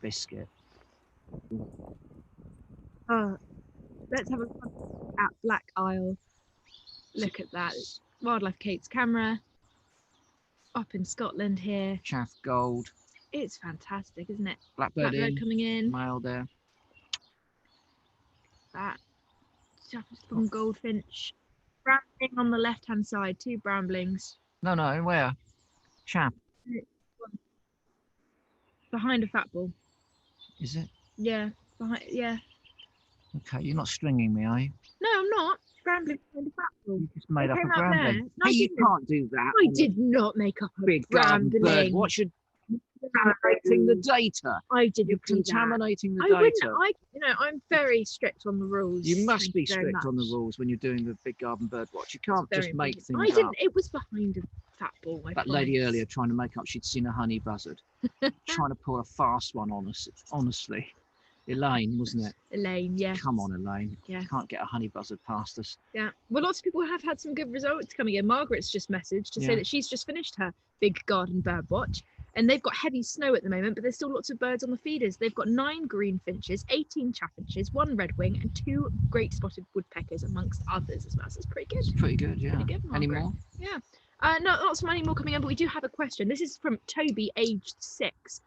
S1: biscuit.
S2: Let's have a look at Black Isle. Look at that. Wildlife Kate's camera. Up in Scotland here.
S1: Chaff Gold.
S2: It's fantastic, isn't it?
S1: Blackbird
S2: coming in.
S1: Male there.
S2: That. From Goldfinch. Brambling on the left hand side. 2 bramblings.
S1: No, where? Chaff.
S2: Behind a fat ball.
S1: Is it?
S2: Yeah. Behind. Yeah.
S1: Okay, you're not stringing me, are you?
S2: No, I'm not. Brambling behind a fat ball.
S1: You just made
S2: They
S1: up a
S2: came out there.
S1: brambling.
S2: No,
S1: Hey, you
S2: didn't.
S1: can't do that.
S2: I did not make up a
S1: Big Garden
S2: brambling.
S1: Bird. What should contaminating the data?
S2: I didn't.
S1: You're
S2: do that.
S1: contaminating the
S2: I wouldn't.
S1: data.
S2: I'm very strict on the rules.
S1: You must be
S2: Thank you very
S1: strict on the
S2: much.
S1: rules when you're doing the Big Garden Birdwatch. You can't
S2: Very
S1: just make
S2: important.
S1: things
S2: I didn't.
S1: up.
S2: It was behind a fat ball. I
S1: That lady
S2: promise.
S1: earlier trying to make up she'd seen a honey buzzard. Trying to pull a fast one on us. Honestly. Elaine, wasn't it?
S2: Elaine, yeah.
S1: Come on, Elaine.
S2: Yeah.
S1: Can't get a honey buzzard past us.
S2: Yeah. Well, lots of people have had some good results coming in. Margaret's just messaged to say
S1: Yeah.
S2: that she's just finished her Big Garden Birdwatch. And they've got heavy snow at the moment, but there's still lots of birds on the feeders. They've got 9 greenfinches, 18 chaffinches, 1 redwing, and 2 great spotted woodpeckers, amongst others as well. So it's pretty good.
S1: It's pretty good, yeah.
S2: Pretty good,
S1: Any
S2: Margaret.
S1: more?
S2: Yeah. No, not many more coming in, but we do have a question. This is from Toby, aged 6.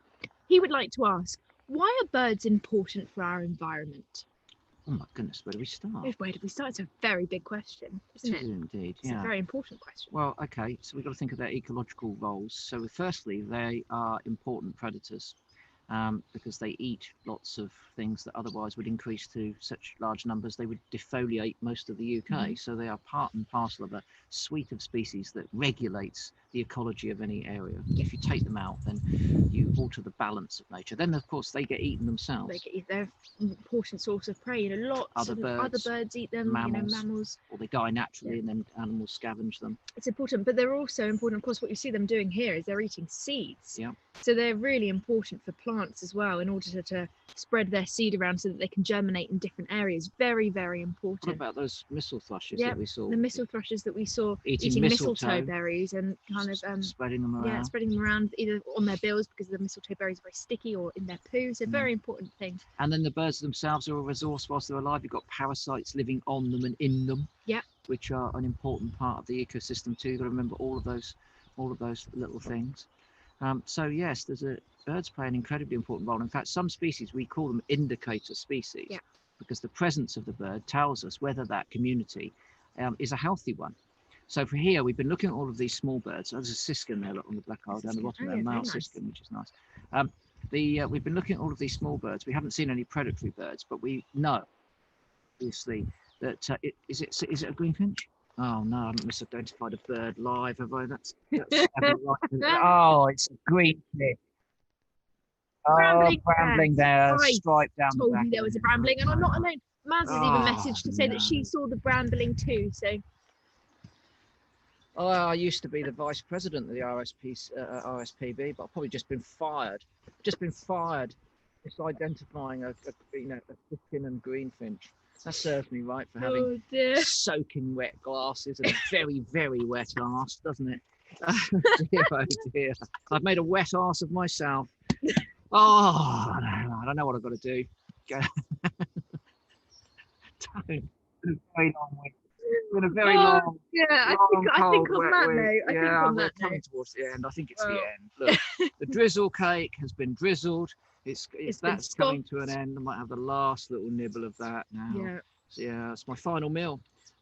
S2: He would like to ask, why are birds important for our environment?
S1: Oh my goodness, where do we start?
S2: Where did we start? It's a very big question, isn't it?
S1: Indeed,
S2: It's
S1: yeah.
S2: a very important question.
S1: Well, okay, so we've got to think of their ecological roles. So firstly, they are important predators because they eat lots of things that otherwise would increase to such large numbers. They would defoliate most of the UK.
S2: Mhm.
S1: So they are part and parcel of a suite of species that regulates the ecology of any area. If you take them out, then you alter the balance of nature. Then, of course, they get eaten themselves.
S2: They're an important source of prey. Lots
S1: Other
S2: of other
S1: birds,
S2: birds eat them. Mammals.
S1: Or they die naturally and then animals scavenge them.
S2: It's important, but they're also important. Of course, what you see them doing here is they're eating seeds.
S1: Yeah.
S2: So they're really important for plants as well, in order to spread their seed around so that they can germinate in different areas. Very, very important.
S1: What about those missel thrushes
S2: Yeah,
S1: that we saw?
S2: the missel thrushes that we saw
S1: Eating
S2: mistletoe
S1: mistletoe.
S2: berries and kind of
S1: spreading them around.
S2: Yeah, spreading them around either on their bills because the mistletoe berries are very sticky, or in their poo. So very important thing.
S1: And then the birds themselves are a resource whilst they're alive. You've got parasites living on them and in them,
S2: Yeah.
S1: which are an important part of the ecosystem too. You've got to remember all of those little things. So yes, birds play an incredibly important role. In fact, some species, we call them indicator species, because the presence of the bird tells us whether that community is a healthy one. So for here, we've been looking at all of these small birds. There's a siskin there, look, on the black isle down the bottom there, male siskin, which is nice. We've been looking at all of these small birds. We haven't seen any predatory birds, but we know, obviously, that is it a greenfinch? Oh no, I haven't misidentified a bird live, have I? That's oh, it's a greenfinch. Brambling there, striped down the back.
S2: I told you there was a brambling, and I'm not alone. Maz has even messaged to say that she saw the brambling too. So.
S1: Oh, I used to be the vice president of the RSPB, but I've probably just been fired. Just identifying a siskin and greenfinch. That serves me right for having soaking wet glasses and a very, very wet arse, doesn't it? Oh dear. I've made a wet arse of myself. Oh, I don't know what I've got to do. Very long week. It's been a very long.
S2: Yeah, I think on that note.
S1: We're coming towards the end. I think it's the end. Look, the drizzle cake has been drizzled. That's coming to an end. I might have the last little nibble of that now.
S2: Yeah.
S1: So, it's my final meal.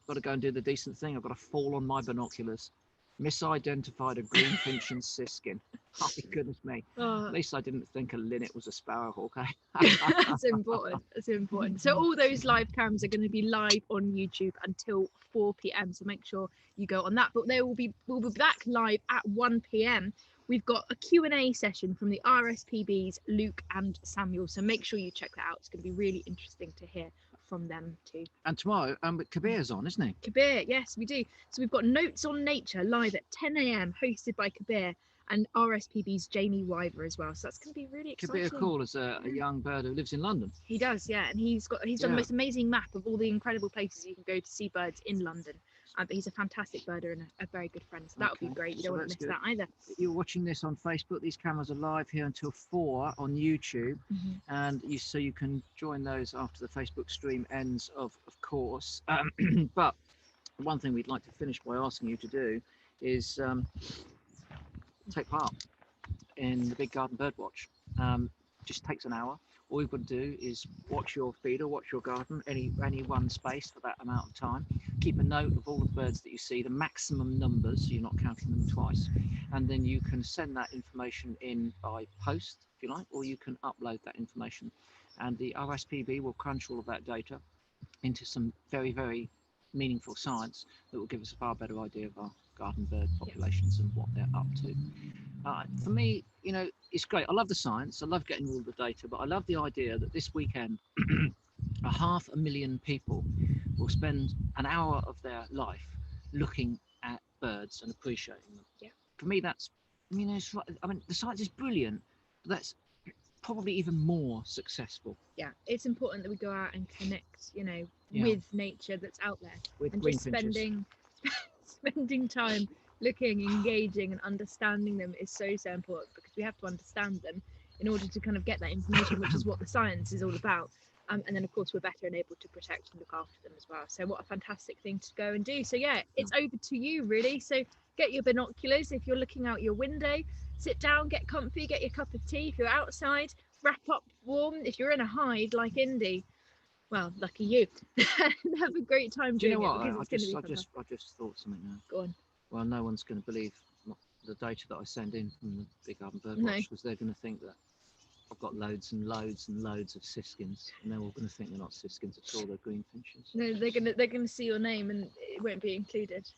S1: Got to go and do the decent thing. I've got to fall on my binoculars. Misidentified a greenfinch and siskin. Oh, goodness me. At least I didn't think a linnet was a sparrowhawk.
S2: That's important. That's important. So all those live cams are going to be live on YouTube until 4 p.m. So make sure you go on that. But we'll be back live at 1 p.m. We've got a Q&A session from the RSPBs, Luke and Samuel. So make sure you check that out. It's going to be really interesting to hear from them too.
S1: And tomorrow, Kabir's on, isn't he?
S2: Kabir, yes, we do. So we've got Notes on Nature live at 10 a.m. hosted by Kabir and RSPB's Jamie Wyver as well. So that's going to be really exciting.
S1: Kabir Cool is a young bird who lives in London.
S2: He does, yeah, and he's done the most amazing map of all the incredible places you can go to see birds in London. But he's a fantastic birder and a very good friend. So that would be great. You don't want to miss that either.
S1: You're watching this on Facebook. These cameras are live here until 4 on YouTube, and so you can join those after the Facebook stream ends, of course. But one thing we'd like to finish by asking you to do is take part in the Big Garden Birdwatch. Just takes an hour. All you've got to do is watch your feeder, watch your garden, any one space for that amount of time. Keep a note of all the birds that you see, the maximum numbers, so you're not counting them twice. And then you can send that information in by post, if you like, or you can upload that information. And the RSPB will crunch all of that data into some very, very meaningful science that will give us a far better idea of our garden bird populations and what they're up to. For me, it's great. I love the science. I love getting all the data, but I love the idea that this weekend, 500,000 people will spend an hour of their life looking at birds and appreciating them.
S2: Yeah.
S1: For me, that's, the science is brilliant, but that's probably even more successful.
S2: Yeah, it's important that we go out and connect, with nature that's out there.
S1: With
S2: and just spending time looking, engaging and understanding them is so important, because we have to understand them in order to kind of get that information, which is what the science is all about. And then of course we're better enabled to protect and look after them as well. So what a fantastic thing to go and do. So yeah, it's over to you really. So get your binoculars if you're looking out your window, sit down, get comfy, get your cup of tea. If you're outside, wrap up warm. If you're in a hide like Indy, well, lucky you. Have a great time doing it.
S1: Do you know what? I just thought something now.
S2: Go on.
S1: Well, no one's going to believe the data that I send in from the Big Garden Birdwatch, because they're going to think that I've got loads and loads and loads of siskins, and they're all going to think they're not siskins at all. They're greenfinches.
S2: No, they're gonna see your name and it won't be included.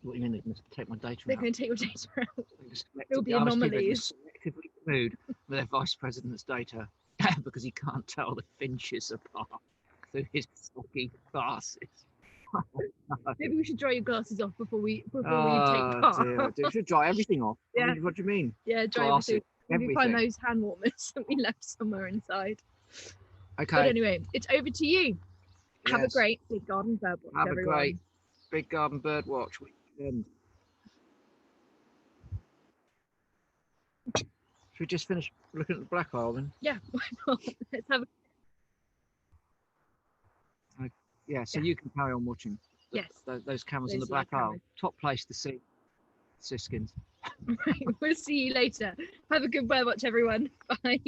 S1: What do you mean they're going to take my data?
S2: They're going to take your data out. There'll be anomalies.
S1: Selectively remove their vice president's data because he can't tell the finches apart through his foggy glasses.
S2: Maybe we should dry your glasses off before we take part.
S1: We should dry everything off.
S2: Yeah.
S1: What do you mean?
S2: Yeah, dry
S1: glasses,
S2: everything. Maybe find those hand warmers that we left somewhere inside.
S1: Okay.
S2: But anyway, it's over to you. Have a great Big Garden Birdwatch,
S1: Have
S2: everyone.
S1: a great Big Garden Birdwatch weekend. Should we just finish looking at the black isle then?
S2: Yeah, why not? Let's have a...
S1: Yeah, so you can carry on watching those cameras on the black isle. Top place to see siskins.
S2: Right, we'll see you later. Have a good birdwatch, everyone. Bye.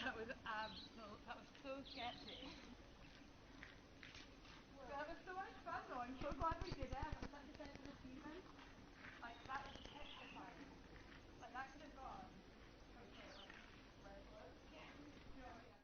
S9: That was absolute. That was so sketchy. That was so much fun though. I'm so glad we did it. It was such a sense of achievement. Like that was petrifying. Like that could have gone. Okay, like where it was. Yeah. You know, yeah.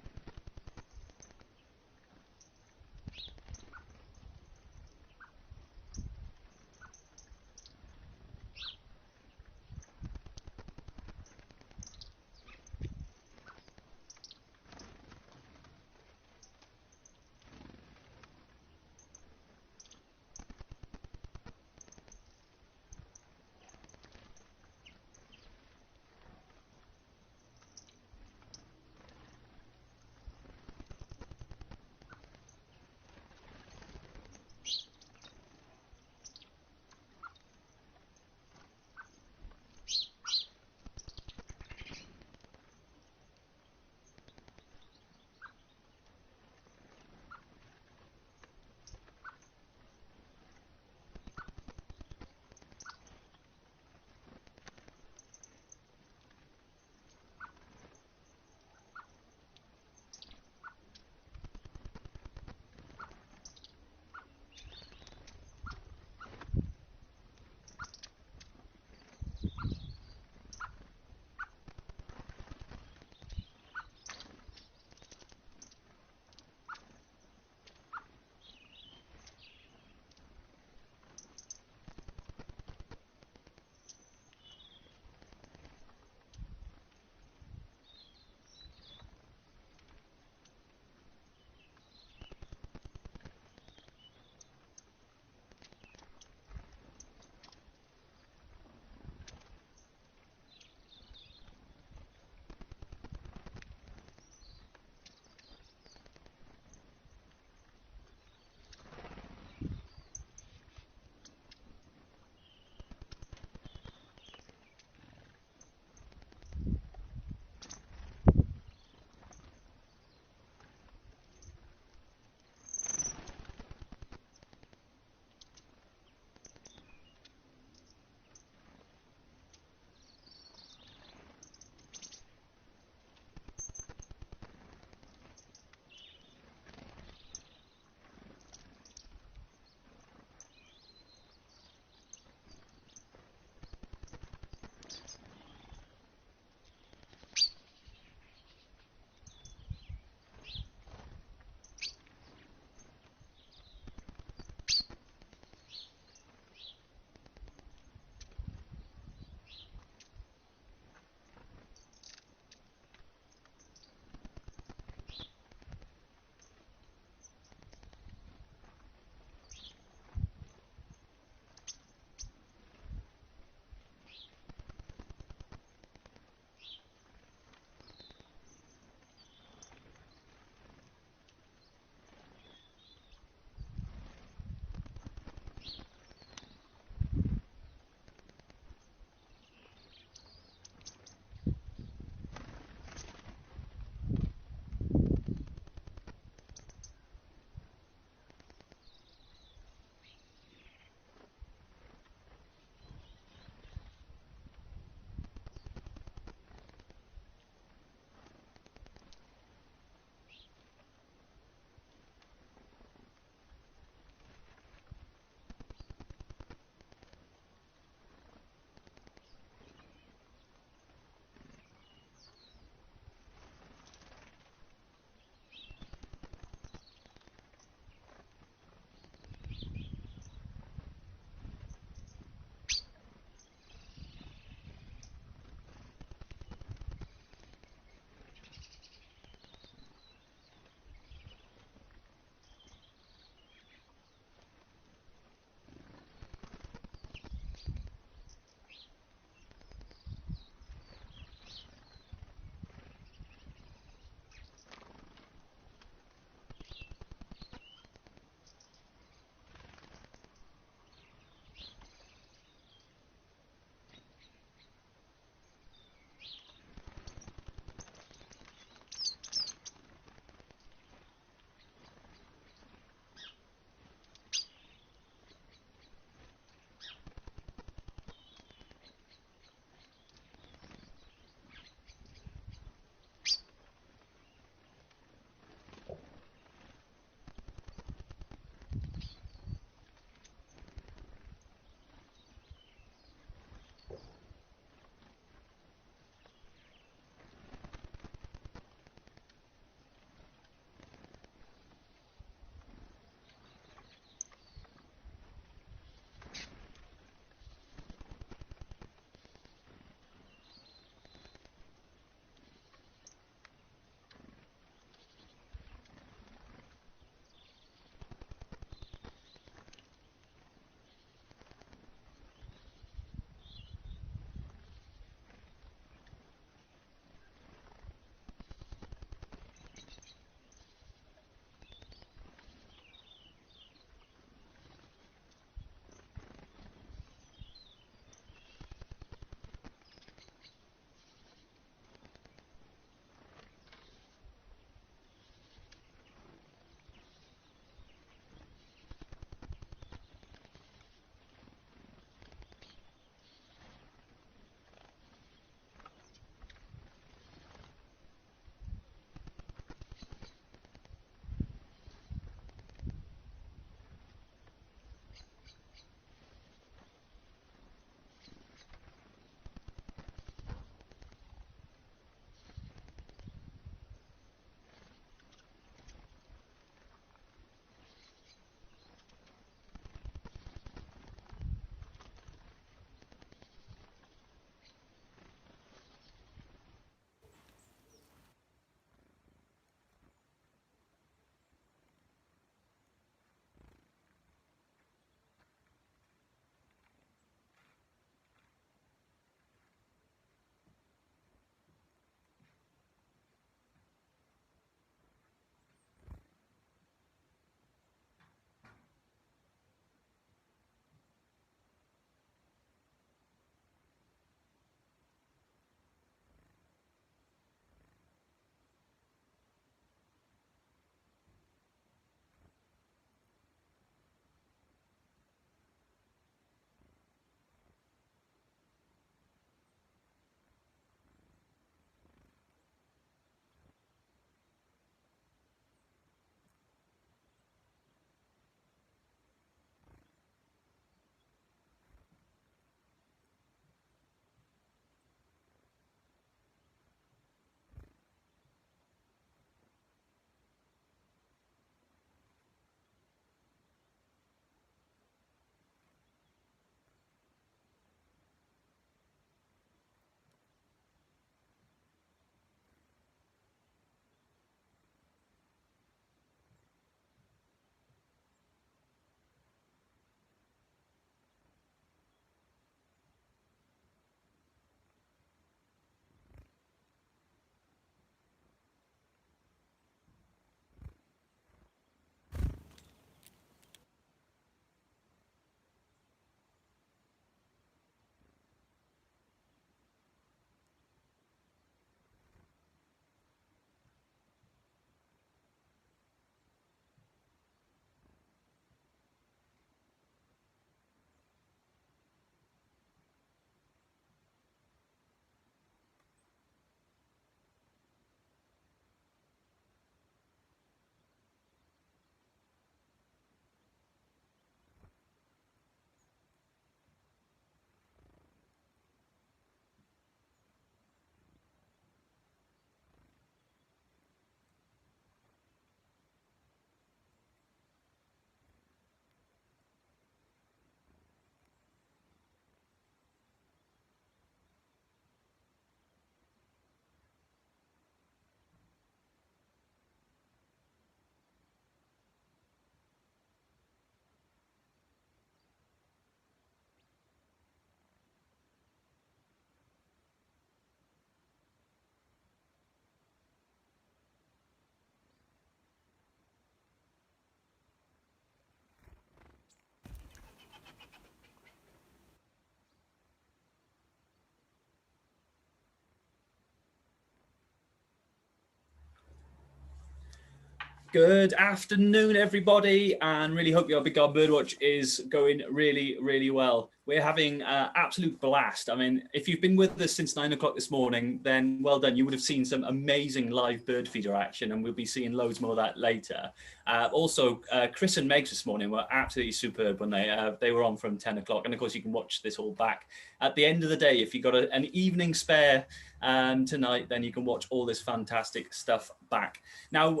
S19: Good afternoon, everybody, and really hope your Big Garden Birdwatch is going really, really well. We're having an absolute blast. I mean, if you've been with us since 9 o'clock this morning, then well done. You would have seen some amazing live bird feeder action, and we'll be seeing loads more of that later. Also, Chris and Meg this morning were absolutely superb when they were on from 10 o'clock. And of course, you can watch this all back. At the end of the day, if you've got an evening spare tonight, then you can watch all this fantastic stuff back. Now,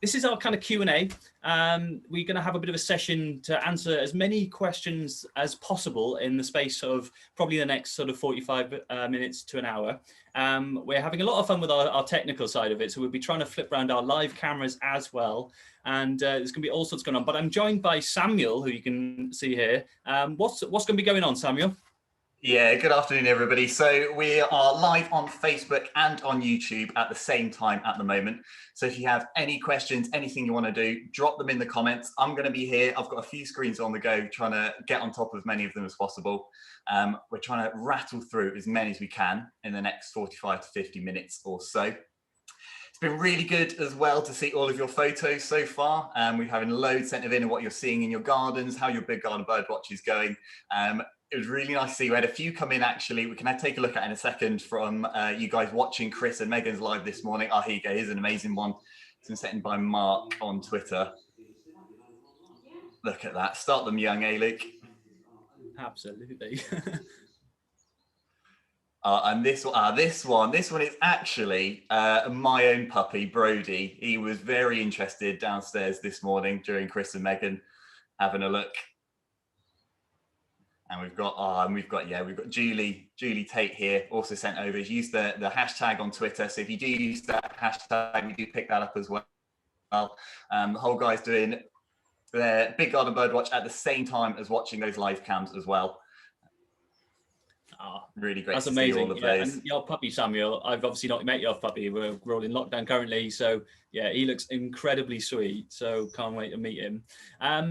S19: this is our kind of Q&A. We're going to have a bit of a session to answer as many questions as possible in the space of probably the next sort of 45 minutes to an hour. We're having a lot of fun with our technical side of it, so we'll be trying to flip around our live cameras as well. And there's going to be all sorts going on. But I'm joined by Samuel, who you can see here. What's going to be going on, Samuel?
S18: Yeah, good afternoon, everybody. So we are live on Facebook and on YouTube at the same time at the moment. So if you have any questions, anything you want to do, drop them in the comments. I'm going to be here. I've got a few screens on the go, trying to get on top of as many of them as possible. We're trying to rattle through as many as we can in the next 45 to 50 minutes or so. It's been really good as well to see all of your photos so far. We're having loads sent in of what you're seeing in your gardens, how your Big Garden Birdwatch is going. It was really nice to see. We had a few come in, actually. We can take a look at in a second from you guys watching Chris and Megan's live this morning. Oh, here you go. Here's an amazing one. It's been sent in by Mark on Twitter. Look at that. Start them young, eh, Luke?
S19: Absolutely.
S18: And this one is actually my own puppy, Brody. He was very interested downstairs this morning during Chris and Megan having a look. And we've got Julie Tate here, also sent over. He's used the hashtag on Twitter. So if you do use that hashtag, we do pick that up as well. The whole guy's doing their Big Garden Birdwatch at the same time as watching those live cams as well. Really great. That's amazing. See all of those.
S19: And your puppy, Samuel, I've obviously not met your puppy. We're all in lockdown currently, so yeah, he looks incredibly sweet. So can't wait to meet him.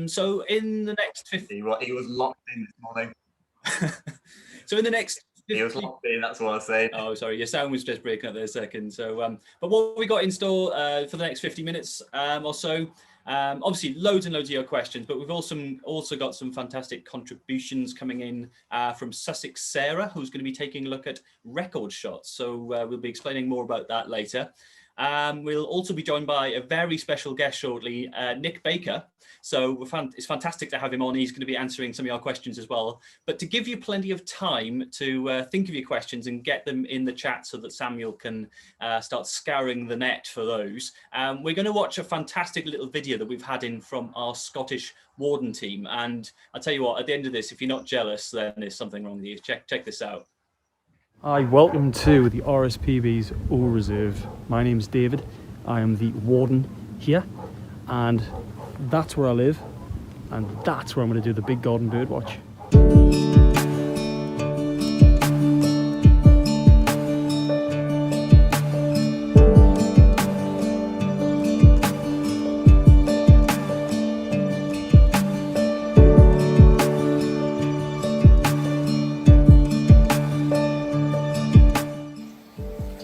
S19: So in the next 50,
S18: he was locked in this morning.
S19: So in the next 50...
S18: He was locked in. That's what I was saying.
S19: Oh, sorry, your sound was just breaking up there a second. So, but what we got in store for the next 50 minutes or so. Obviously loads and loads of your questions, but we've also got some fantastic contributions coming in from Sussex Sarah, who's going to be taking a look at record shots. So we'll be explaining more about that later. We'll also be joined by a very special guest shortly, Nick Baker. So it's fantastic to have him on. He's going to be answering some of your questions as well. But to give you plenty of time to think of your questions and get them in the chat so that Samuel can start scouring the net for those, we're going to watch a fantastic little video that we've had in from our Scottish Warden team. And I'll tell you what, at the end of this, if you're not jealous, then there's something wrong with you. Check this out.
S20: Hi, welcome to the RSPB's All Reserve. My name's David. I am the warden here, and that's where I live, and that's where I'm going to do the Big Garden Birdwatch.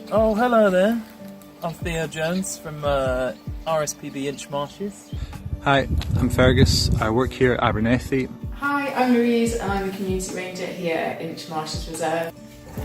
S21: Oh, hello there. I'm Theo Jones from RSPB Inchmarshes.
S22: Hi, I'm Fergus. I work here at Abernethy.
S23: Hi, I'm Louise and I'm the Community Ranger here at Inchmarshes Reserve.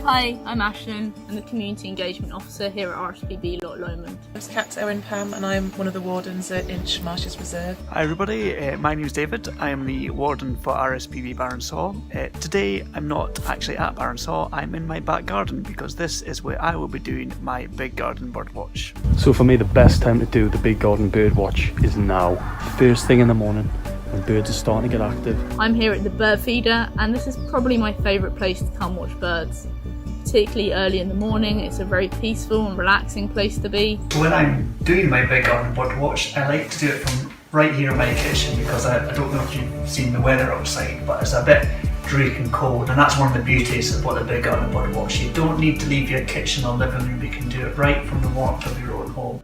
S24: Hi, I'm Ashlyn. I'm the Community Engagement Officer here at RSPB Loch Lomond.
S25: I'm Cat Owen Pam and I'm one of the wardens at Inchmarshes Reserve.
S26: Hi everybody, my name is David. I am the warden for RSPB Barronsaw. Today I'm not actually at Barronsaw, I'm in my back garden because this is where I will be doing my Big Garden Birdwatch.
S20: So for me the best time to do the Big Garden Birdwatch is now. First thing in the morning when birds are starting to get active.
S24: I'm here at the bird feeder and this is probably my favourite place to come watch birds. Particularly early in the morning, it's a very peaceful and relaxing place to be.
S27: When I'm doing my Big Garden Birdwatch, I like to do it from right here in my kitchen because I don't know if you've seen the weather outside, but it's a bit dreary and cold, and that's one of the beauties of what the Big Garden Birdwatch. You don't need to leave your kitchen or living room, you can do it right from the warmth of your own home.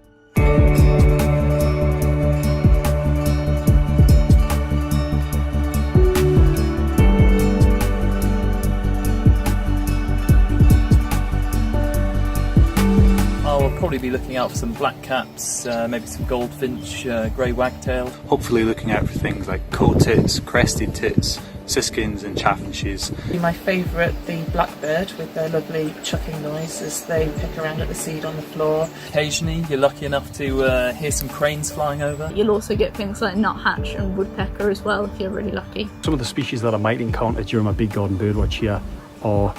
S21: probably be looking out for some blackcaps, maybe some goldfinch, grey wagtail.
S22: Hopefully looking out for things like coat tits, crested tits, siskins and chaffinches.
S25: My favourite, the blackbird, with their lovely chucking noise as they pick around at the seed on the floor.
S21: Occasionally you're lucky enough to hear some cranes flying over.
S24: You'll also get things like nuthatch and woodpecker as well if you're really lucky.
S20: Some of the species that I might encounter during my big garden birdwatch here are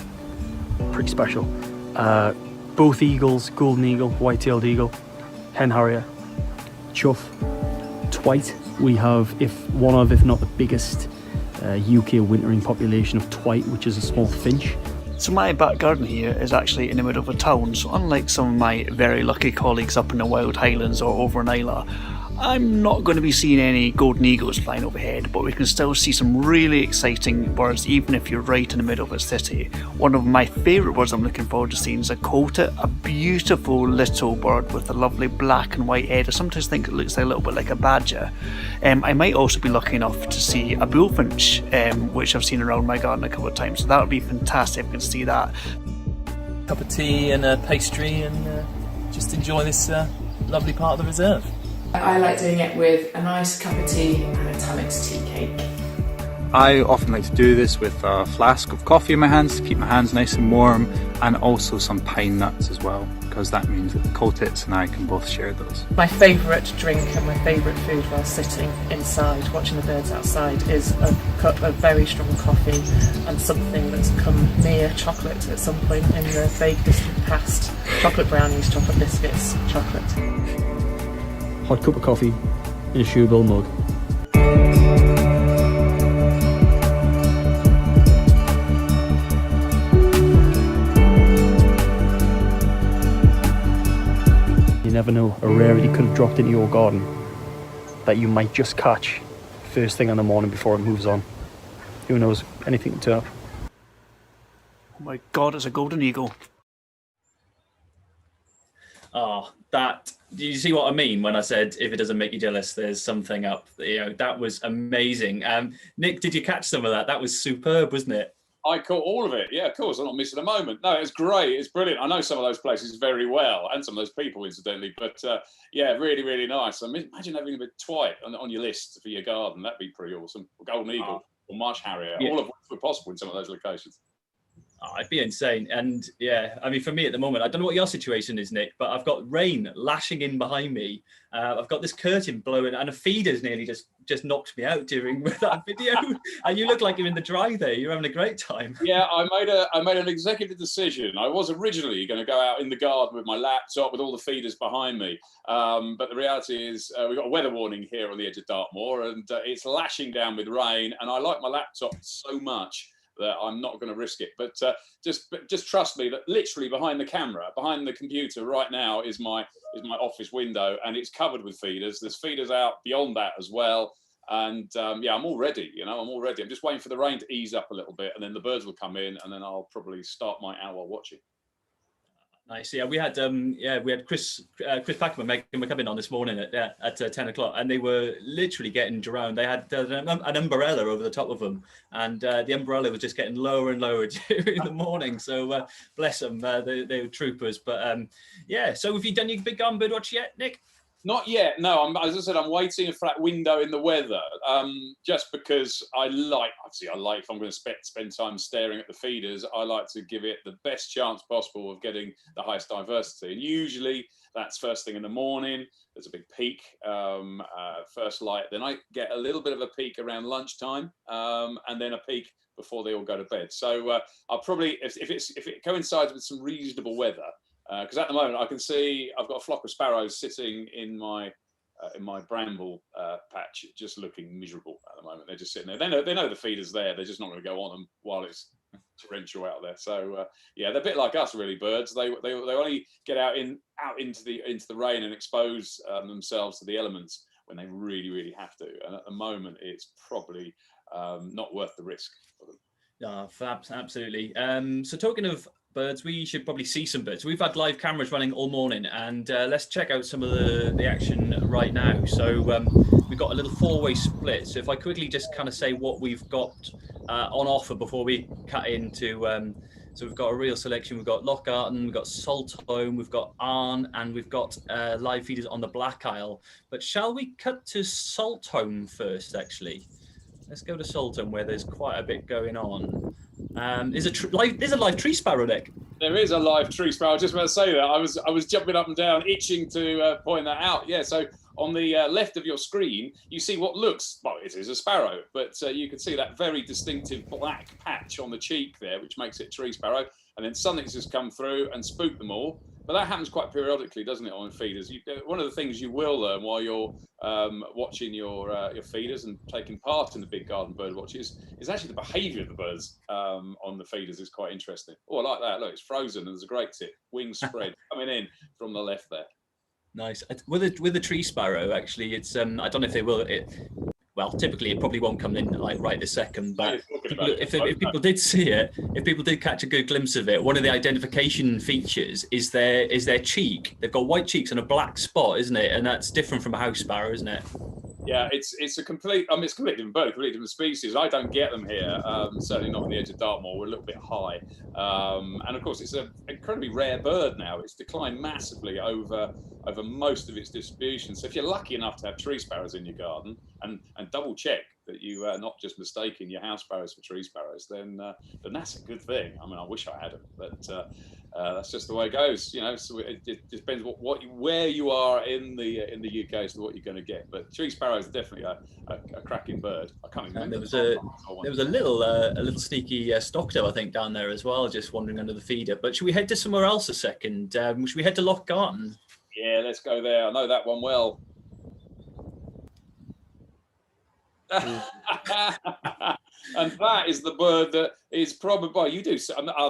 S20: pretty special. Both eagles, golden eagle, white-tailed eagle, hen harrier, chough, twite. We have, if not the biggest UK wintering population of twite, which is a small finch.
S26: So my back garden here is actually in the middle of a town, so unlike some of my very lucky colleagues up in the Wild Highlands or over in Islay, I'm not going to be seeing any golden eagles flying overhead, but we can still see some really exciting birds even if you're right in the middle of a city. One of my favourite birds I'm looking forward to seeing is a coatit, a beautiful little bird with a lovely black and white head. I sometimes think it looks a little bit like a badger. I might also be lucky enough to see a bullfinch, which I've seen around my garden a couple of times, so that would be fantastic if I can see that.
S21: Cup of tea and a pastry and just enjoy this lovely part of the reserve.
S23: I like doing it with a nice cup of tea and a Tummix tea cake.
S22: I often like to do this with a flask of coffee in my hands to keep my hands nice and warm, and also some pine nuts as well, because that means that the coatits and I can both share those.
S25: My favourite drink and my favourite food while sitting inside watching the birds outside is a cup of very strong coffee and something that's come near chocolate at some point in the vague distant past. Chocolate brownies, chocolate biscuits, chocolate.
S20: Hot cup of coffee in a shoebill mug. You never know, a rarity could have dropped into your garden that you might just catch first thing in the morning before it moves on. Who knows, anything can turn up.
S26: Oh my god, it's a golden eagle.
S19: Oh, that, do you see what I mean when I said if it doesn't make you jealous, there's something up? You know, that was amazing. Nick, did you catch some of that? That was superb, wasn't it?
S15: I caught all of it. Yeah, of course. I'm not missing a moment. No, it's great. It's brilliant. I know some of those places very well, and some of those people, incidentally. But yeah, really, really nice. I mean, imagine having a bit of twite on your list for your garden. That'd be pretty awesome. Or golden eagle or marsh harrier, all of which were possible in some of those locations.
S19: Oh, it'd be insane. And yeah, I mean, for me at the moment, I don't know what your situation is, Nick, but I've got rain lashing in behind me. I've got this curtain blowing, and a feeder's nearly just knocked me out during that video. And you look like you're in the dry there. You're having a great time.
S15: Yeah, I made an executive decision. I was originally going to go out in the garden with my laptop with all the feeders behind me. But the reality is we've got a weather warning here on the edge of Dartmoor, and it's lashing down with rain. And I like my laptop so much that I'm not going to risk it. But just trust me that literally behind the camera, behind the computer right now is my office window, and it's covered with feeders. There's feeders out beyond that as well. And yeah, I'm all ready, I'm all ready. I'm just waiting for the rain to ease up a little bit, and then the birds will come in, and then I'll probably start my hour watching.
S19: Nice. Yeah, we had Chris Packham and McCubbin on this morning at 10 o'clock, and they were literally getting drowned. They had an umbrella over the top of them, and the umbrella was just getting lower and lower during the morning. So bless them, they were troopers. But yeah, so have you done your big garden birdwatch yet, Nick?
S15: Not yet, no. As I said, I'm waiting for that window in the weather, just because I like, if I'm going to spend time staring at the feeders, I like to give it the best chance possible of getting the highest diversity. And usually that's first thing in the morning. There's a big peak, first light. Then I get a little bit of a peak around lunchtime, and then a peak before they all go to bed. So I'll probably, if it coincides with some reasonable weather, because at the moment I can see I've got a flock of sparrows sitting in my bramble patch, just looking miserable at the moment. They're just sitting there. They know the feeder's there. They're just not going to go on them while it's torrential out there. So yeah, they're a bit like us, really. Birds. They only get out into the rain and expose themselves to the elements when they really, really have to. And at the moment, it's probably not worth the risk for them.
S19: No, absolutely. So talking of birds, we should probably see some birds. We've had live cameras running all morning, and let's check out some of the action right now. So we've got a little four-way split. So if I quickly just kind of say what we've got on offer before we cut into So we've got a real selection. We've got Lochgarten, we've got Saltholm, we've got Arn, and we've got live feeders on the Black Isle. But shall we cut to Saltholm first, actually? Let's go to Saltholm, where there's quite a bit going on. There's a live tree sparrow, Nick.
S15: There is a live tree sparrow. I was just about to say that. I was jumping up and down, itching to point that out. Yeah, so on the left of your screen, you see what looks, well, it is a sparrow, but you can see that very distinctive black patch on the cheek there, which makes it a tree sparrow. And then something's just come through and spooked them all. But that happens quite periodically, doesn't it, on feeders? One of the things you will learn while you're watching your feeders and taking part in the big garden bird watches is actually the behaviour of the birds on the feeders is quite interesting. Oh, I like that. Look, it's frozen and there's a great tip. Wings spread coming in from the left there.
S19: Nice. With the tree sparrow, actually, it's I don't know if they will. Well, typically it probably won't come in like right this second, but if people did see it, if people did catch a good glimpse of it, one of the identification features is their cheek. They've got white cheeks and a black spot, isn't it? And that's different from a house sparrow, isn't it?
S15: Yeah, it's a complete. I mean, it's completely different bird, completely different species. I don't get them here. Certainly not on the edge of Dartmoor. We're a little bit high, and of course, it's an incredibly rare bird now. It's declined massively over most of its distribution. So if you're lucky enough to have tree sparrows in your garden, and double check that you are not just mistaking your house sparrows for tree sparrows, then that's a good thing. I mean, I wish I had them, but that's just the way it goes. You know, so it depends where you are in the UK as to what you're going to get. But tree sparrow is definitely a cracking bird. I can't remember.
S19: There was a little sneaky stocktail, I think, down there as well, just wandering under the feeder. But should we head to somewhere else a second? Should we head to Lochgarten?
S15: Yeah, let's go there. I know that one well. And that is the bird that is probably, well, you do,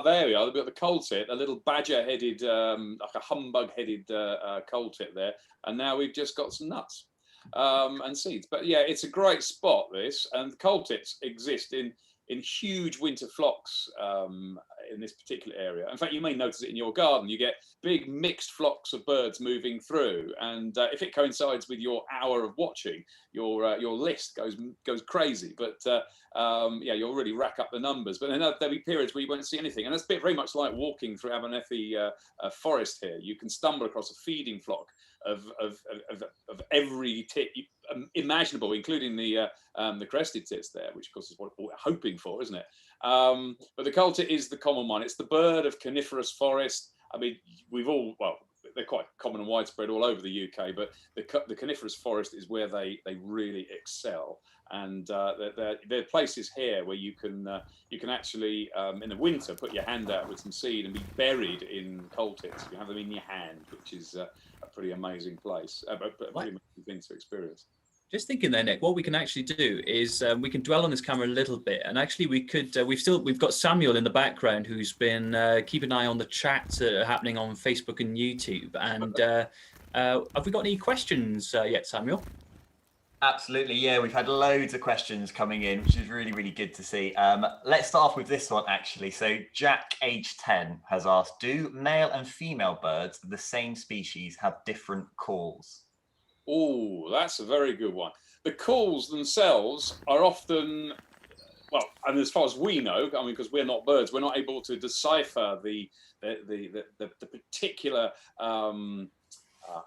S15: there we are, a bit of the coal tit, a little badger-headed, like a humbug-headed coal tit there, and now we've just got some nuts and seeds. But yeah, it's a great spot, this, and coal tits exist in huge winter flocks in this particular area. In fact, you may notice it in your garden. You get big mixed flocks of birds moving through, and if it coincides with your hour of watching, your list goes crazy. But yeah, you'll really rack up the numbers. But then there'll be periods where you won't see anything, and that's very much like walking through Abernethy forest here. You can stumble across a feeding flock of every tit imaginable, including the crested tits there, which of course is what we're hoping for, isn't it? But the coal tit is the common one. It's the bird of coniferous forest. I mean, they're quite common and widespread all over the UK, but the coniferous forest is where they really excel. And there are places here where you can actually in the winter put your hand out with some seed and be buried in coal tits. You have them in your hand, which is a pretty amazing place, a pretty amazing thing to experience.
S19: Just thinking there, Nick, what we can actually do is we can dwell on this camera a little bit, and actually we could we've got Samuel in the background who's been keeping an eye on the chats that are happening on Facebook and YouTube. And have we got any questions yet, Samuel?
S18: Absolutely, yeah. We've had loads of questions coming in, which is really, really good to see. Let's start off with this one, actually. So Jack, age 10, has asked, do male and female birds of the same species have different calls?
S15: Oh, that's a very good one. The calls themselves are often, well, and as far as we know, I mean, because we're not birds, we're not able to decipher the particular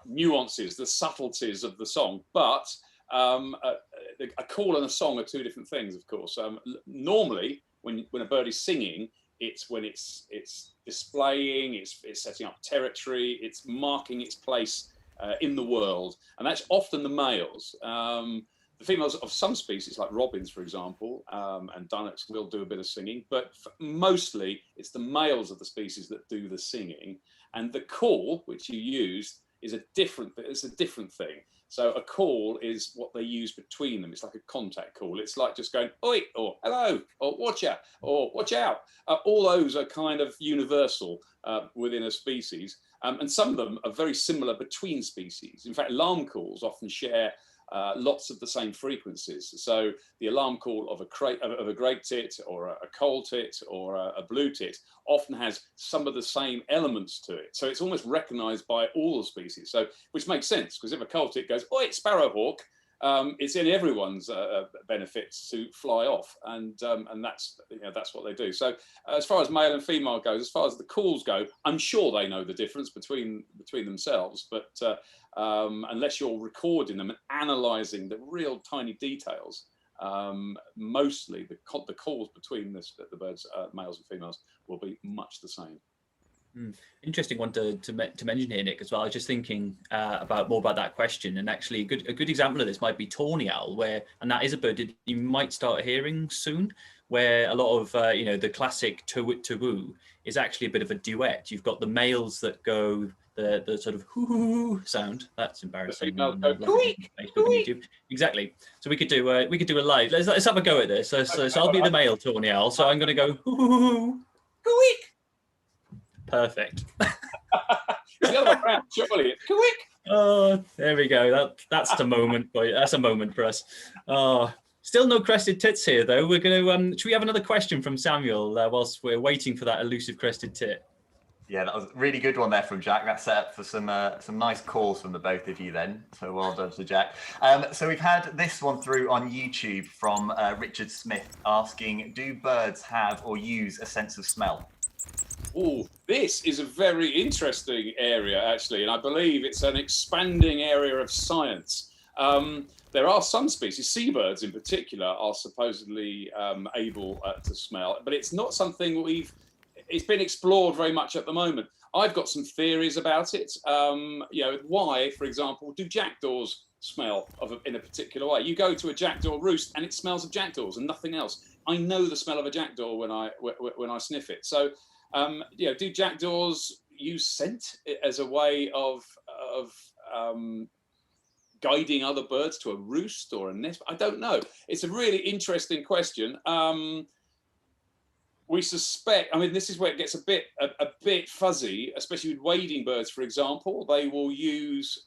S15: nuances, the subtleties of the song. But a call and a song are two different things, of course. Normally, when a bird is singing, it's when it's displaying, it's setting up territory, it's marking its place in the world, and that's often the males. The females of some species, like robins, for example, and dunnocks, will do a bit of singing, but mostly it's the males of the species that do the singing. And the call, which you used, is a different thing. So a call is what they use between them. It's like a contact call. It's like just going, oi, or hello, or watch out, or watch out. All those are kind of universal within a species. And some of them are very similar between species. In fact, alarm calls often share lots of the same frequencies. So the alarm call of a great tit or a coal tit or a blue tit often has some of the same elements to it. So it's almost recognized by all the species. So, which makes sense, because if a coal tit goes, oi, sparrowhawk, it's in everyone's benefits to fly off, and that's that's what they do. So as far as male and female goes, as far as the calls go, I'm sure they know the difference between themselves, but unless you're recording them and analysing the real tiny details, mostly the calls between the birds, males and females, will be much the same.
S19: Interesting one to mention here, Nick, as well. I was just thinking more about that question, and actually a good example of this might be tawny owl, and that is a bird that you might start hearing soon, where a lot of the classic to-woo is actually a bit of a duet. You've got the males that go the sort of hoo sound. That's embarrassing. On Facebook and YouTube. Exactly. So we could do a live. Let's have a go at this. So I'll be the male tawny owl. So I'm going to go hoo. Perfect.
S15: The other way around, surely.
S19: Oh, there we go. That's the moment. That's a moment for us. Oh, still no crested tits here, though. We're going to. Should we have another question from Samuel whilst we're waiting for that elusive crested tit?
S18: Yeah, that was a really good one there from Jack. That set up for some nice calls from the both of you then. So well done to Jack. So we've had this one through on YouTube from Richard Smith asking, do birds have or use a sense of smell?
S15: Oh, this is a very interesting area, actually, and I believe it's an expanding area of science. There are some species, seabirds in particular, are supposedly able to smell, but it's not something it's been explored very much at the moment. I've got some theories about it. Why, for example, do jackdaws smell in a particular way? You go to a jackdaw roost and it smells of jackdaws and nothing else. I know the smell of a jackdaw when I sniff it. So, do jackdaws use scent as a way of guiding other birds to a roost or a nest? I don't know. It's a really interesting question. We suspect, this is where it gets a bit fuzzy, especially with wading birds, for example. They will use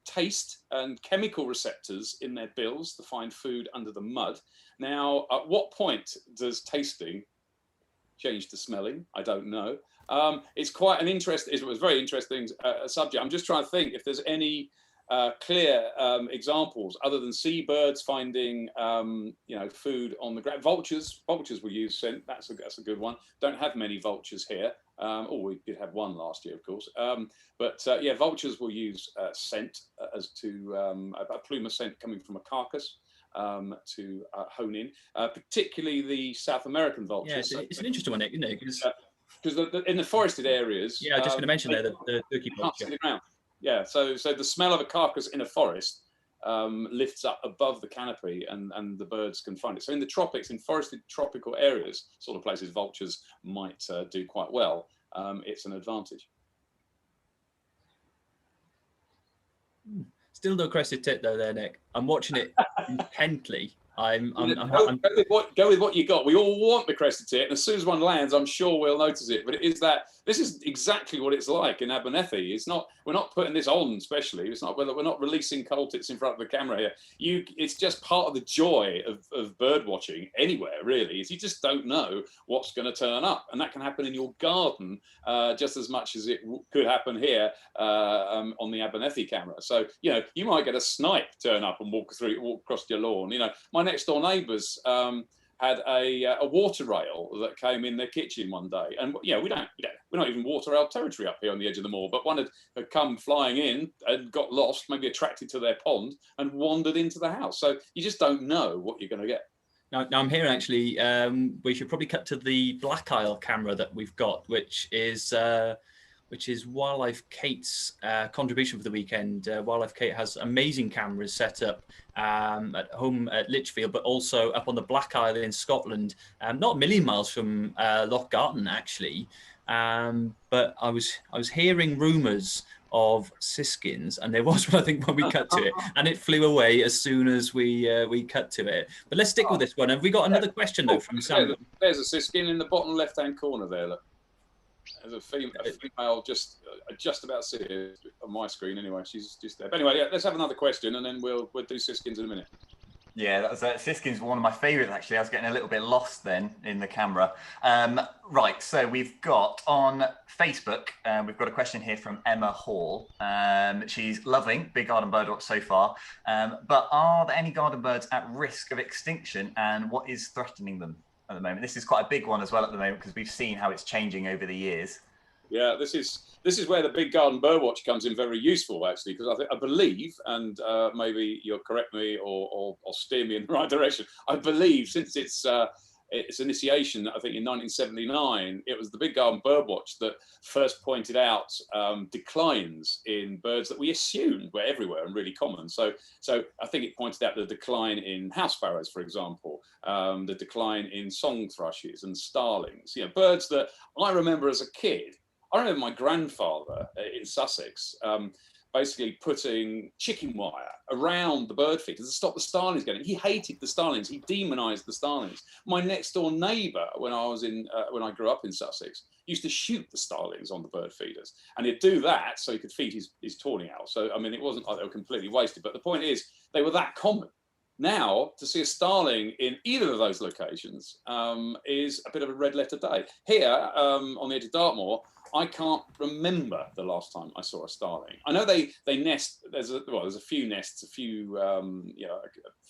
S15: taste and chemical receptors in their bills to find food under the mud. Now, at what point does tasting change to smelling? I don't know. It's quite an interesting, it was a very interesting subject. I'm just trying to think if there's any clear examples other than seabirds finding food on the ground. Vultures will use scent. That's a good one. Don't have many vultures here. We did have one last year, of course. Vultures will use scent as to a plume of scent coming from a carcass to hone in. Particularly the South American vultures.
S19: Yeah, it's an interesting one, isn't it?
S15: Because in the forested areas.
S19: Yeah, I was just going to mention there the turkey vulture.
S15: Yeah, so the smell of a carcass in a forest lifts up above the canopy, and the birds can find it. So in the tropics, in forested tropical areas, sort of places vultures might do quite well. It's an advantage.
S19: Still no crested tit though, there, Nick. I'm watching it intently.
S15: Go with what you got. We all want the crested tit, and as soon as one lands, I'm sure we'll notice it. But this is exactly what it's like in Abernethy. We're not putting this on specially. We're not releasing coal tits in front of the camera here. It's just part of the joy of bird watching anywhere, really. Is you just don't know what's going to turn up, and that can happen in your garden just as much as it could happen here on the Abernethy camera. So you might get a snipe turn up and walk across your lawn. My next door neighbours had a water rail that came in their kitchen one day, and we're not even water rail territory up here on the edge of the moor, but one had come flying in and got lost, maybe attracted to their pond, and wandered into the house. So you just don't know what you're going to get.
S19: Now I'm here actually. We should probably cut to the Black Isle camera that we've got, which is Wildlife Kate's contribution for the weekend. Wildlife Kate has amazing cameras set up at home at Lichfield, but also up on the Black Isle in Scotland, not a million miles from Lochgarten actually. But I was hearing rumours of siskins, and there was one I think when we cut to it, and it flew away as soon as we cut to it. But let's stick with this one. Have we got another question though from Sam?
S15: There's a siskin in the bottom left-hand corner there. Look. There's a female just about see it on my screen anyway. She's just there. But anyway, let's have another question, and then we'll do siskins in a minute.
S18: Yeah, Siskin's one of my favourites, actually. I was getting a little bit lost then in the camera. Right, so we've got on Facebook, we've got a question here from Emma Hall. She's loving Big Garden Birdwatch so far, but are there any garden birds at risk of extinction, and what is threatening them at the moment? This is quite a big one as well at the moment, because we've seen how it's changing over the years.
S15: Yeah, this is where the Big Garden Birdwatch comes in very useful, actually, because I believe, and maybe you'll correct me or steer me in the right direction. I believe since its initiation, I think in 1979, it was the Big Garden Birdwatch that first pointed out declines in birds that we assumed were everywhere and really common. So I think it pointed out the decline in house sparrows, for example, the decline in song thrushes and starlings. You know, birds that I remember as a kid. I remember my grandfather in Sussex basically putting chicken wire around the bird feeders to stop the starlings getting. He hated the starlings. He demonised the starlings. My next door neighbour, when I grew up in Sussex, used to shoot the starlings on the bird feeders, and he'd do that so he could feed his tawny owl. So I mean, it wasn't like they were completely wasted, but the point is they were that common. Now, to see a starling in either of those locations is a bit of a red letter day. Here, on the edge of Dartmoor, I can't remember the last time I saw a starling. I know they nest. There's a few nests, a few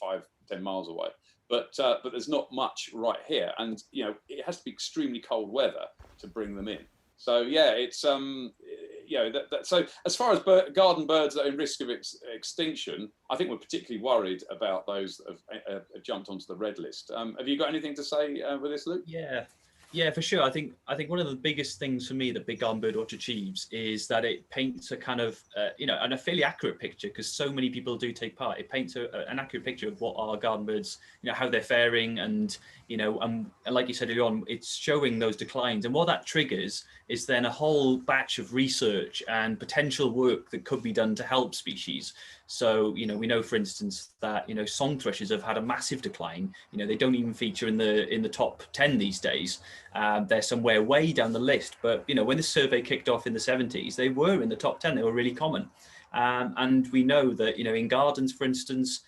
S15: 5-10 miles away, but there's not much right here, and it has to be extremely cold weather to bring them in. So yeah, it's so as far as garden birds that are in risk of extinction, I think we're particularly worried about those that have jumped onto the red list. Have you got anything to say with this, Luke?
S19: Yeah, for sure. I think one of the biggest things for me that Big Garden Birdwatch achieves is that it paints a kind of and a fairly accurate picture, because so many people do take part. It paints an accurate picture of what our garden birds, how they're faring, and and like you said earlier on, it's showing those declines. And what that triggers is then a whole batch of research and potential work that could be done to help species. So, we know, for instance, that, song thrushes have had a massive decline. They don't even feature in the top 10 these days. They're somewhere way down the list. But, when this survey kicked off in the 70s, they were in the top 10. They were really common. And we know that, in gardens, for instance,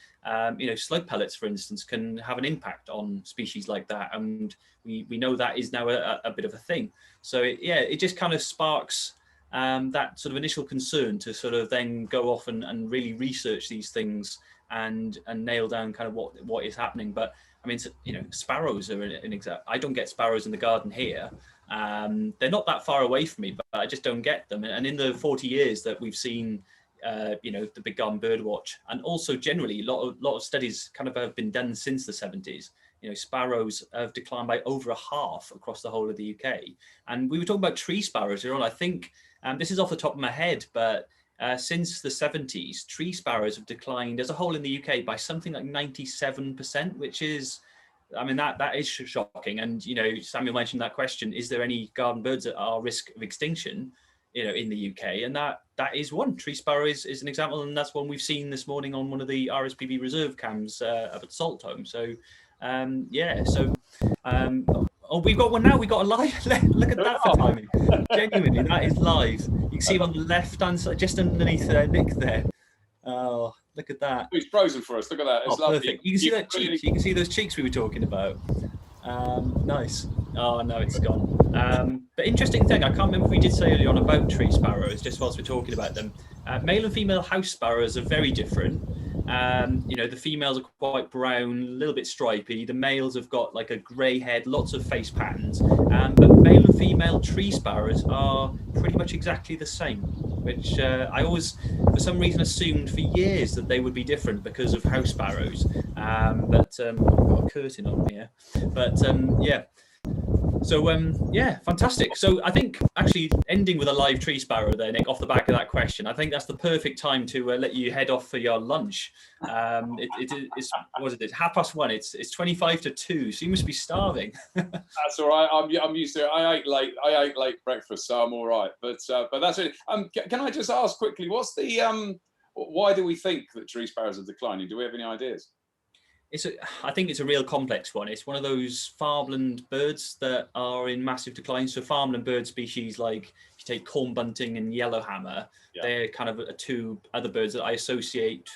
S19: slug pellets, for instance, can have an impact on species like that. And we know that is now a bit of a thing. So, it just kind of sparks that sort of initial concern to sort of then go off and really research these things and nail down kind of what is happening. But I mean, sparrows are an example. I don't get sparrows in the garden here. They're not that far away from me, but I just don't get them. And in the 40 years that we've seen, the Big Garden Birdwatch, and also generally a lot of studies kind of have been done since the 70s. Sparrows have declined by over a half across the whole of the UK. And we were talking about tree sparrows earlier on. I think this is off the top of my head, but since the 70s, tree sparrows have declined as a whole in the UK by something like 97%, which is, I mean, that is shocking. And, Samuel mentioned that question, is there any garden birds that are at risk of extinction, in the UK? And that is one. Tree sparrow is an example, and that's one we've seen this morning on one of the RSPB reserve cams up at Salt Home. So, we've got one now. We got a live. Look at that for timing. Genuinely, that is live. You can see him on the left-hand side, just underneath Nick there. Oh, look at that.
S15: He's frozen for us. Look at that. It's lovely.
S19: Perfect. You can see that cheeks. You can see those cheeks we were talking about. Nice. Oh no, it's gone. But interesting thing, I can't remember if we did say earlier on about tree sparrows, just whilst we're talking about them. Male and female house sparrows are very different. The females are quite brown, a little bit stripy. The males have got like a grey head, lots of face patterns. But male and female tree sparrows are pretty much exactly the same, which I always, for some reason, assumed for years that they would be different because of house sparrows. But I've got a curtain on here. But So, fantastic. So I think actually ending with a live tree sparrow there, Nick, off the back of that question, I think that's the perfect time to let you head off for your lunch. It's 1:30. It's 25 to 2, so you must be starving.
S15: That's all right. I'm used to it. I ate late breakfast, so I'm all right. But that's it. Can I just ask quickly, what's the why do we think that tree sparrows are declining? Do we have any ideas?
S19: I think it's a real complex one. It's one of those farmland birds that are in massive decline. So farmland bird species like, if you take corn bunting and yellowhammer, they're kind of two other birds that I associate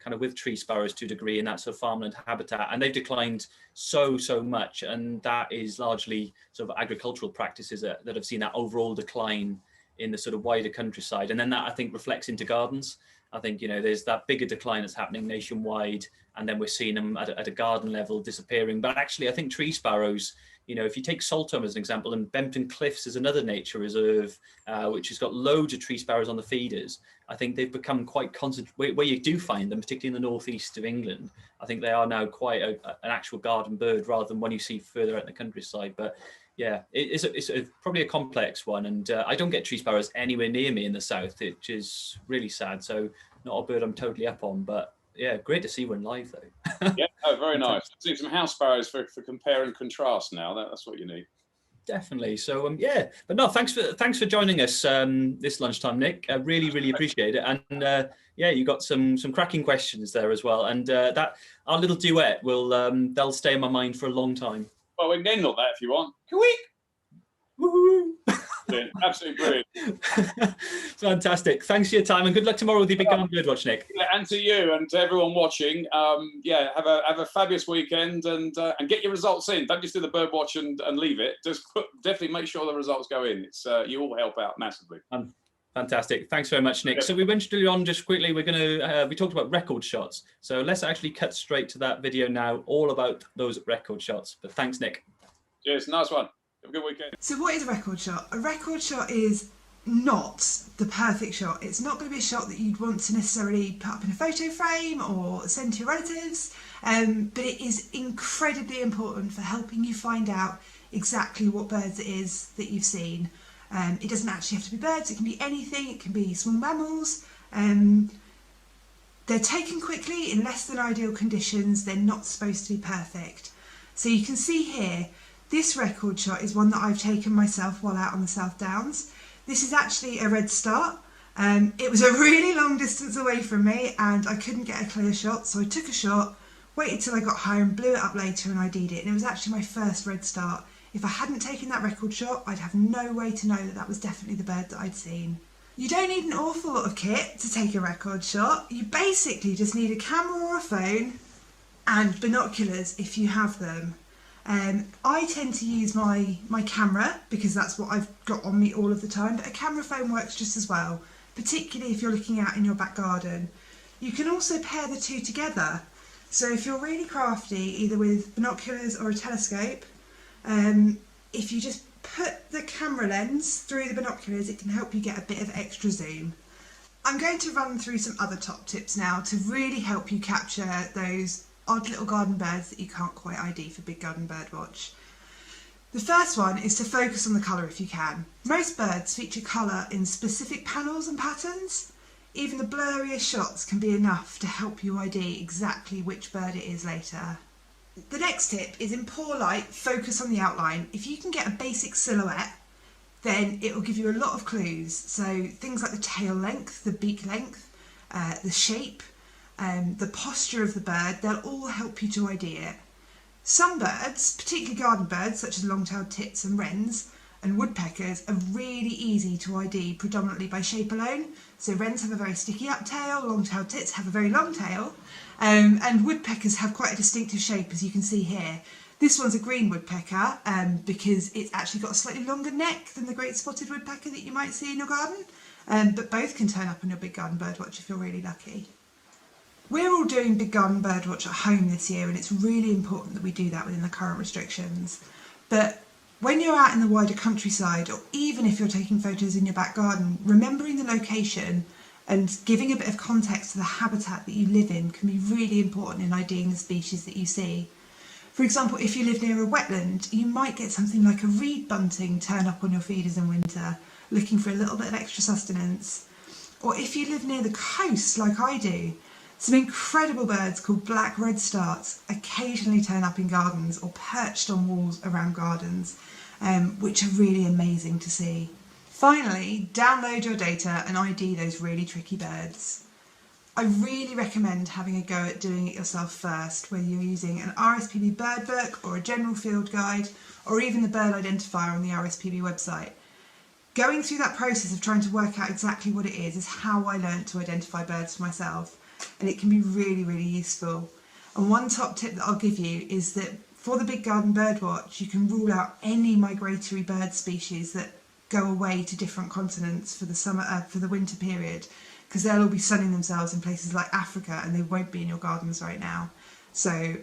S19: kind of with tree sparrows to a degree in that sort of farmland habitat, and they've declined so much, and that is largely sort of agricultural practices that have seen that overall decline in the sort of wider countryside. And then that, I think, reflects into gardens. I think, you know, there's that bigger decline that's happening nationwide, and then we're seeing them at a garden level disappearing. But actually, I think tree sparrows, you know, if you take Saltham as an example, and Bempton Cliffs is another nature reserve, which has got loads of tree sparrows on the feeders, I think they've become quite concentrated, where you do find them, particularly in the northeast of England. I think they are now quite an actual garden bird rather than one you see further out in the countryside. But yeah, it's probably a complex one, and I don't get tree sparrows anywhere near me in the south, which is really sad. So not a bird I'm totally up on, but yeah, great to see one live though.
S15: Yeah, oh, very nice. See some house sparrows for compare and contrast now. That's what you need.
S19: Definitely. So yeah, but no, thanks for joining us this lunchtime, Nick. I really appreciate it. And yeah, you got some cracking questions there as well. And that our little duet will they'll stay in my mind for a long time.
S15: Well, we can end on that if you want. Can we? Woohoo! Brilliant. Absolutely brilliant.
S19: Fantastic. Thanks for your time, and good luck tomorrow with the Big Garden Birdwatch, Nick.
S15: Yeah, and to you and to everyone watching. Yeah, have a fabulous weekend, and get your results in. Don't just do the Birdwatch and leave it. Just definitely make sure the results go in. It's you all help out massively.
S19: Fantastic. Thanks very much, Nick. So we mentioned on just quickly, we're going to, we talked about record shots. So let's actually cut straight to that video now, all about those record shots. But thanks, Nick.
S15: Cheers. Nice one. Have a good weekend.
S3: So what is a record shot? A record shot is not the perfect shot. It's not going to be a shot that you'd want to necessarily put up in a photo frame or send to your relatives. But it is incredibly important for helping you find out exactly what birds it is that you've seen. It doesn't actually have to be birds, it can be anything, it can be small mammals. They're taken quickly in less than ideal conditions, they're not supposed to be perfect. So you can see here, this record shot is one that I've taken myself while out on the South Downs. This is actually a red start. It was a really long distance away from me and I couldn't get a clear shot, so I took a shot, waited till I got higher and blew it up later and ID'd it, and it was actually my first red start. If I hadn't taken that record shot, I'd have no way to know that that was definitely the bird that I'd seen. You don't need an awful lot of kit to take a record shot. You basically just need a camera or a phone and binoculars if you have them. I tend to use my camera because that's what I've got on me all of the time, but a camera phone works just as well, particularly if you're looking out in your back garden. You can also pair the two together. So if you're really crafty, either with binoculars or a telescope, if you just put the camera lens through the binoculars, it can help you get a bit of extra zoom. I'm going to run through some other top tips now to really help you capture those odd little garden birds that you can't quite ID for Big Garden Birdwatch. The first one is to focus on the colour if you can. Most birds feature colour in specific panels and patterns. Even the blurriest shots can be enough to help you ID exactly which bird it is later. The next tip is in poor light, focus on the outline. If you can get a basic silhouette, then it will give you a lot of clues. So things like the tail length, the beak length, the shape, the posture of the bird, they'll all help you to ID it. Some birds, particularly garden birds such as long-tailed tits and wrens and woodpeckers, are really easy to ID predominantly by shape alone. So wrens have a very sticky up tail, long-tailed tits have a very long tail, and woodpeckers have quite a distinctive shape, as you can see here. This one's a green woodpecker because it's actually got a slightly longer neck than the great spotted woodpecker that you might see in your garden, but both can turn up on your Big Garden Birdwatch if you're really lucky. We're all doing Big Garden Birdwatch at home this year, and it's really important that we do that within the current restrictions. But when you're out in the wider countryside, or even if you're taking photos in your back garden, remembering the location and giving a bit of context to the habitat that you live in can be really important in IDing the species that you see. For example, if you live near a wetland, you might get something like a reed bunting turn up on your feeders in winter, looking for a little bit of extra sustenance. Or if you live near the coast, like I do, some incredible birds called black redstarts occasionally turn up in gardens or perched on walls around gardens, which are really amazing to see. Finally, download your data and ID those really tricky birds. I really recommend having a go at doing it yourself first, whether you're using an RSPB bird book or a general field guide, or even the bird identifier on the RSPB website. Going through that process of trying to work out exactly what it is how I learnt to identify birds for myself. and it can be really, really useful. And one top tip that I'll give you is that for the Big Garden Birdwatch, you can rule out any migratory bird species that go away to different continents for the for the winter period, because they'll all be sunning themselves in places like Africa and they won't be in your gardens right now. So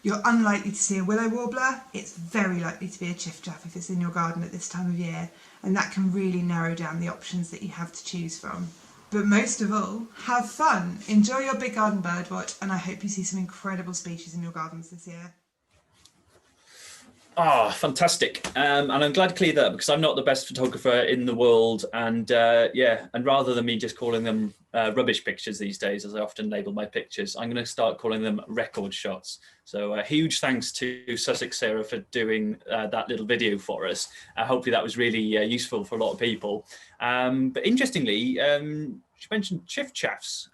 S3: you're unlikely to see a willow warbler. It's very likely to be a chiffchaff if it's in your garden at this time of year, and that can really narrow down the options that you have to choose from. But most of all, have fun, enjoy your Big Garden Birdwatch, and I hope you see some incredible species in your gardens this year.
S19: Ah, fantastic. And I'm glad to clear that, because I'm not the best photographer in the world. And and rather than me just calling them rubbish pictures these days, as I often label my pictures, I'm going to start calling them record shots. So huge thanks to Sussex Sarah for doing that little video for us. Hopefully that was really useful for a lot of people. But interestingly, she mentioned chiffchaffs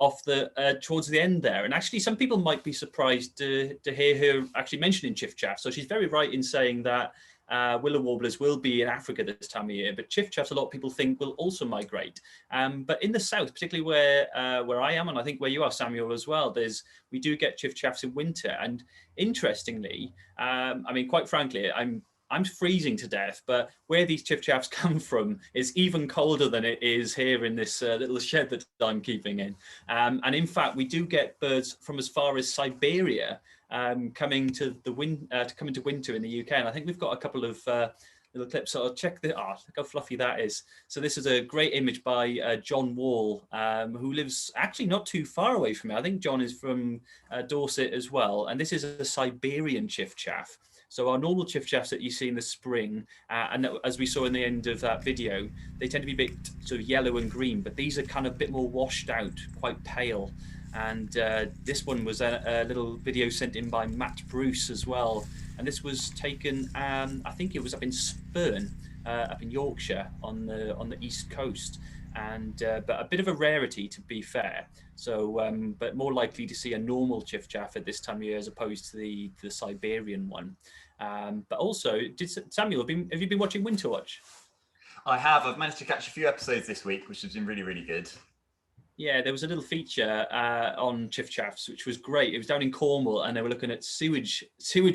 S19: off the towards the end there, and actually some people might be surprised to hear her actually mentioning chiffchaffs. So she's very right in saying that willow warblers will be in Africa this time of year, but chiffchaffs a lot of people think will also migrate. But in the south, particularly where I am, and I think where you are, Samuel, as well, we do get chiffchaffs in winter. And interestingly, I mean, quite frankly, I'm freezing to death, but where these chiffchaffs come from is even colder than it is here in this little shed that I'm keeping in. And in fact, we do get birds from as far as Siberia coming to winter in the UK. And I think we've got a couple of little clips. So I'll check look how fluffy that is. So this is a great image by John Wall, who lives actually not too far away from me. I think John is from Dorset as well. And this is a Siberian chiffchaff. So our normal chiffchaffs that you see in the spring, and as we saw in the end of that video, they tend to be a bit sort of yellow and green, but these are kind of a bit more washed out, quite pale. And this one was a little video sent in by Matt Bruce as well. And this was taken, I think it was up in Spurn, up in Yorkshire on the east coast. And but a bit of a rarity, to be fair. So, but more likely to see a normal chiffchaff at this time of year as opposed to the Siberian one. But also, Samuel, have you been watching Winterwatch?
S18: I have. I've managed to catch a few episodes this week, which has been really, really good.
S19: Yeah, there was a little feature on chiffchaffs, which was great. It was down in Cornwall, and they were looking at sewage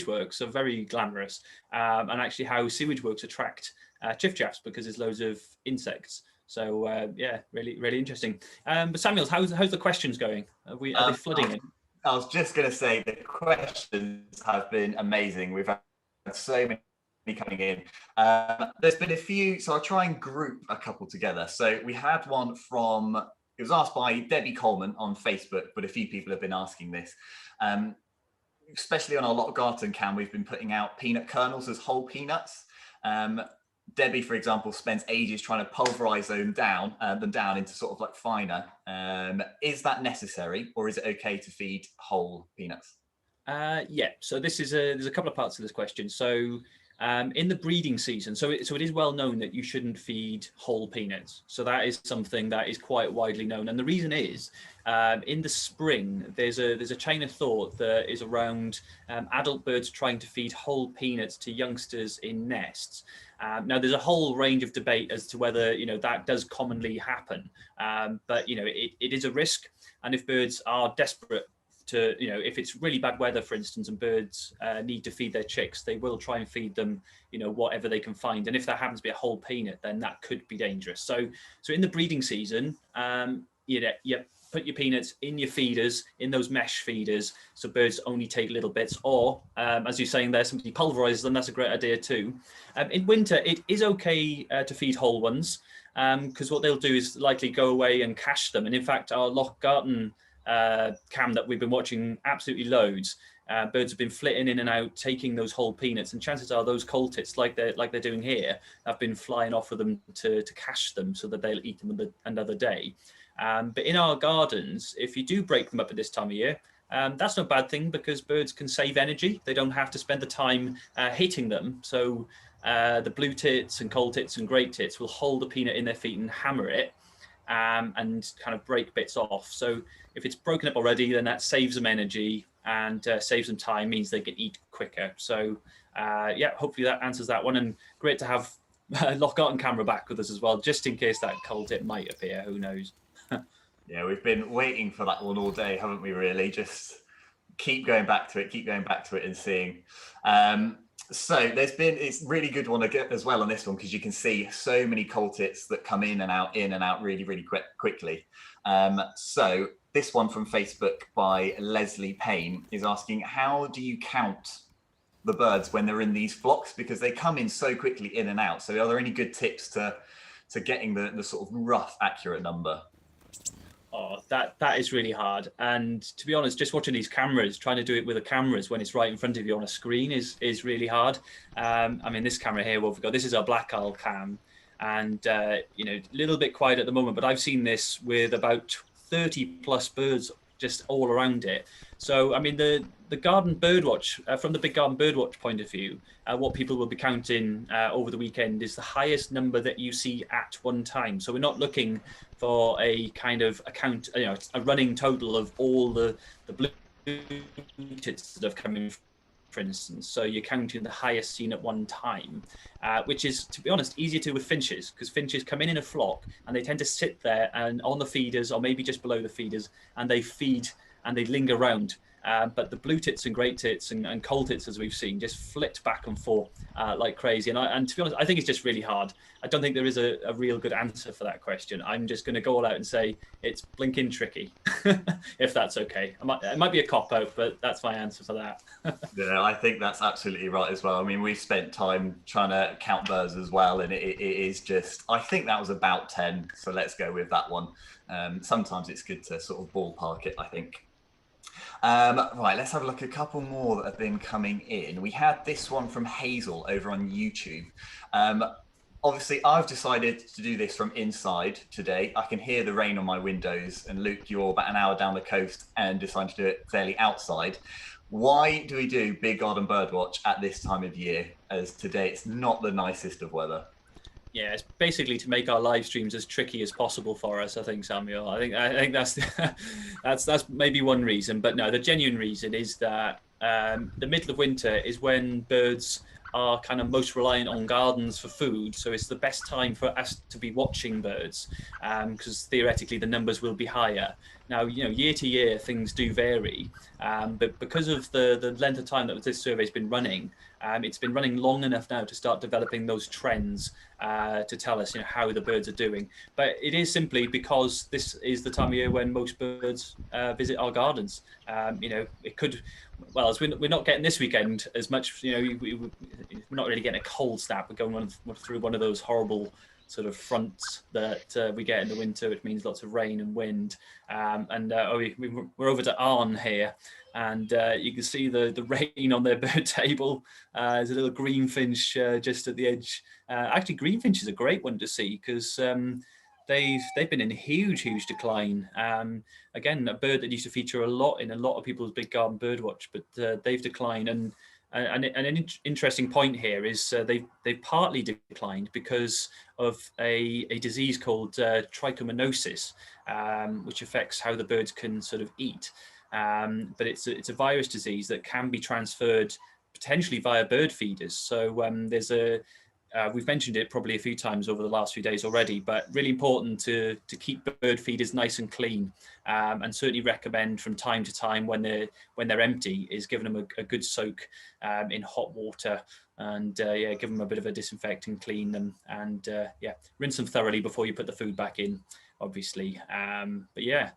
S19: works, so very glamorous, and actually how sewage works attract chiffchaffs because there's loads of insects. So yeah, really, really interesting. But Samuel, how's the questions going? Are they flooding in?
S18: I was just going to say the questions have been amazing. We've had so many coming in. There's been a few, so I'll try and group a couple together. So we had one from, it was asked by Debbie Coleman on Facebook, but a few people have been asking this. Especially on our Lot Garden cam, we've been putting out peanut kernels as whole peanuts. Debbie, for example, spends ages trying to pulverize them down into sort of like finer. Is that necessary, or is it okay to feed whole peanuts?
S19: Yeah, so there's a couple of parts to this question. So in the breeding season, so it is well known that you shouldn't feed whole peanuts. So that is something that is quite widely known. And the reason is, in the spring, there's a chain of thought that is around adult birds trying to feed whole peanuts to youngsters in nests. Now, there's a whole range of debate as to whether that does commonly happen, but it is a risk. And if birds are desperate to, if it's really bad weather, for instance, and birds need to feed their chicks, they will try and feed them, whatever they can find. And if that happens to be a whole peanut, then that could be dangerous. So in the breeding season, put your peanuts in your feeders, in those mesh feeders, so birds only take little bits. Or, as you're saying there, somebody pulverizes them. That's a great idea too. In winter, it is okay to feed whole ones, because what they'll do is likely go away and cache them. And in fact, our Loch Garten cam that we've been watching absolutely loads, birds have been flitting in and out, taking those whole peanuts, and chances are those coal tits, like they're doing here, have been flying off of them to cache them so that they'll eat them another day. But in our gardens, if you do break them up at this time of year, that's no bad thing, because birds can save energy. They don't have to spend the time hitting them. So the blue tits and coal tits and great tits will hold a peanut in their feet and hammer it, and kind of break bits off. So if it's broken up already, then that saves them energy and saves them time, means they can eat quicker. So yeah, hopefully that answers that one. And great to have Loch Garten camera back with us as well, just in case that coal tit might appear. Who knows?
S18: Yeah, we've been waiting for that one all day, haven't we, really? Just keep going back to it and seeing. So it's really good one as well on this one, because you can see so many coltits that come in and out really, really quickly. So this one from Facebook by Leslie Payne is asking, how do you count the birds when they're in these flocks? Because they come in so quickly in and out. So are there any good tips to getting the sort of rough, accurate number?
S19: Oh, that is really hard. And to be honest, just watching these cameras, trying to do it with the cameras when it's right in front of you on a screen is really hard. I mean, this camera here, what we've got, this is our black owl cam, and you know, a little bit quiet at the moment, but I've seen this with about 30 plus birds just all around it. So, I mean, the garden birdwatch, from the big garden birdwatch point of view, what people will be counting over the weekend is the highest number that you see at one time. So we're not looking for a kind of account, you know, a running total of all the blue tits that have come in, for instance. So you're counting the highest seen at one time, which is, to be honest, easier to do with finches, because finches come in a flock and they tend to sit there and on the feeders or maybe just below the feeders, and they feed and they linger around. But the blue tits and great tits and coal tits, as we've seen, just flit back and forth like crazy. And to be honest, I think it's just really hard. I don't think there is a real good answer for that question. I'm just going to go all out and say it's blinking tricky, if that's okay. It might be a cop-out, but that's my answer for that.
S18: Yeah, I think that's absolutely right as well. I mean, we've spent time trying to count birds as well, and it is just, I think that was about 10, so let's go with that one. Sometimes it's good to sort of ballpark it, I think. Right, let's have a look at a couple more that have been coming in. We had this one from Hazel over on YouTube. Obviously, I've decided to do this from inside today. I can hear the rain on my windows, and Luke, you're about an hour down the coast and decided to do it fairly outside. Why do we do Big Garden Birdwatch at this time of year, as today it's not the nicest of weather?
S19: Yeah, it's basically to make our live streams as tricky as possible for us, I think, Samuel. I think that's that's maybe one reason, but no, the genuine reason is that the middle of winter is when birds are kind of most reliant on gardens for food, so it's the best time for us to be watching birds, because theoretically the numbers will be higher. Now, you know, year to year things do vary, but because of the length of time that this survey's been running, it's been running long enough now to start developing those trends to tell us, you know, how the birds are doing. But it is simply because this is the time of year when most birds visit our gardens. You know, it could, well, as we're not getting this weekend as much, you know, we're not really getting a cold snap. We're going through one of those horrible sort of fronts that we get in the winter, which means lots of rain and wind. We're over to Arn here, and you can see the rain on their bird table. There's a little greenfinch just at the edge. Actually, greenfinch is a great one to see, because they've been in huge decline. Again, a bird that used to feature a lot in a lot of people's big garden birdwatch, but they've declined. And an interesting point here is they've partly declined because of a disease called trichomoniasis, which affects how the birds can sort of eat. But it's a virus disease that can be transferred potentially via bird feeders. So there's we've mentioned it probably a few times over the last few days already, but really important to keep bird feeders nice and clean, and certainly recommend from time to time when they're empty is giving them a good soak in hot water, and give them a bit of a disinfect and clean them, and rinse them thoroughly before you put the food back in, obviously. But yeah,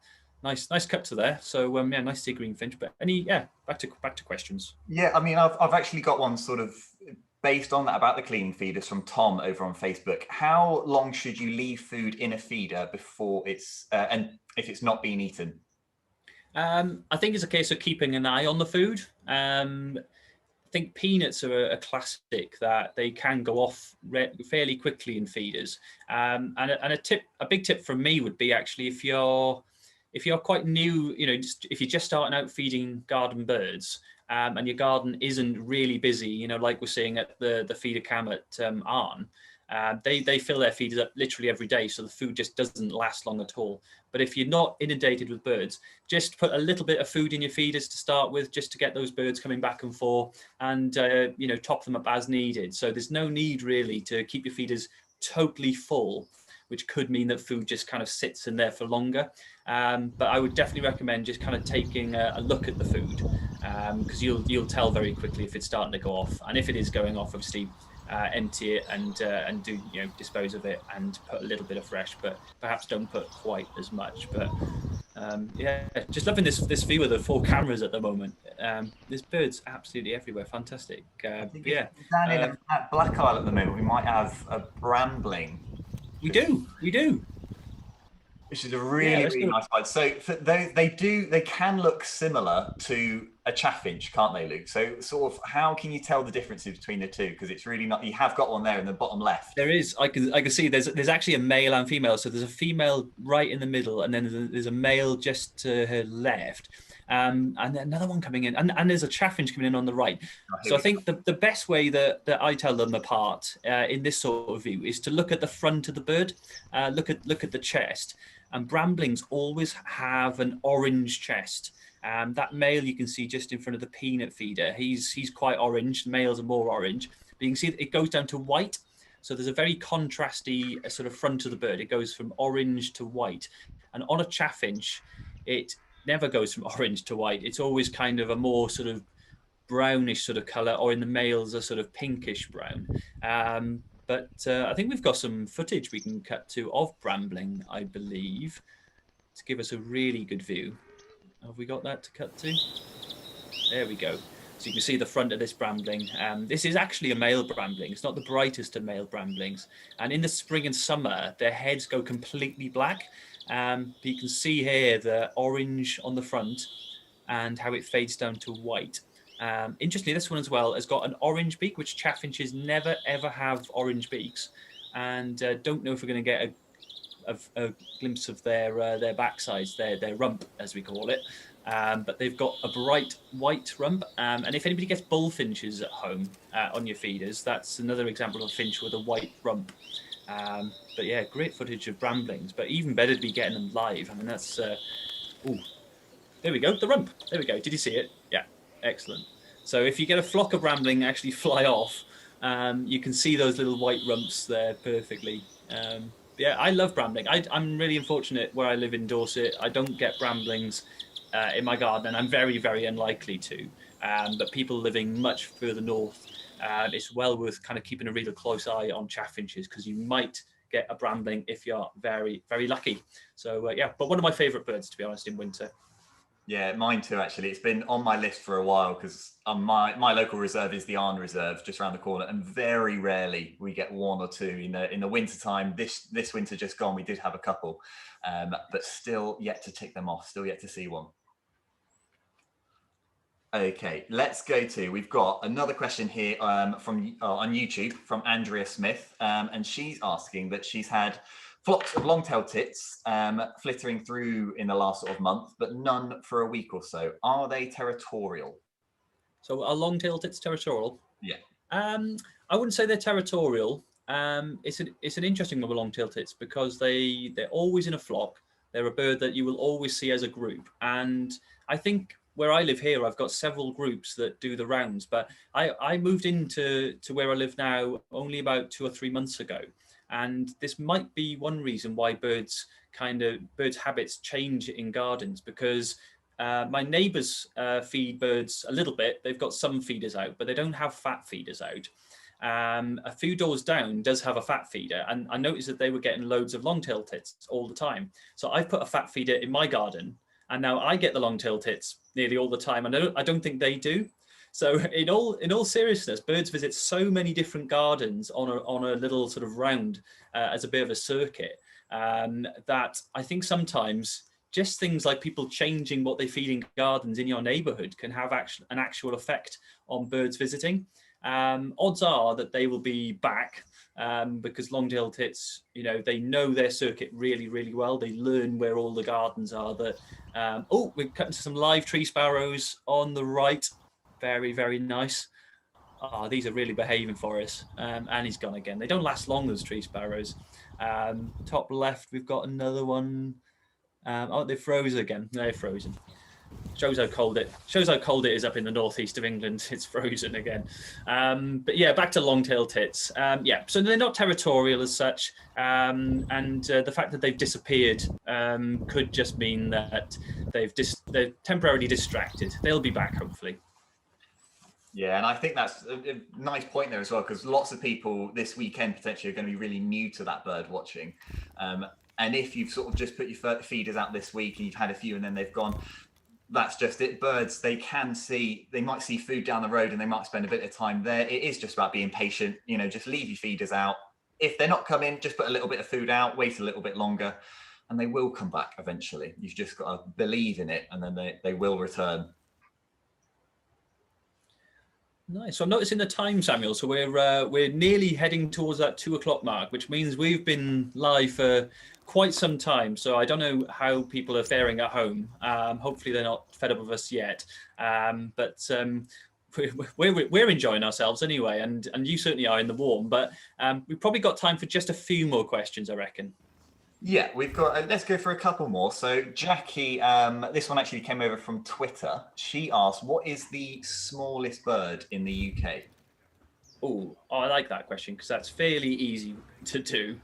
S19: nice cut to there. So nice to see greenfinch. But back to questions.
S18: Yeah, I mean, I've actually got one sort of based on that about the clean feeders from Tom over on Facebook. How long should you leave food in a feeder before it's and if it's not being eaten?
S19: I think it's a case of keeping an eye on the food. I think peanuts are a classic that they can go off fairly quickly in feeders. And a big tip from me would be actually if you're quite new, you know, if you're just starting out feeding garden birds, and your garden isn't really busy, you know, like we're seeing at the feeder cam at Arn, they fill their feeders up literally every day, so the food just doesn't last long at all. But if you're not inundated with birds, just put a little bit of food in your feeders to start with, just to get those birds coming back and forth, and top them up as needed. So there's no need really to keep your feeders totally full, which could mean that food just kind of sits in there for longer. But I would definitely recommend just kind of taking a look at the food, because you'll tell very quickly if it's starting to go off, and if it is going off, obviously empty it and do dispose of it and put a little bit of fresh, but perhaps don't put quite as much. But yeah, just loving this view of the 4 cameras at the moment. There's birds absolutely everywhere. Fantastic.
S18: Down
S19: Yeah.
S18: in at Black Isle at the moment, we might have a brambling.
S19: We do.
S18: Which is a really nice find. So they can look similar to a chaffinch, can't they, Luke? So sort of how can you tell the differences between the two? Because it's really not. You have got one there in the bottom left.
S19: There is. I can see there's actually a male and female. So there's a female right in the middle, and then there's a male just to her left. And then another one coming in, and there's a chaffinch coming in on the right. So I think the best way that I tell them apart in this sort of view is to look at the front of the bird, look at the chest. And bramblings always have an orange chest. That male you can see just in front of the peanut feeder, he's quite orange. The males are more orange, but you can see that it goes down to white. So there's a very contrasty sort of front of the bird. It goes from orange to white. And on a chaffinch, it never goes from orange to white. It's always kind of a more sort of brownish sort of colour, or in the males a sort of pinkish brown. But I think we've got some footage we can cut to of brambling, I believe, to give us a really good view. Have we got that to cut to? There we go. So you can see the front of this brambling. This is actually a male brambling. It's not the brightest of male bramblings. And in the spring and summer, their heads go completely black. But you can see here the orange on the front and how it fades down to white. Interestingly, this one as well has got an orange beak, which chaffinches never ever have orange beaks, and don't know if we're going to get a glimpse of their backsides, their rump as we call it. But they've got a bright white rump, and if anybody gets bullfinches at home on your feeders, that's another example of a finch with a white rump. But yeah, great footage of bramblings, but even better to be getting them live. I mean, that's ooh, there we go, the rump. There we go. Did you see it? Yeah. Excellent. So if you get a flock of brambling actually fly off, you can see those little white rumps there perfectly. Yeah, I love brambling. I'm really unfortunate where I live in Dorset. I don't get bramblings in my garden, and I'm very, very unlikely to. But people living much further north, it's well worth kind of keeping a really close eye on chaffinches, because you might get a brambling if you're very, very lucky. So yeah, but one of my favourite birds, to be honest, in winter.
S18: Yeah, mine too, actually. It's been on my list for a while because my local reserve is the Arn Reserve, just around the corner, and very rarely we get one or two in the winter time. This winter just gone, we did have a couple, but still yet to tick them off, still yet to see one. Okay, let's go to, we've got another question here from on YouTube from Andrea Smith, and she's asking that she's had flocks of long-tailed tits flittering through in the last sort of month, but none for a week or so. Are they territorial?
S19: So are long-tailed tits territorial?
S18: Yeah.
S19: I wouldn't say they're territorial. It's an interesting one with long-tailed tits because they're always in a flock. They're a bird that you will always see as a group. And I think where I live here, I've got several groups that do the rounds, but I moved into where I live now only about 2 or 3 months ago. And this might be one reason why birds' habits change in gardens, because my neighbours feed birds a little bit. They've got some feeders out, but they don't have fat feeders out. A few doors down does have a fat feeder, and I noticed that they were getting loads of long-tailed tits all the time. So I've put a fat feeder in my garden, and now I get the long-tailed tits nearly all the time, and I don't think they do. So in all seriousness, birds visit so many different gardens on a little sort of round as a bit of a circuit that I think sometimes just things like people changing what they feed in gardens in your neighbourhood can have an actual effect on birds visiting. Odds are that they will be back because long-tailed tits, they know their circuit really, really well. They learn where all the gardens are. We're cutting to some live tree sparrows on the right. Very, very nice. Oh, these are really behaving for us. And he's gone again. They don't last long, those tree sparrows. Top left, we've got another one. They froze again. They're frozen. shows how cold it is up in the northeast of England. It's frozen again. But yeah, back to long-tailed tits. Yeah, so they're not territorial as such, and the fact that they've disappeared could just mean that they're temporarily distracted. They'll be back hopefully.
S18: Yeah, and I think that's a nice point there as well, because lots of people this weekend potentially are going to be really new to that bird watching. And if you've sort of just put your feeders out this week and you've had a few and then they've gone, that's just it. Birds, they might see food down the road and they might spend a bit of time there. It is just about being patient, you know, just leave your feeders out. If they're not coming, just put a little bit of food out, wait a little bit longer, and they will come back eventually. You've just got to believe in it, and then they will return.
S19: Nice. So I'm noticing the time, Samuel. So we're nearly heading towards that 2 o'clock mark, which means we've been live for quite some time. So I don't know how people are faring at home. Hopefully they're not fed up with us yet. But we're enjoying ourselves anyway, and you certainly are in the warm. But we've probably got time for just a few more questions, I reckon.
S18: Yeah, we've got, let's go for a couple more. So Jackie, this one actually came over from Twitter. She asked, what is the smallest bird in the UK?
S19: Oh, I like that question because that's fairly easy to do.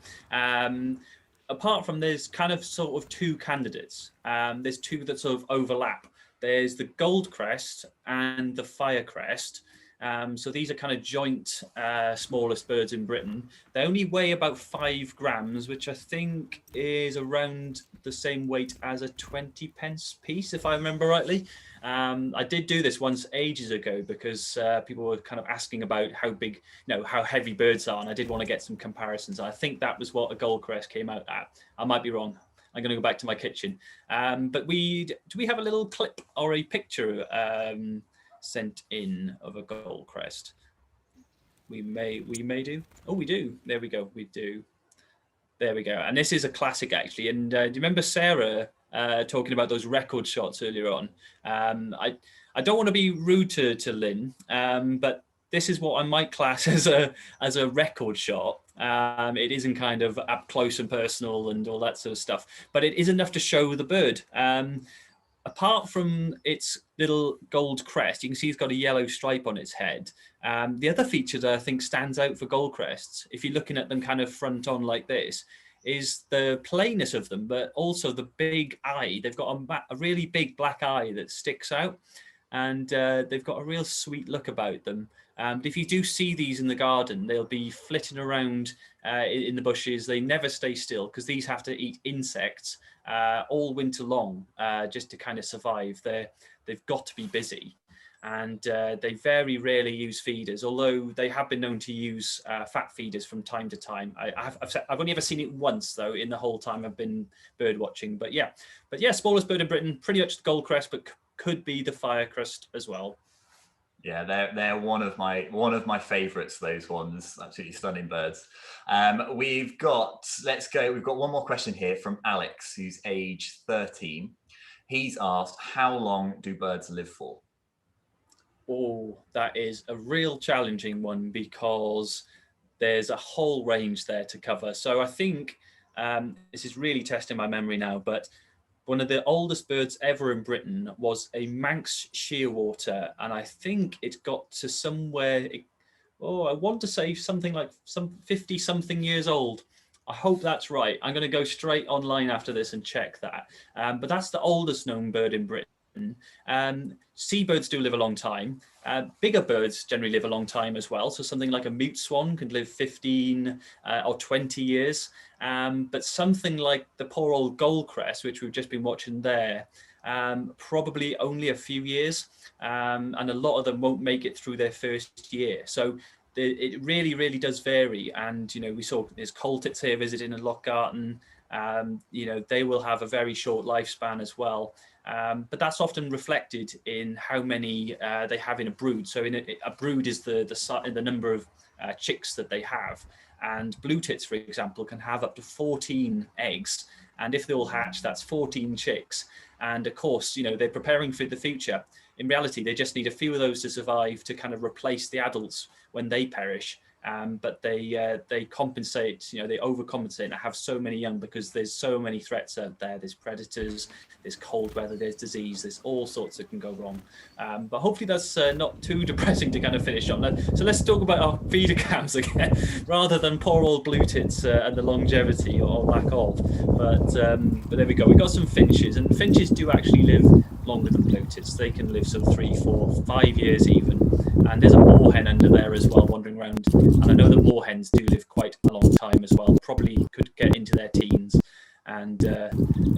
S19: Apart from there's kind of sort of two candidates. There's two that sort of overlap. There's the goldcrest and the firecrest. So these are kind of joint smallest birds in Britain. They only weigh about 5 grams, which I think is around the same weight as a 20p piece, if I remember rightly. I did do this once ages ago because people were kind of asking about how big, how heavy birds are, and I did want to get some comparisons. I think that was what a goldcrest came out at. I might be wrong. I'm going to go back to my kitchen. But do we have a little clip or a picture sent in of a goldcrest? We may do. Oh, we do. There we go. We do. There we go. And this is a classic actually. And do you remember Sarah talking about those record shots earlier on? I don't want to be rude to Lynn, but this is what I might class as a record shot. It isn't kind of up close and personal and all that sort of stuff, but it is enough to show the bird. Apart from its little gold crest, you can see it's got a yellow stripe on its head. The other feature that I think stands out for gold crests, if you're looking at them kind of front on like this, is the plainness of them, but also the big eye. They've got a really big black eye that sticks out, and they've got a real sweet look about them. But if you do see these in the garden, they'll be flitting around in the bushes. They never stay still because these have to eat insects all winter long just to kind of survive. They've got to be busy, and they very rarely use feeders, although they have been known to use fat feeders from time to time. I've only ever seen it once though in the whole time I've been bird watching. But yeah, smallest bird in Britain, pretty much the goldcrest, but could be the firecrest as well.
S18: Yeah, they're one of my favourites. Those ones, absolutely stunning birds. We've got one more question here from Alex, who's age 13. He's asked, how long do birds live for?
S19: Oh, that is a real challenging one because there's a whole range there to cover. So I think this is really testing my memory now, but one of the oldest birds ever in Britain was a Manx shearwater, and I think it got to somewhere, I want to say something like some 50-something years old. I hope that's right. I'm going to go straight online after this and check that. But that's the oldest known bird in Britain. Seabirds do live a long time. Bigger birds generally live a long time as well. So something like a mute swan could live 15 or 20 years. But something like the poor old goldcrest, which we've just been watching there, probably only a few years. And a lot of them won't make it through their first year. So it really, really does vary. And, we saw there's coal tits here visiting in Lochgarten. They will have a very short lifespan as well. But that's often reflected in how many they have in a brood. So a brood is the number of chicks that they have. And blue tits, for example, can have up to 14 eggs. And if they all hatch, that's 14 chicks. And of course, they're preparing for the future. In reality, they just need a few of those to survive to kind of replace the adults when they perish. But they compensate, they overcompensate and have so many young because there's so many threats out there. There's predators, there's cold weather, there's disease, there's all sorts that can go wrong. But hopefully that's not too depressing to kind of finish on. So let's talk about our feeder cams again, rather than poor old blue tits and the longevity or lack of. But there we go. We got some finches, and finches do actually live longer than blue tits. They can live sort of 3, 4, 5 years even. And there's a moorhen under there as well, wandering around. And I know that moorhens do live quite a long time as well. Probably could get into their teens. And there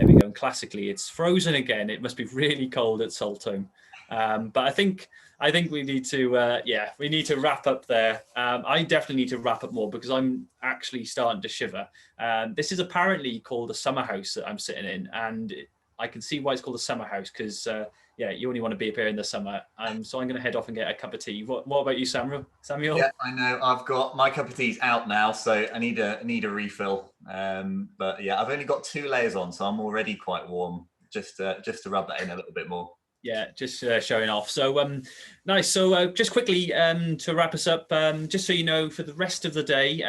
S19: we go. And classically, it's frozen again. It must be really cold at Saltholm. But I think we need to, we need to wrap up there. I definitely need to wrap up more because I'm actually starting to shiver. This is apparently called a summer house that I'm sitting in, and I can see why it's called a summer house because, you only want to be up here in the summer. So I'm going to head off and get a cup of tea. What about you, Samuel?
S18: Yeah, I know. I've got my cup of tea's out now, so I need a refill. But yeah, I've only got 2 layers on, so I'm already quite warm. Just to rub that in a little bit more.
S19: Yeah, just showing off. So nice. So just quickly to wrap us up, just so you know, for the rest of the day,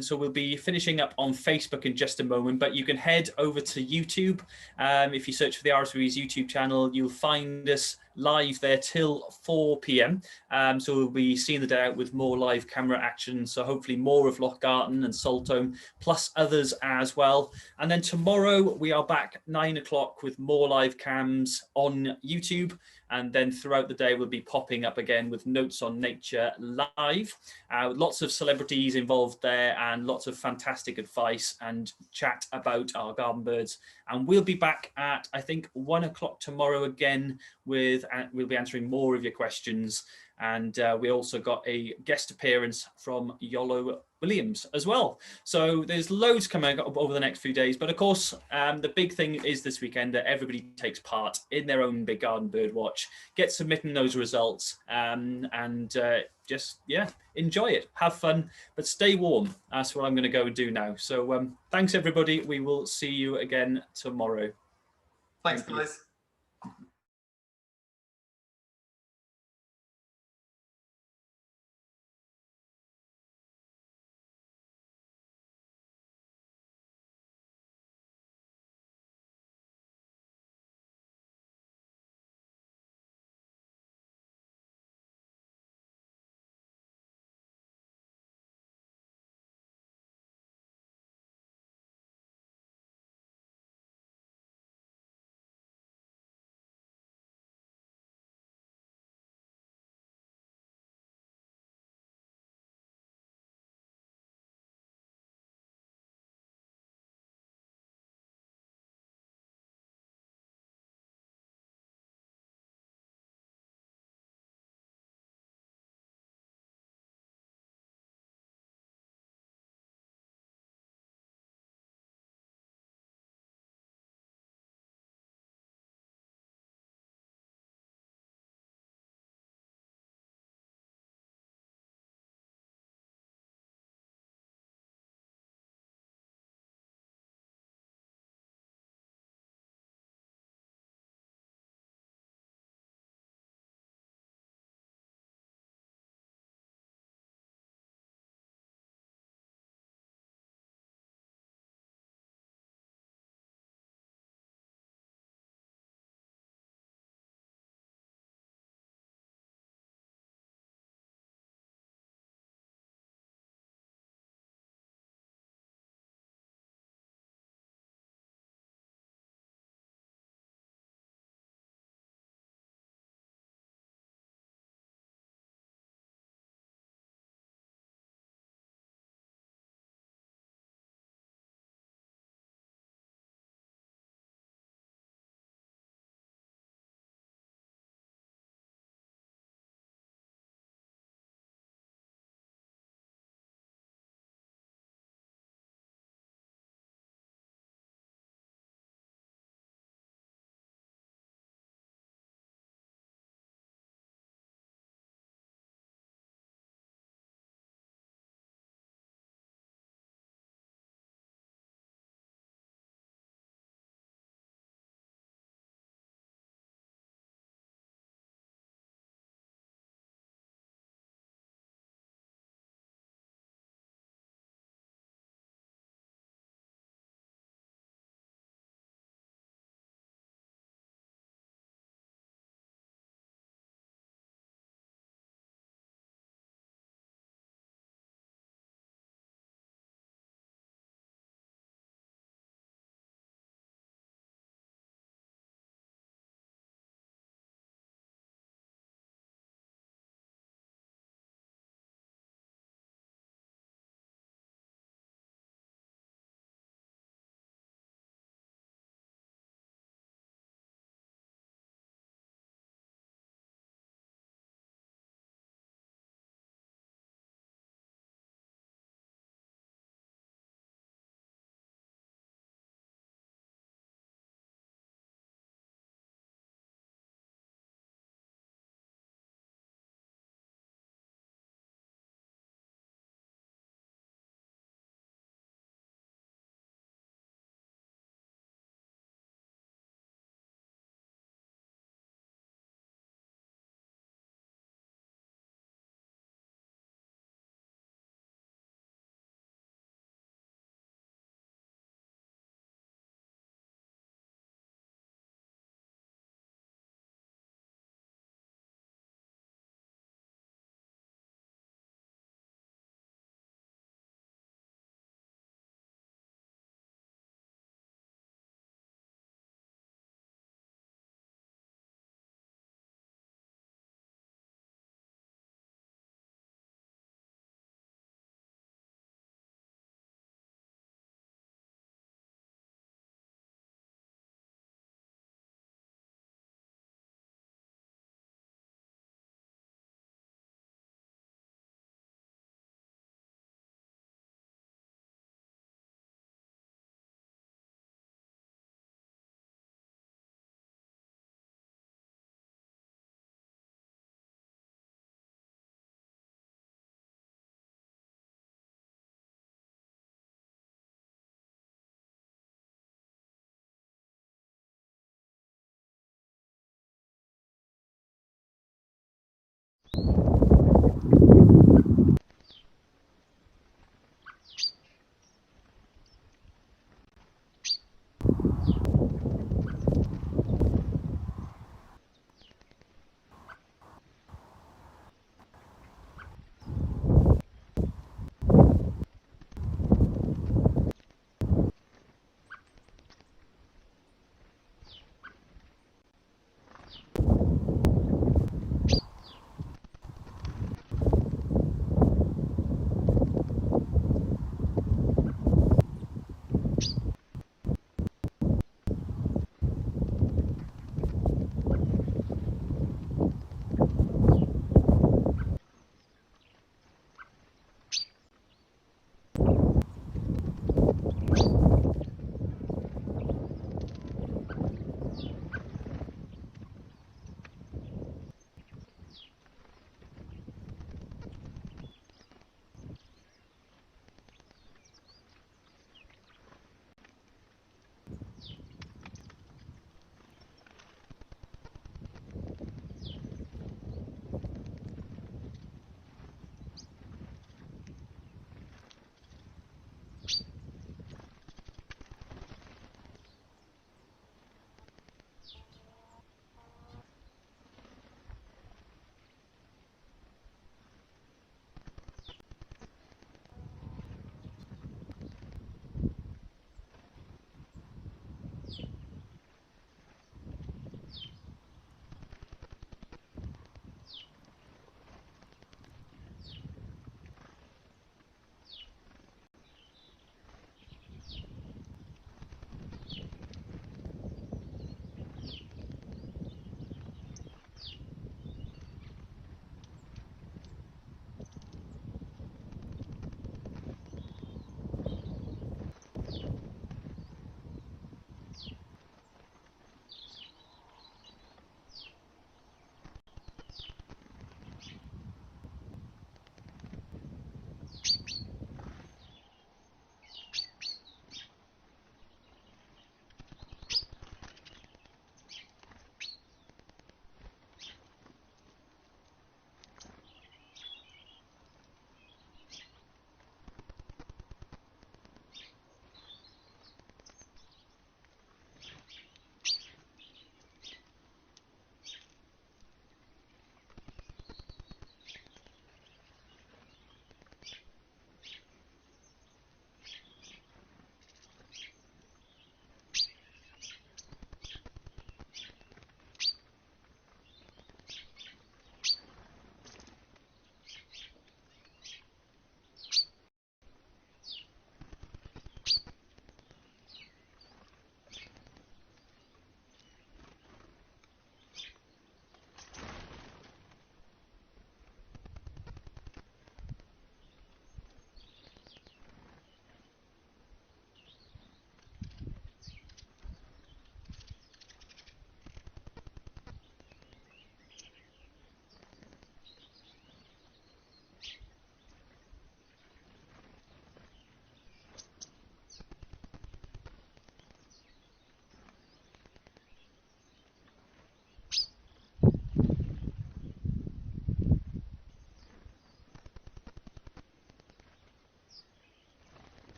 S19: so we'll be finishing up on Facebook in just a moment, but you can head over to YouTube. If you search for the RSPB's YouTube channel, you'll find us live there till 4 p.m. So we'll be seeing the day out with more live camera action. So hopefully more of Lochgarten and Saltholm, plus others as well. And then tomorrow we are back 9 o'clock with more live cams on YouTube. And then throughout the day, we'll be popping up again with Notes on Nature live. Lots of celebrities involved there and lots of fantastic advice and chat about our garden birds. And we'll be back at, I think, 1 o'clock tomorrow again with, we'll be answering more of your questions. And we also got a guest appearance from Yolo Williams as well. So there's loads coming up over the next few days. But of course, the big thing is this weekend that everybody takes part in their own Big Garden Birdwatch, get submitting those results just enjoy it, have fun, but stay warm. That's what I'm going to go and do now. So thanks, everybody. We will see you again tomorrow.
S18: Thanks, guys.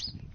S1: you.